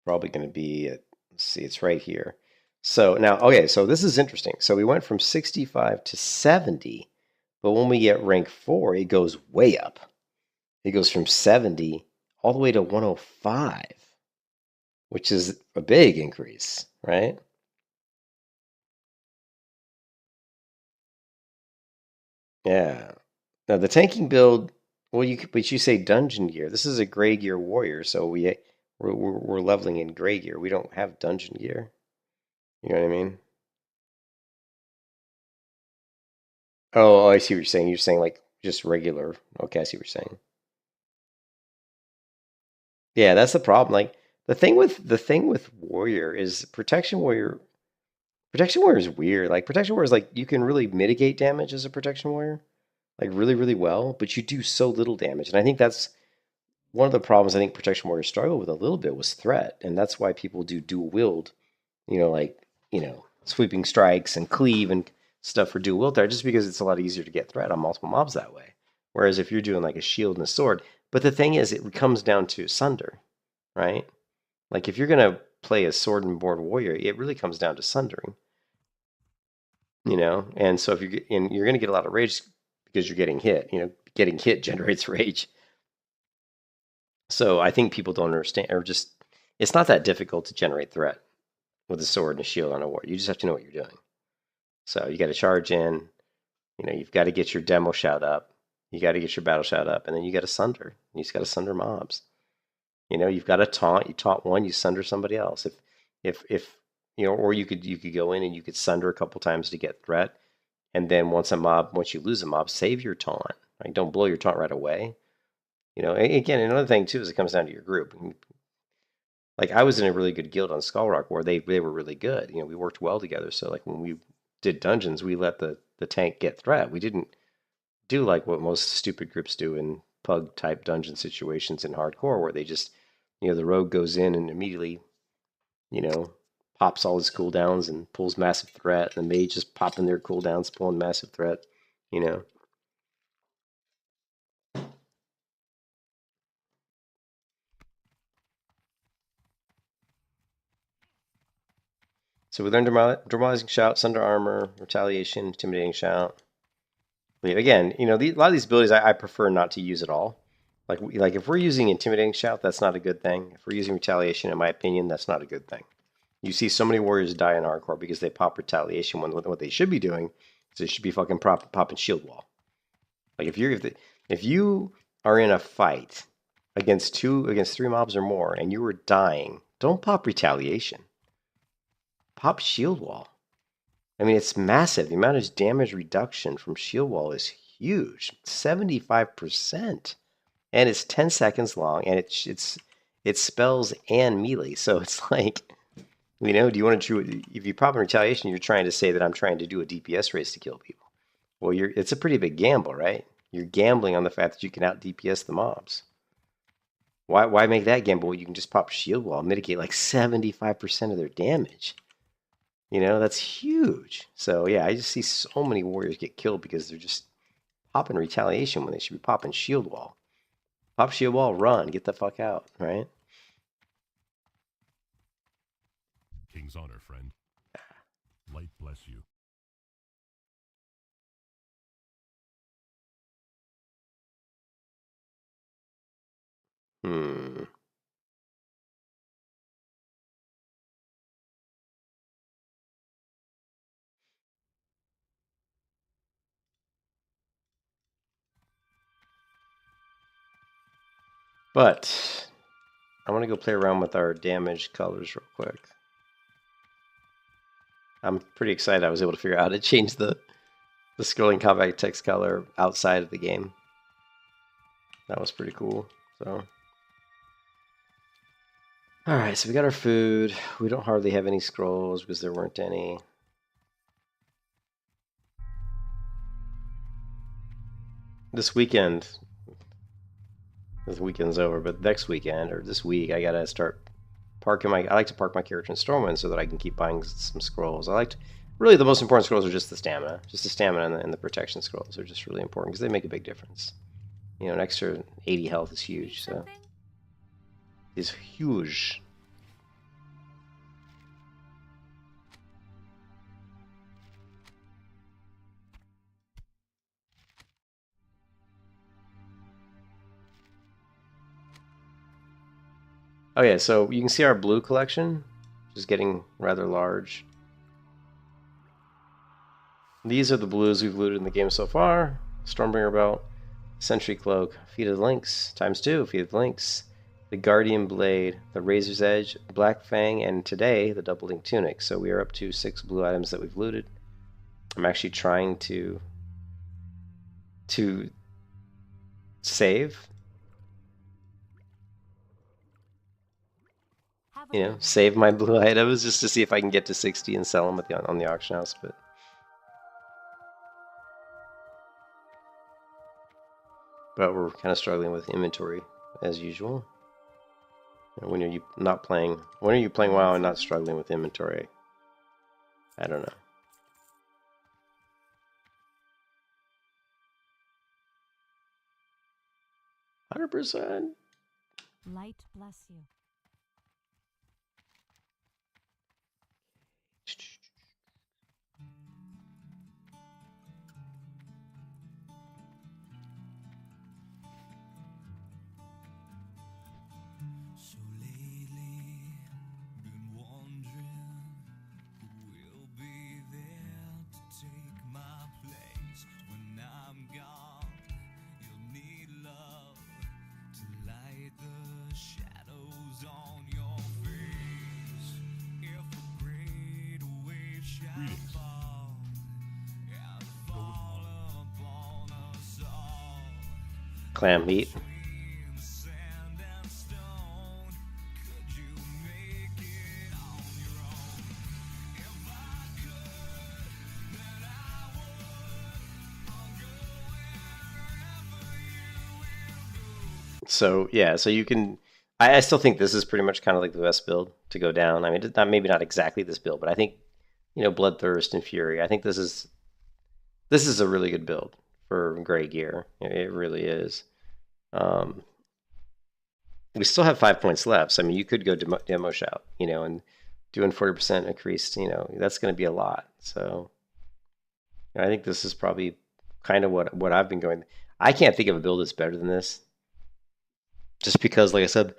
Probably going to be at, let's see, it's right here. So now, okay, so this is interesting. So we went from 65 to 70, but when we get rank 4, it goes way up. It goes from 70 all the way to 105, which is a big increase, right? Yeah. Now the tanking build, well, but you say dungeon gear. This is a gray gear warrior, so we're leveling in gray gear. We don't have dungeon gear. You know what I mean? Oh, I see what you're saying. You're saying like just regular. Okay, I see what you're saying. Yeah, that's the problem. Like the thing with warrior is protection warrior. Protection warrior is weird. Like protection warrior is like you can really mitigate damage as a protection warrior, like really, really well, but you do so little damage. And I think that's one of the problems I think protection warriors struggle with a little bit was threat, and that's why people do dual wield. Like sweeping strikes and cleave and stuff for dual wield there, just because it's a lot easier to get threat on multiple mobs that way. Whereas if you're doing like a shield and a sword, but the thing is, it comes down to sunder, right? Like if you're gonna play a sword and board warrior, it really comes down to sundering, And so if you're gonna get a lot of rage because you're getting hit, getting hit generates rage. So I think people don't understand, or just it's not that difficult to generate threat with a sword and a shield on a warrior. You just have to know what you're doing. So you got to charge in. You've got to get your demo shout up. You got to get your battle shout up, and then you got to sunder. You just got to sunder mobs. You've got to taunt. You taunt one, you sunder somebody else. If or you could go in and you could sunder a couple times to get threat, and then once you lose a mob, save your taunt. Right? Don't blow your taunt right away. Again, another thing too is it comes down to your group. Like I was in a really good guild on Skull Rock where they were really good. We worked well together. So like when we did dungeons, we let the tank get threat. We didn't do like what most stupid groups do in pug type dungeon situations in hardcore, where they just the rogue goes in and immediately pops all his cooldowns and pulls massive threat, and the mage just popping their cooldowns, pulling massive threat. So we learned Demoralizing Shout, Sunder Armor, Retaliation, Intimidating Shout. Again, a lot of these abilities I prefer not to use at all. Like if we're using Intimidating Shout, that's not a good thing. If we're using Retaliation, in my opinion, that's not a good thing. You see so many warriors die in hardcore because they pop Retaliation when what they should be doing is they should be fucking popping Shield Wall. Like if you are in a fight against 3 mobs or more and you are dying, don't pop Retaliation. Pop Shield Wall. I mean, it's massive. The amount of damage reduction from Shield Wall is huge. 75%. And it's 10 seconds long, and it spells and melee. So it's like, do you want to, if you pop in Retaliation, you're trying to say that I'm trying to do a DPS race to kill people. Well, it's a pretty big gamble, right? You're gambling on the fact that you can out DPS the mobs. Why make that gamble? You can just pop Shield Wall and mitigate like 75% of their damage. That's huge. So yeah, I just see so many warriors get killed because they're just popping Retaliation when they should be popping Shield Wall. Pop Shield Wall, run, get the fuck out, right? King's honor, friend. Light bless you. But I want to go play around with our damage colors real quick. I'm pretty excited I was able to figure out how to change the scrolling combat text color outside of the game. That was pretty cool. So, alright, so we got our food. We don't hardly have any scrolls because there weren't any. This weekend, this weekend's over, but next weekend or this week, I gotta start parking I like to park my character in Stormwind so that I can keep buying some scrolls. Really the most important scrolls are just the stamina. Just the stamina and the protection scrolls are just really important because they make a big difference. An extra 80 health is huge, so. It's huge. Okay, so you can see our blue collection, which is getting rather large. These are the blues we've looted in the game so far. Stormbringer Belt, Sentry Cloak, Feated Lynx, ×2, Feated Lynx, the Guardian Blade, the Razor's Edge, Black Fang, and today, the Double Link Tunic. So we are up to 6 blue items that we've looted. I'm actually trying to save. Save my blue items just to see if I can get to 60 and sell them on the auction house, but we're kind of struggling with inventory as usual. And when are you playing WoW and not struggling with inventory? I don't know. 100%. Light bless you. So lately, been wondering who will be there to take my place when I'm gone. You'll need love to light the shadows on your face. If a great wave shall fall and fall upon us all. Clam meat. So yeah, so you can. I still think this is pretty much kind of like the best build to go down. I mean, maybe not exactly this build, but I think Bloodthirst and Fury. I think this is a really good build for gray gear. It really is. We still have 5 points left. So I mean, you could go demo shout, and doing 40% increase, you know, that's going to be a lot. So I think this is probably kind of what I've been going. I can't think of a build that's better than this, just because, like I said,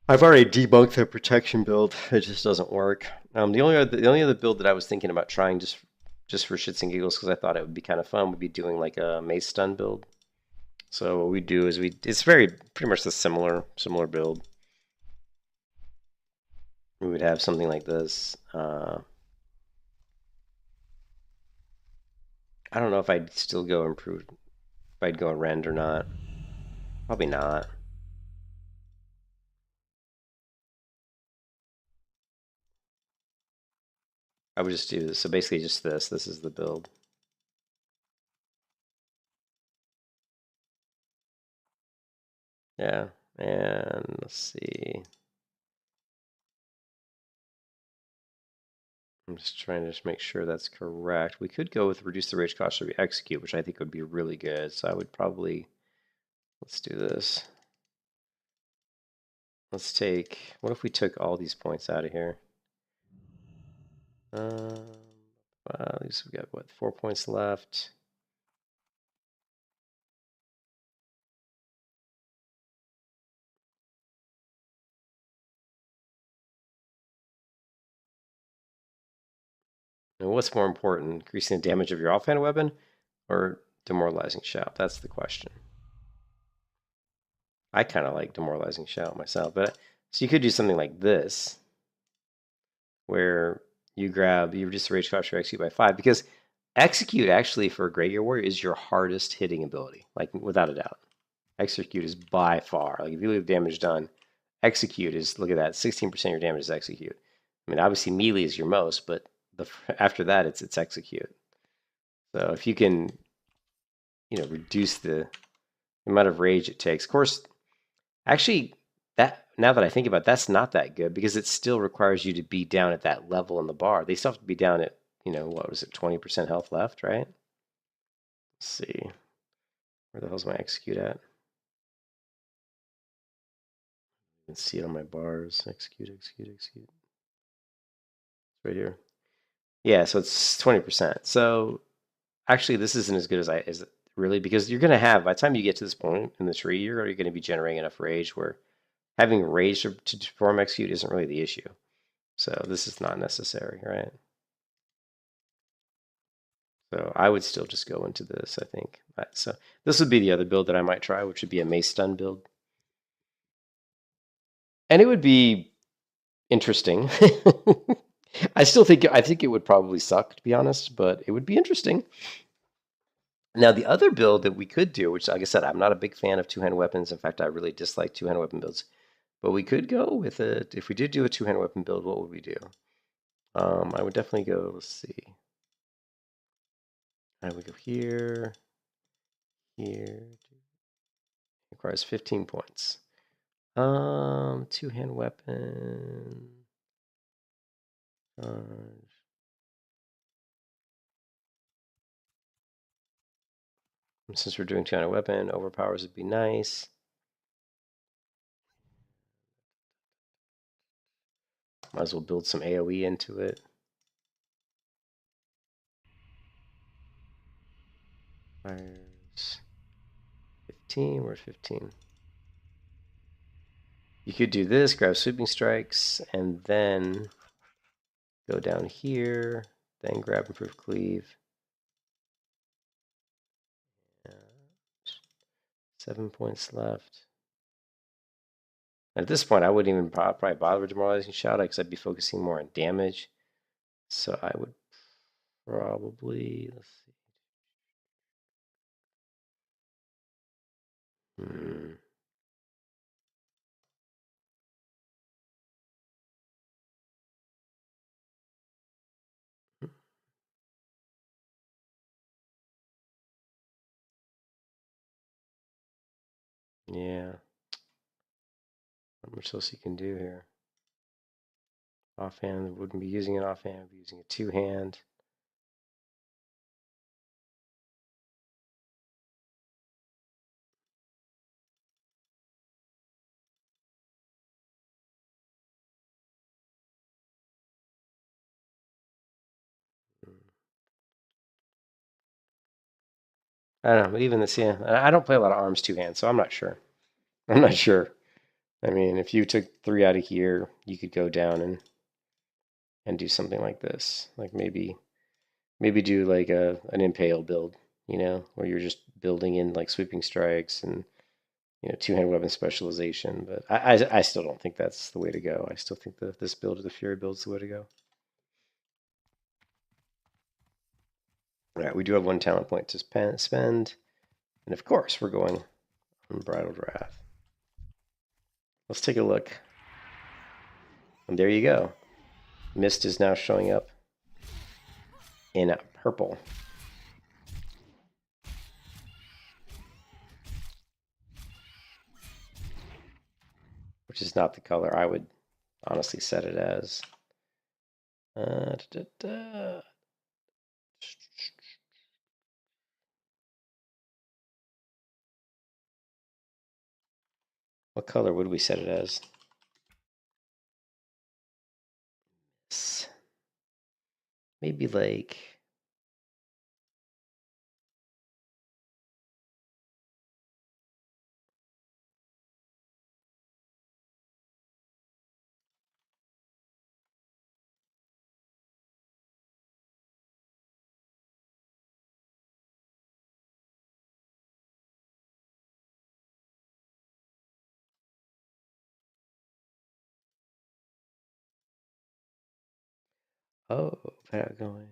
I've already debunked the protection build. It just doesn't work. The only other build that I was thinking about trying just for shits and giggles, because I thought it would be kind of fun, would be doing like a mace stun build. So what we do is it's pretty much the similar build. We would have something like this. I don't know if I'd still go improve, if I'd go a rend or not. Probably not. I would just do this. So basically just this. This is the build. Yeah, and let's see. I'm just trying to make sure that's correct. We could go with reduce the rage cost of execute, which I think would be really good. So I would probably, let's do this. Let's take, what if we took all these points out of here? At least we've got, what, 4 points left. And what's more important, increasing the damage of your offhand weapon or demoralizing shout? That's the question. I kind of like demoralizing shout myself, but so you could do something like this, where you reduce the rage cost for execute by 5, because execute actually for a Graveyard Warrior is your hardest hitting ability, like without a doubt. Execute is by far, like if you leave damage done, execute is, look at that, 16% of your damage is execute. I mean, obviously melee is your most, but after that it's execute. So if you can, you know, reduce the amount of rage it takes. Of course, actually, that, now that I think about it, that's not that good, because it still requires you to be down at that level in the bar. They still have to be down at, you know, what was it, 20% health left, right? Let's see. Where the hell's my execute at? You can see it on my bars. Execute. It's right here. Yeah, so it's 20%. So actually, this isn't as good as really, because you're going to have, by the time you get to this point in the tree, you're already going to be generating enough rage where having rage to perform execute isn't really the issue. So this is not necessary, right? So I would still just go into this, I think. So this would be the other build that I might try, which would be a mace stun build. And it would be interesting. I think it would probably suck, to be honest, but it would be interesting. Now, the other build that we could do, which, like I said, I'm not a big fan of two-hand weapons. In fact, I really dislike two-hand weapon builds. But we could go with it. If we did do a two-hand weapon build, what would we do? I would definitely go, let's see. I would go here, here. Requires 15 points. Two-hand weapon. Since we're doing two-handed weapon, overpowers would be nice. Might as well build some AoE into it. Fires 15, we're at 15. You could do this, grab sweeping strikes, and then go down here, then grab improved cleave. 7 points left. At this point, I wouldn't even probably bother with demoralizing shout because I'd be focusing more on damage. So I would probably, let's see. Yeah. Not much else you can do here. Offhand, wouldn't be using an offhand, would be using a two-hand. I don't know, but even this, yeah, I don't play a lot of arms two hands, so I'm not sure. I'm not sure. I mean, if you took 3 out of here, you could go down and do something like this. Like maybe do like an impale build, you know, where you're just building in like sweeping strikes and two-hand weapon specialization. But I still don't think that's the way to go. I still think that this build of the Fury build is the way to go. All right, we do have 1 talent point to spend, and of course we're going Unbridled Wrath. Let's take a look. And there you go. Mist is now showing up in purple. Which is not the color I would honestly set it as. What color would we set it as? Maybe like going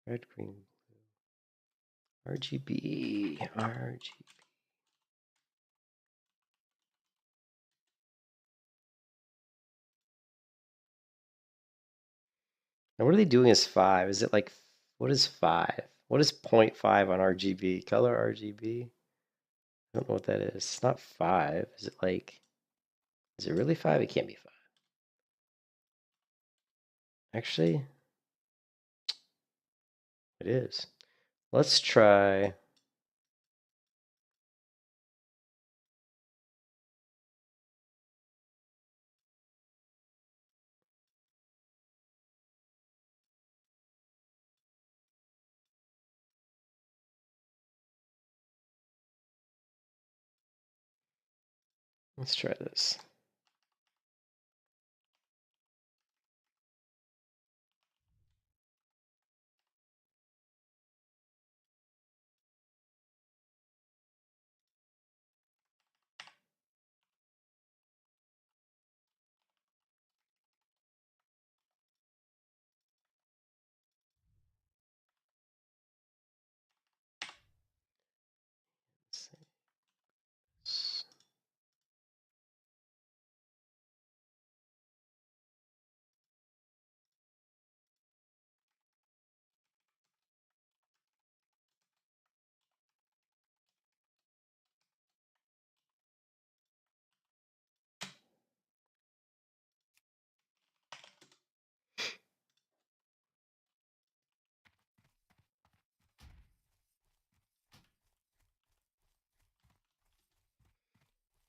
red, green, blue, RGB. Now what are they doing as 5? Is it like, what is 5? What is 0.5 on RGB? Color RGB? I don't know what that is. It's not 5. Is it like, is it really 5? It can't be 5. Actually, it is. Let's try. Let's try this.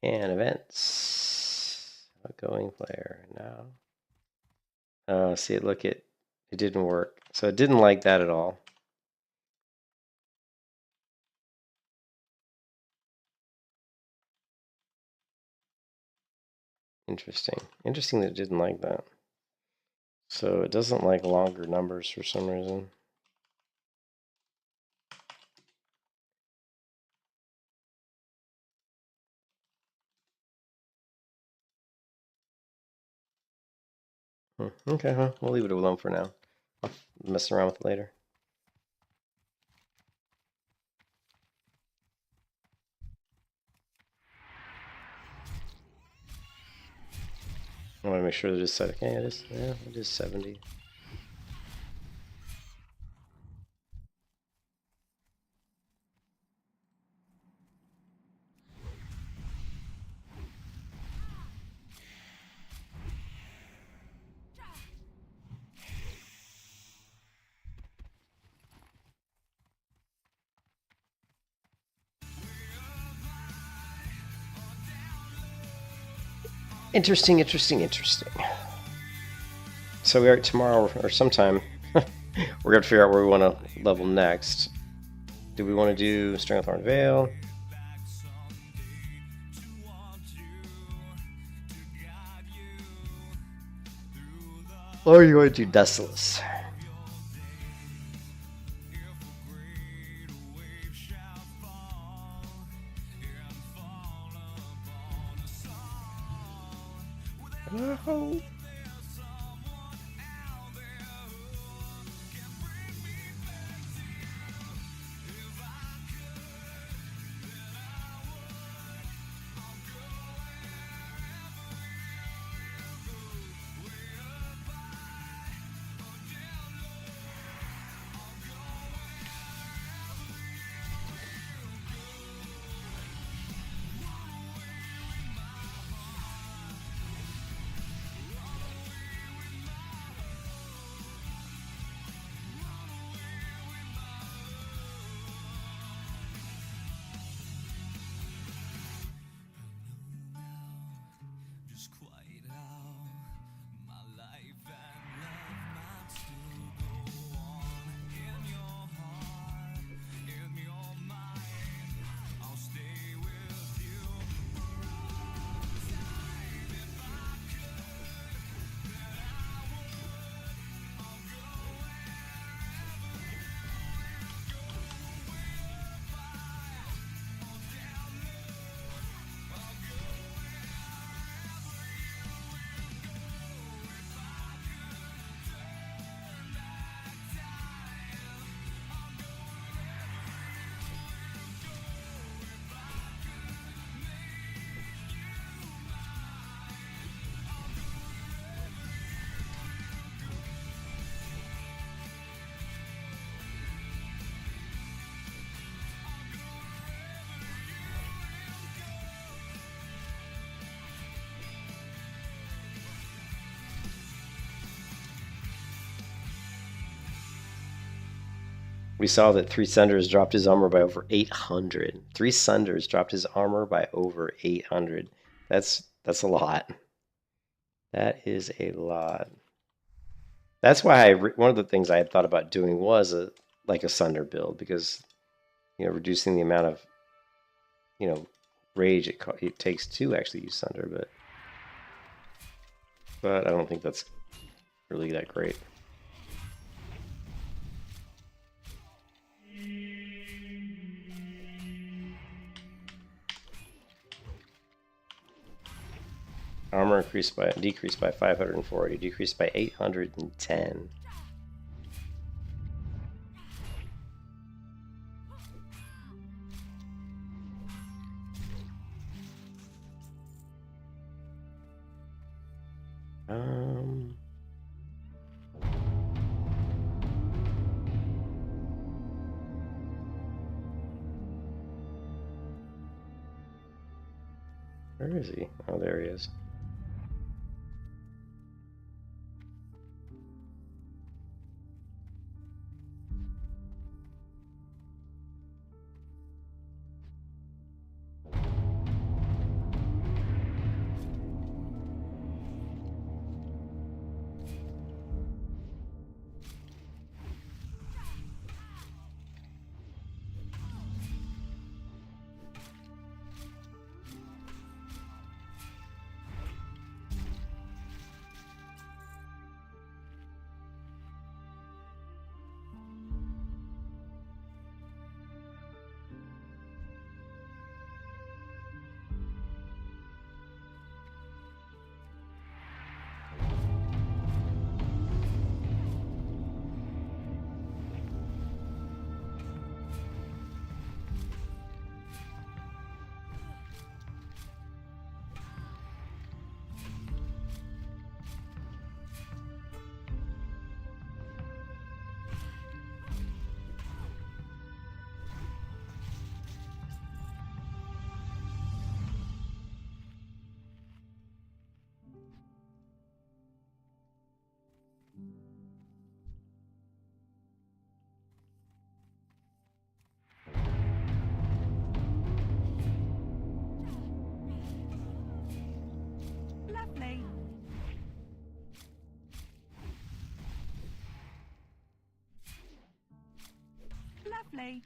And events. Outgoing player now. Oh, see, look, it didn't work. So it didn't like that at all. Interesting. Interesting that it didn't like that. So it doesn't like longer numbers for some reason. Okay, well, we'll leave it alone for now. I'll mess around with it later. I want to make sure that it's set. Okay, it is. Yeah, it is 70. Interesting. So we are tomorrow or sometime. We're gonna figure out where we want to level next. Do we want to do Strengthorn Vale? Or are you going to do Desolace? Oh. Just quite how my life and love might still go on. In your heart, in your mind, I'll stay with you for all time. If I could, then I would. I'll go wherever you go. If I, oh damn no, I'll go We saw that 3 Sunders dropped his armor by over 800. 3 Sunders dropped his armor by over 800. That's a lot. That is a lot. That's why one of the things I had thought about doing was like a Sunder build, because reducing the amount of rage it takes to actually use Sunder, but I don't think that's really that great. Armor decreased by 540, decreased by 810. Where is he? Oh, there he is. Lovely.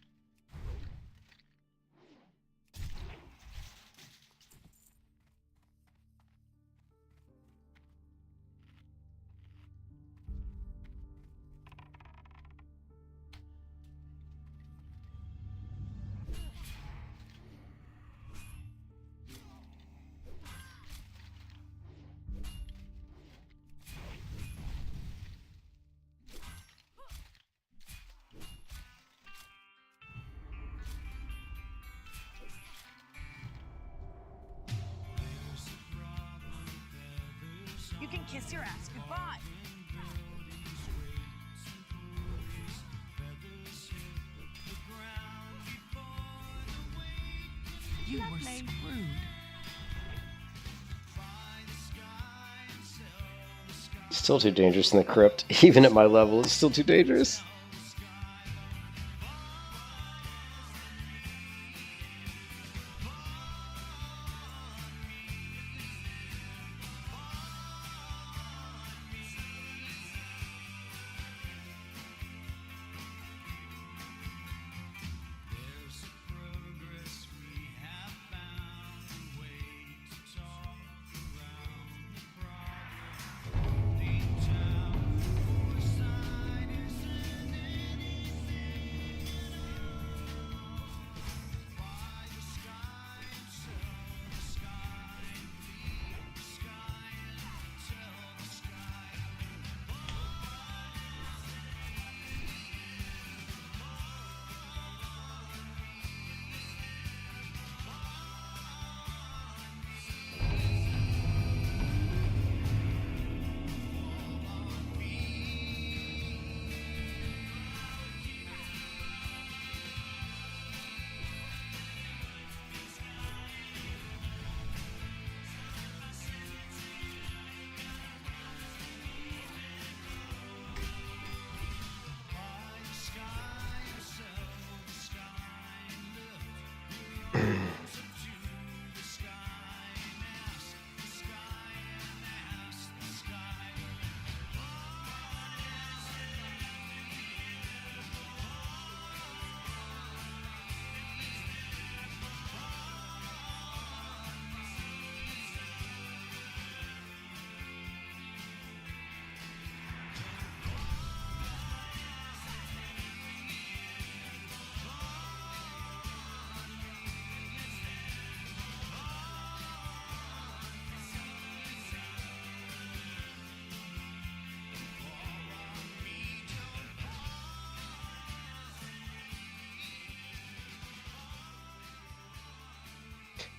You can kiss your ass goodbye. You were Lovely. screwed. Still too dangerous in the crypt. Even at my level, it's still too dangerous.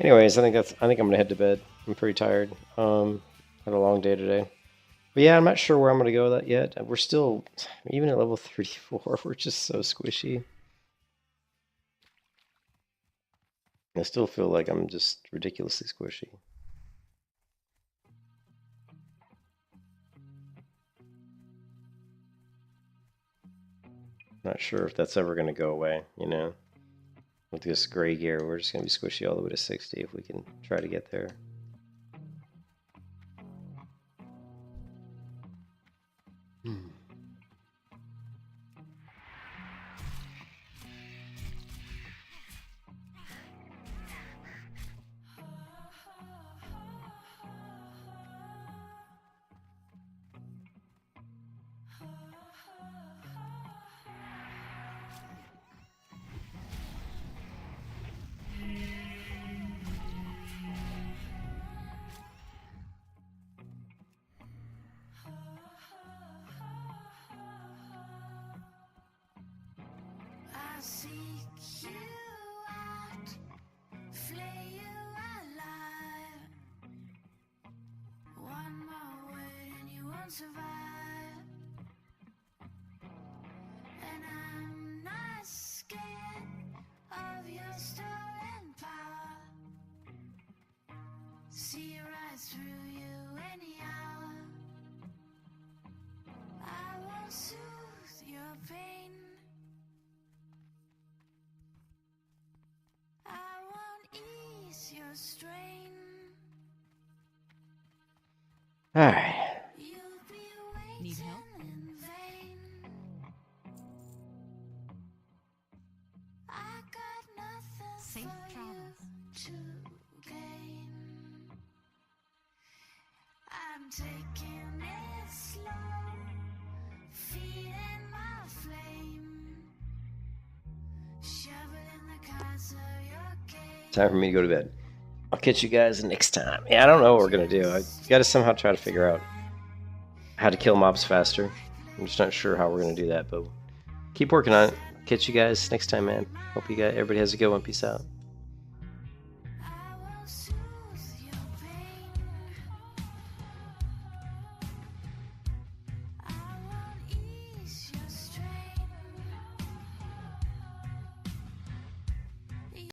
Anyways, I think I'm gonna head to bed. I'm pretty tired. Had a long day today. But yeah, I'm not sure where I'm gonna go with that yet. We're still, even at level 34, we're just so squishy. I still feel like I'm just ridiculously squishy. Not sure if that's ever gonna go away, you know? With this gray gear, we're just gonna be squishy all the way to 60 if we can try to get there. I seek you out, flay you alive. One more word and you won't survive. And I'm not scared of your stolen power. See right through you anyhow. I won't soothe your pain. I won't ease your strain. Alright. You'll be waiting Need help? in vain. Safe travels. to gain. I'm taking it slow, feeding my flame, shoveling the cards of your game. Time for me to go to bed. I'll catch you guys next time. Yeah, I don't know what we're gonna do. I gotta somehow try to figure out how to kill mobs faster. I'm just not sure how we're gonna do that, but keep working on it. Catch you guys next time, man. Hope you guys, everybody has a good one. Peace out.